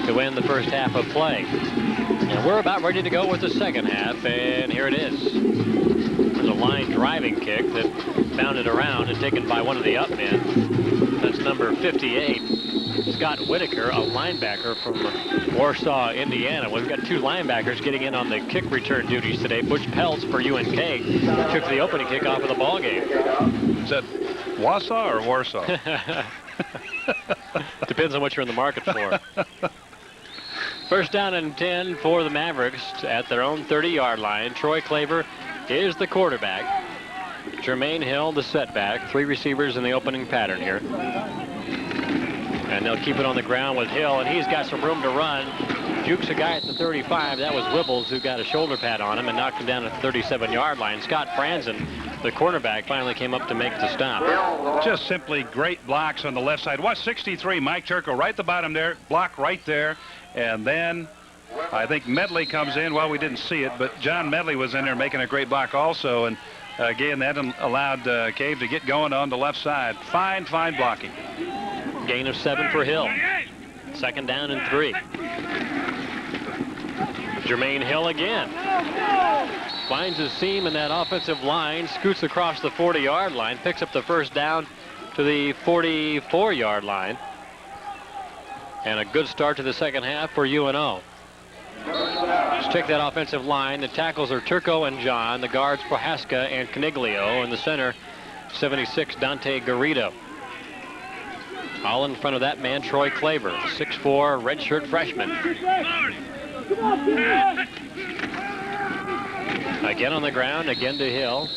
to end the first half of play. And we're about ready to go with the second half, and here it is. There's a line driving kick that bounded around and taken by one of the up men. That's number 58. Scott Whitaker, a linebacker from Warsaw, Indiana. We've got 2 linebackers getting in on the kick return duties today. Butch Peltz for UNK took the opening kickoff of the ball game. Is that Wausau or Warsaw? Depends on what you're in the market for. First down and 10 for the Mavericks at their own 30-yard line. Troy Claver is the quarterback. Jermaine Hill, the setback. 3 receivers in the opening pattern here. And they'll keep it on the ground with Hill, and he's got some room to run. Jukes a guy at the 35. That was Wibbles who got a shoulder pad on him and knocked him down at the 37-yard line. Scott Franzen, the cornerback, finally came up to make the stop. Just simply great blocks on the left side. Watch 63, Mike Turco, right at the bottom there. Block right there. And then I think Medley comes in. Well, we didn't see it, but John Medley was in there making a great block also. And again, that allowed Cave to get going on the left side. Fine blocking. Gain of 7 for Hill. Second down and 3. Jermaine Hill again. Finds his seam in that offensive line, scoots across the 40-yard line, picks up the first down to the 44-yard line. And a good start to the second half for UNO. Let's check that offensive line. The tackles are Turco and John. The guards Prohaska and Caniglio. In the center, 76, Dante Garrido. All in front of that man, Troy Claver, 6'4", redshirt freshman. Again on the ground, again to Hill.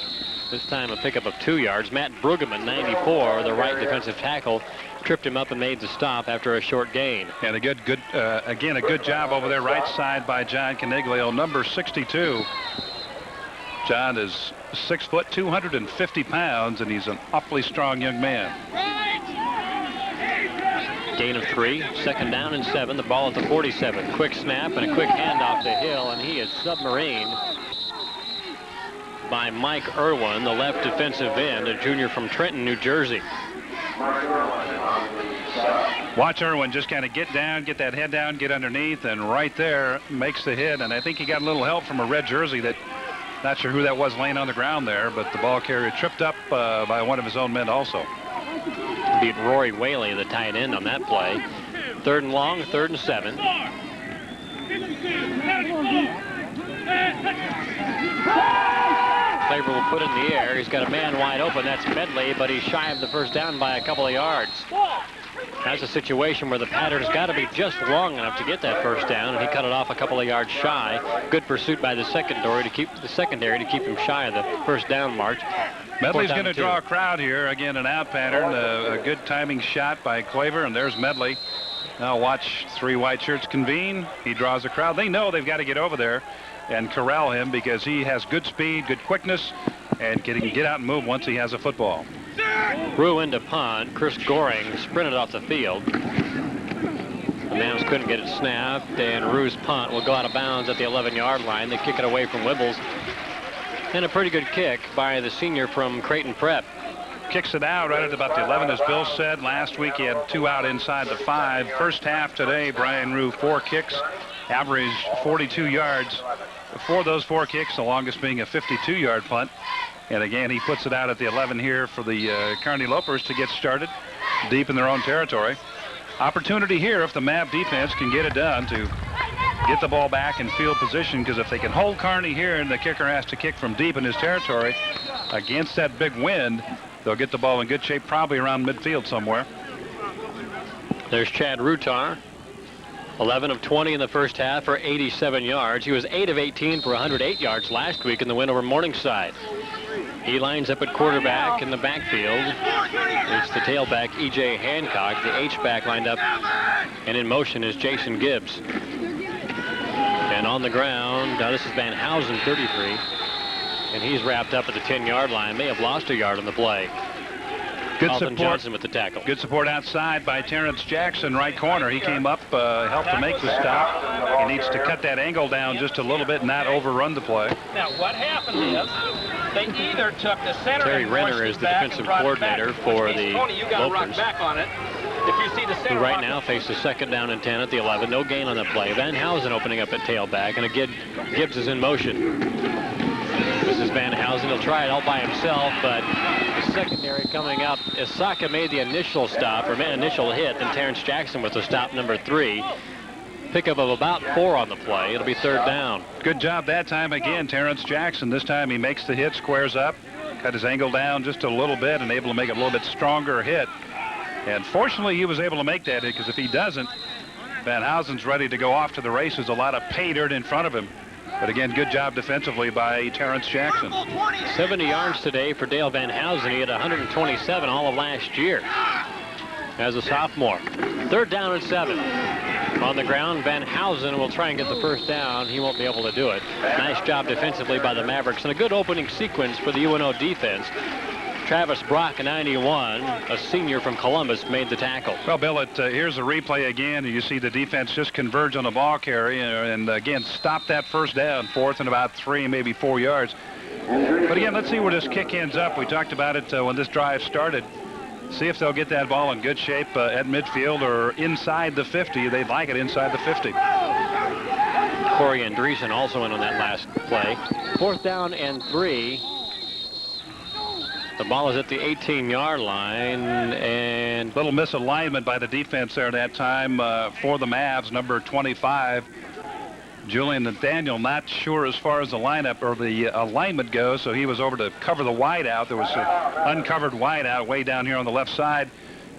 This time a pickup of 2 yards. Matt Brueggemann, 94, the right defensive tackle, tripped him up and made the stop after a short gain. And again, a good job over there right side by John Caniglio, number 62. John is 6 foot, 250 pounds, and he's an awfully strong young man. Gain of 3, second down and 7, the ball at the 47. Quick snap and a quick handoff to Hill, and he is submarined by Mike Irwin, the left defensive end, a junior from Trenton, New Jersey. Watch Irwin just kind of get down, get that head down, get underneath, and right there makes the hit. And I think he got a little help from a red jersey that, not sure who that was laying on the ground there, but the ball carrier tripped up by one of his own men also. Beat Rory Whaley, the tight end, on that play. 3rd and long, 3rd and 7. Claver will put it in the air. He's got a man wide open. That's Medley, but he's shy of the first down by a couple of yards. That's a situation where the pattern's got to be just long enough to get that first down, and he cut it off a couple of yards shy. Good pursuit by the secondary to keep him shy of the first down mark. Medley's going to draw a crowd here. Again, an out pattern. A good timing shot by Claver, and there's Medley. Now watch 3 white shirts convene. He draws a crowd. They know they've got to get over there and corral him because he has good speed, good quickness, and can get out and move once he has a football. Rue into punt. Chris Goring sprinted off the field. The Mams couldn't get it snapped, and Rue's punt will go out of bounds at the 11-yard line. They kick it away from Wibbles. And a pretty good kick by the senior from Creighton Prep. Kicks it out right at about the 11, as Bill said. Last week he had 2 out inside the 5. First half today, Brian Rue, 4 kicks, averaged 42 yards. For those 4 kicks, the longest being a 52-yard punt. And again, he puts it out at the 11 here for the Kearney Lopers to get started deep in their own territory. Opportunity here if the Mav defense can get it done to get the ball back in field position, because if they can hold Kearney here and the kicker has to kick from deep in his territory against that big wind, they'll get the ball in good shape, probably around midfield somewhere. There's Chad Rutar, 11 of 20 in the first half for 87 yards. He was 8 of 18 for 108 yards last week in the win over Morningside. He lines up at quarterback in the backfield. It's the tailback, E.J. Hancock. The H-back lined up, and in motion is Jason Gibbs. And on the ground, now this is Van Housen, 33, and he's wrapped up at the 10-yard line. May have lost a yard on the play. Good Alton support. Johnson with the tackle. Good support outside by Terrence Jackson, right corner. He came up, helped to make the stop. He needs to cut that angle down just a little bit and not overrun the play. Now, what happened is they either took the center. Terry Renner is the defensive coordinator for the Lopers, if you see the center, who right now faces 2nd down and 10 at the 11. No gain on the play. Van Housen opening up at tailback, and again, Gibbs is in motion. This is Van Housen miles, and he'll try it all by himself, but the secondary coming up. Isaka made the initial stop, or made initial hit, and Terrence Jackson was the stop number 3. Pickup of about 4 on the play. It'll be 3rd down. Good job that time again, Terrence Jackson. This time he makes the hit, squares up, cut his angle down just a little bit, and able to make a little bit stronger hit. And fortunately, he was able to make that hit, because if he doesn't, Van Housen's ready to go off to the races. A lot of pay dirt in front of him. But again, good job defensively by Terrence Jackson. 70 yards today for Dale Van Housen. He had 127 all of last year as a sophomore. 3rd down and 7. On the ground, Van Housen will try and get the 1st down. He won't be able to do it. Nice job defensively by the Mavericks, and a good opening sequence for the UNO defense. Travis Brock, a 91, a senior from Columbus, made the tackle. Well, Bill, here's a replay again. You see the defense just converge on the ball carrier, and again, stop that 1st down, 4th and about 3, maybe 4 yards. But again, let's see where this kick ends up. We talked about it when this drive started. See if they'll get that ball in good shape at midfield or inside the 50. They'd like it inside the 50. Corey Andreessen also in on that last play. 4th down and 3. The ball is at the 18-yard line, and little misalignment by the defense there that time for the Mavs. Number 25, Julian Nathaniel, not sure as far as the lineup or the alignment goes, so he was over to cover the wide out. There was an uncovered wide out way down here on the left side.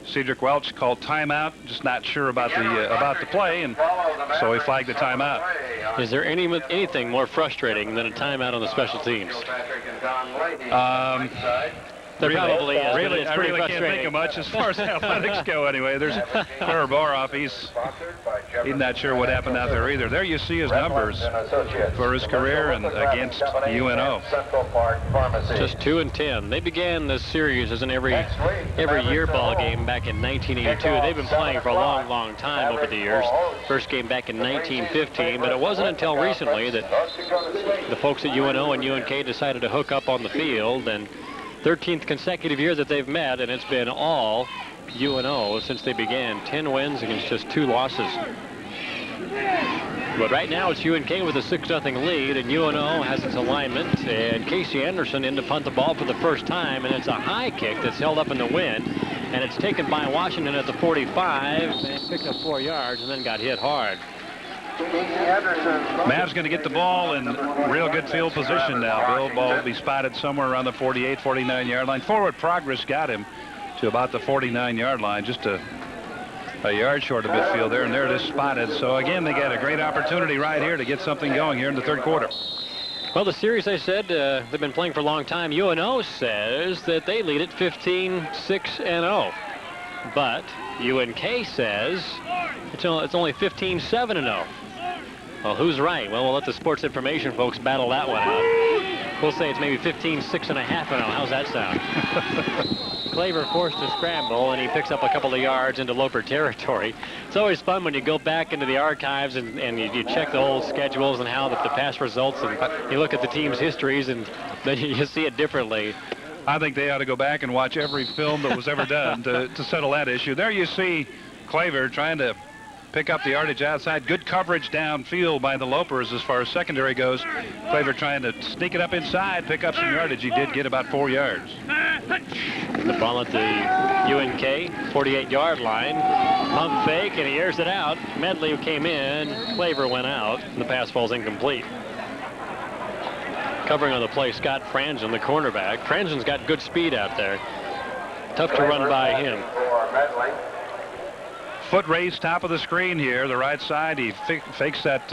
Cedric Welch called timeout, just not sure about the play, and so he flagged the timeout. Is there anything more frustrating than a timeout on the special teams? There probably is. Really, I really can't think of much as far as athletics go anyway. There's Clara Boroff. He's not sure what happened out there either. There you see his numbers for his career and against UNO. Just 2-10. They began this series as an every year ball game back in 1982. They've been playing for a long, long time over the years. First game back in 1915, but it wasn't until recently that the folks at UNO and UNK decided to hook up on the field, and 13th consecutive year that they've met, and it's been all UNO since they began. 10 wins against just 2 losses. But right now it's UNK with a 6-0 lead, and UNO has its alignment, and Casey Anderson in to punt the ball for the first time, and it's a high kick that's held up in the wind, and it's taken by Washington at the 45, and picked up 4 yards and then got hit hard. Mavs going to get the ball in real good field position now. Bill, ball will be spotted somewhere around the 48, 49-yard line. Forward progress got him to about the 49-yard line, just a yard short of midfield there, and there it is spotted. So again, they got a great opportunity right here to get something going here in the 3rd quarter. Well, the series, I said, they've been playing for a long time. UNO says that they lead it 15-6-0. But UNK says it's only 15-7-0. Well, who's right? Well, we'll let the sports information folks battle that one out. We'll say it's maybe 15-6.5-0. How's that sound? Claver forced to scramble, and he picks up a couple of yards into Loper territory. It's always fun when you go back into the archives and you check the old schedules and how the past results, and you look at the team's histories, and then you see it differently. I think they ought to go back and watch every film that was ever done to settle that issue. There you see Claver trying to pick up the yardage outside. Good coverage downfield by the Lopers as far as secondary goes. Claver trying to sneak it up inside, pick up some yardage. He did get about 4 yards. The ball at the UNK 48-yard line. Pump fake, and he airs it out. Medley came in. Claver went out, and the pass falls incomplete. Covering on the play, Scott Franzen, the cornerback. Franzen's got good speed out there. Tough to run by him. Foot race, top of the screen here, the right side. He fakes that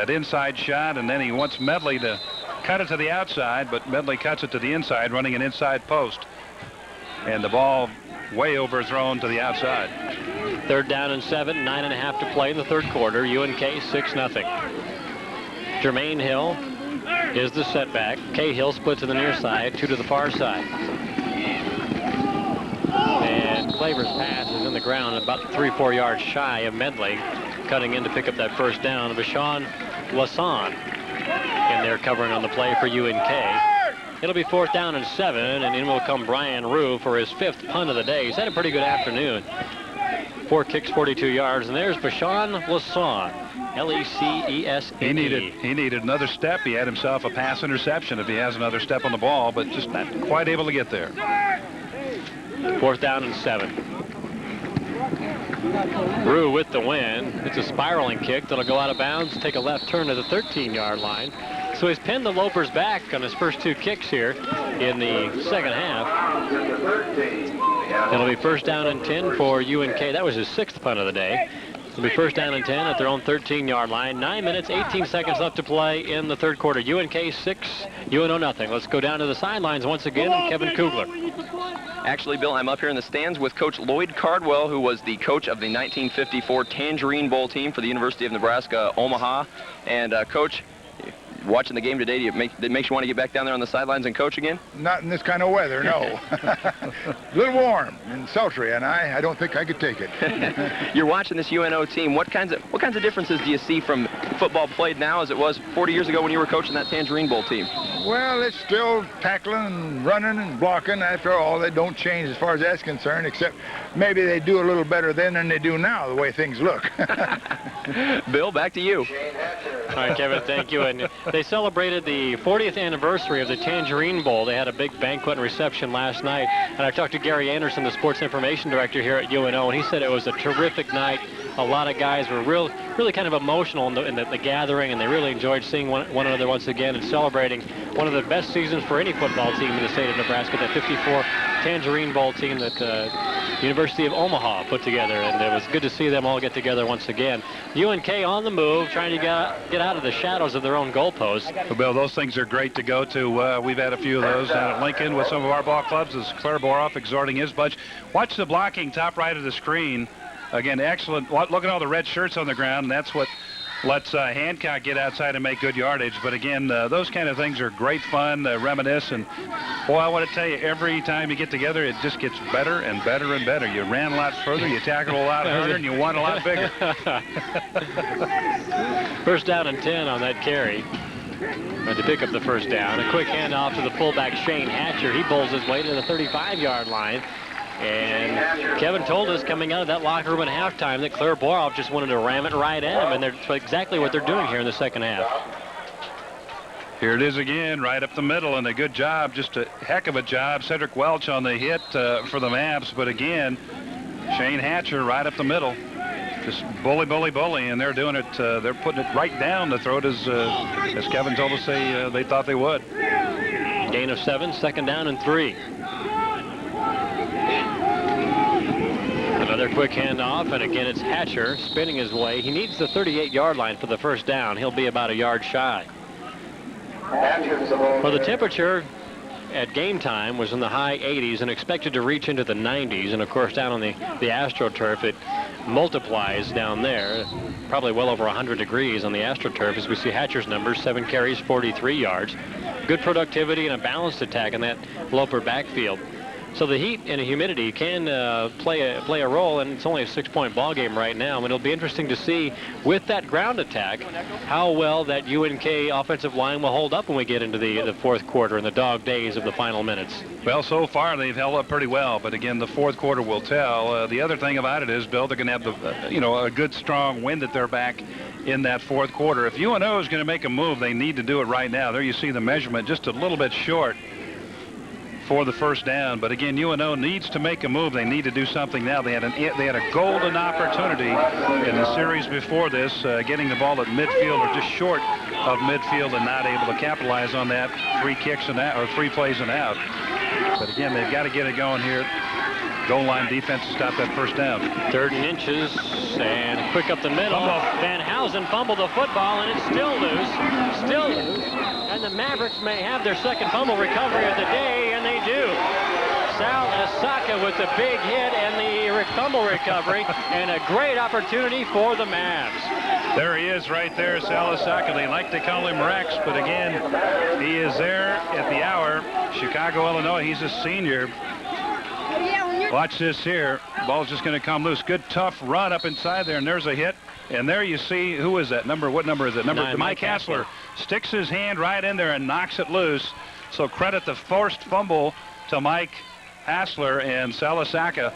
inside shot, and then he wants Medley to cut it to the outside, but Medley cuts it to the inside, running an inside post. And the ball way overthrown to the outside. 3rd down and 7, 9.5 to play in the 3rd quarter. UNK 6-0. Jermaine Hill is the setback. Cahill splits to the near side, 2 to the far side. And Claver's pass is in the ground about 3-4 yards shy of Medley, cutting in to pick up that 1st down. Vashon Lasson in there covering on the play for UNK. It'll be 4th down and 7, and in will come Brian Rue for his 5th punt of the day. He's had a pretty good afternoon. 4 kicks, 42 yards, and there's Vashon Lasson L-E-C-E-S-N-E. He needed another step. He had himself a pass interception if he has another step on the ball, but just not quite able to get there. 4th down and 7. Rue with the win. It's a spiraling kick that'll go out of bounds, take a left turn to the 13-yard line. So he's pinned the Lopers back on his first 2 kicks here in the second half. It'll be 1st down and 10 for UNK. That was his 6th punt of the day. It'll be 1st down and 10 at their own 13-yard line. 9 minutes, 18 seconds left to play in the 3rd quarter. UNK 6, UNO nothing. Let's go down to the sidelines once again, and Kevin Kugler. Actually, Bill, I'm up here in the stands with Coach Lloyd Cardwell, who was the coach of the 1954 Tangerine Bowl team for the University of Nebraska, Omaha. And, Coach, watching the game today, it makes you want to get back down there on the sidelines and coach again? Not in this kind of weather, no. A little warm and sultry, and I don't think I could take it. You're watching this UNO team. What kinds of differences do you see from football played now as it was 40 years ago when you were coaching that Tangerine Bowl team? Well, it's still tackling and running and blocking. After all, they don't change as far as that's concerned, except maybe they do a little better then than they do now, the way things look. Bill, back to you. All right, Kevin, thank you. And they celebrated the 40th anniversary of the Tangerine Bowl. They had a big banquet and reception last night. And I talked to Gary Anderson, the sports information director here at UNO, and he said it was a terrific night. A lot of guys were really kind of emotional in the gathering, and they really enjoyed seeing one another once again and celebrating one of the best seasons for any football team in the state of Nebraska, that 54 Tangerine Bowl team that University of Omaha put together, and it was good to see them all get together once again. UNK on the move, trying to get out of the shadows of their own goalposts. Well, Bill, those things are great to go to. We've had a few of those down at Lincoln with some of our ball clubs, as Claire Boroff exhorting his bunch. Watch the blocking top right of the screen. Again, excellent. Look at all the red shirts on the ground, and that's what lets Hancock get outside and make good yardage. But again, those kind of things are great fun, reminisce. And boy, I want to tell you, every time you get together, it just gets better and better and better. You ran a lot further, you tackled a lot harder, and you won a lot bigger. 1st down and 10 on that carry. To pick up the 1st down. A quick handoff to the fullback, Shane Hatcher. He bowls his way to the 35-yard line. And Kevin told us coming out of that locker room at halftime that Claire Boroff just wanted to ram it right at him, and that's exactly what they're doing here in the second half. Here it is again, right up the middle, and a good job, just a heck of a job. Cedric Welch on the hit for the Mavs, but again, Shane Hatcher right up the middle. Just bully, and they're doing it. They're putting it right down the throat, as Kevin told us they thought they would. Gain of 7, 2nd down and 3. Another quick handoff, and again it's Hatcher spinning his way. He needs the 38-yard line for the 1st down. He'll be about a yard shy. Well, the temperature at game time was in the high 80s and expected to reach into the 90s. And of course, down on the AstroTurf, it multiplies down there, probably well over 100 degrees on the AstroTurf, as we see Hatcher's numbers, 7 carries, 43 yards. Good productivity and a balanced attack in that Loper backfield. So the heat and the humidity can play a role, and it's only a 6-point ball game right now. And it'll be interesting to see with that ground attack how well that UNK offensive line will hold up when we get into the 4th quarter and the dog days of the final minutes. Well, so far they've held up pretty well, but again, the 4th quarter will tell. The other thing about it is, Bill, they're going to have a good strong wind at their back in that 4th quarter. If UNO is going to make a move, they need to do it right now. There you see the measurement just a little bit short for the 1st down, but again, UNO needs to make a move. They need to do something now. They had a golden opportunity in the series before this, getting the ball at midfield or just short of midfield and not able to capitalize on that. 3 kicks and out, or 3 plays and out. But again, they've got to get it going here. Goal line defense to stop that 1st down. 3rd and inches, and quick up the middle. Van Housen fumbled the football, and it's still loose. And the Mavericks may have their 2nd fumble recovery of the day, and they do. Sal Asaka with the big hit and the fumble recovery, and a great opportunity for the Mavs. There he is right there, Sal Asaka. They like to call him Rex, but again, he is there at the hour. Chicago, Illinois, he's a senior. Watch this here. Ball's just going to come loose. Good, tough run up inside there, and there's a hit. And there you see, who is that? What number is it? Mike Hassler sticks his hand right in there and knocks it loose. So credit the forced fumble to Mike Hassler, and Salasaka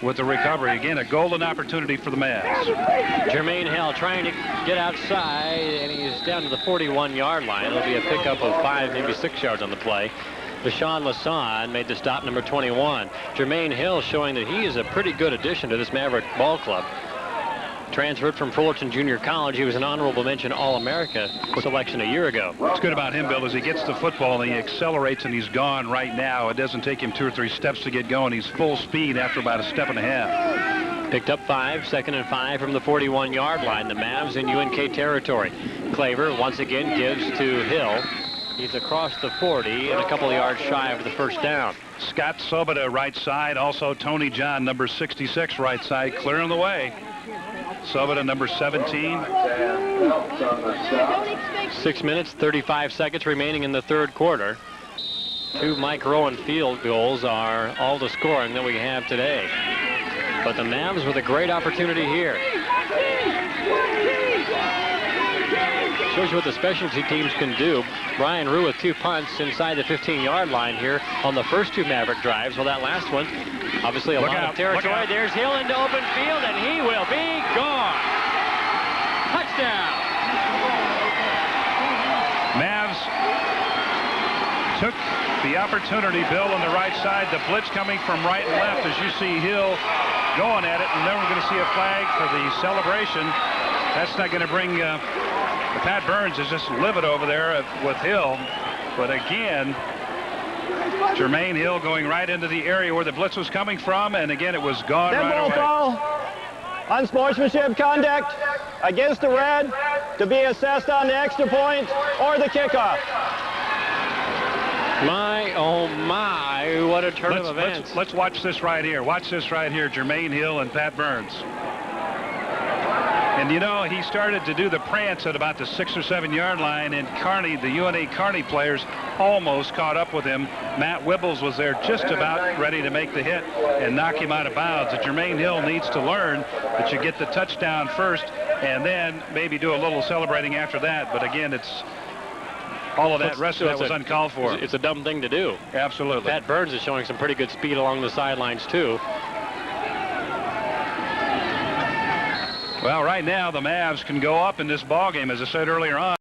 with the recovery. Again, a golden opportunity for the Mavs. Jermaine Hill trying to get outside, and he's down to the 41-yard line. It'll be a pickup of 5, maybe 6 yards on the play. Deshaun Lassonde made the stop, number 21. Jermaine Hill showing that he is a pretty good addition to this Maverick ball club. Transferred from Fullerton Junior College. He was an honorable mention All-America selection a year ago. What's good about him, Bill, is he gets the football and he accelerates and he's gone right now. It doesn't take him 2 or 3 steps to get going. He's full speed after about a step and a half. Picked up 5, 2nd and 5 from the 41-yard line. The Mavs in UNK territory. Claver once again gives to Hill. He's across the 40 and a couple of yards shy of the first down. Scott Sobota right side. Also Tony John, number 66, right side, clearing the way. Sobota, number 17. 6 minutes, 35 seconds remaining in the third quarter. 2 Mike Rowan field goals are all the scoring that we have today. But the Mavs with a great opportunity here. Shows you what the specialty teams can do. Brian Rue with 2 punts inside the 15-yard line here on the first 2 Maverick drives. Well, that last one, obviously a lot of territory. There's Hill into open field, and he will be gone. Touchdown. Mavs took the opportunity, Bill, on the right side. The blitz coming from right and left as you see Hill going at it, and then we're going to see a flag for the celebration. That's not going to bring... Pat Burns is just livid over there with Hill. But again, Jermaine Hill going right into the area where the blitz was coming from, and again, it was gone right away. Call, unsportsmanship conduct against the red to be assessed on the extra point or the kickoff. My, oh my, what a turn of events. Let's watch this right here. Watch this right here, Jermaine Hill and Pat Burns. And, you know, he started to do the prance at about the 6 or 7 yard line, and Kearney, the UNA Kearney players, almost caught up with him. Matt Wibbles was there just about ready to make the hit and knock him out of bounds. And Jermaine Hill needs to learn that you get the touchdown first and then maybe do a little celebrating after that. But, again, it's all of that rest of that was uncalled for. It's a dumb thing to do. Absolutely. Pat Burns is showing some pretty good speed along the sidelines, too. Well, right now, the Mavs can go up in this ball game, as I said earlier on.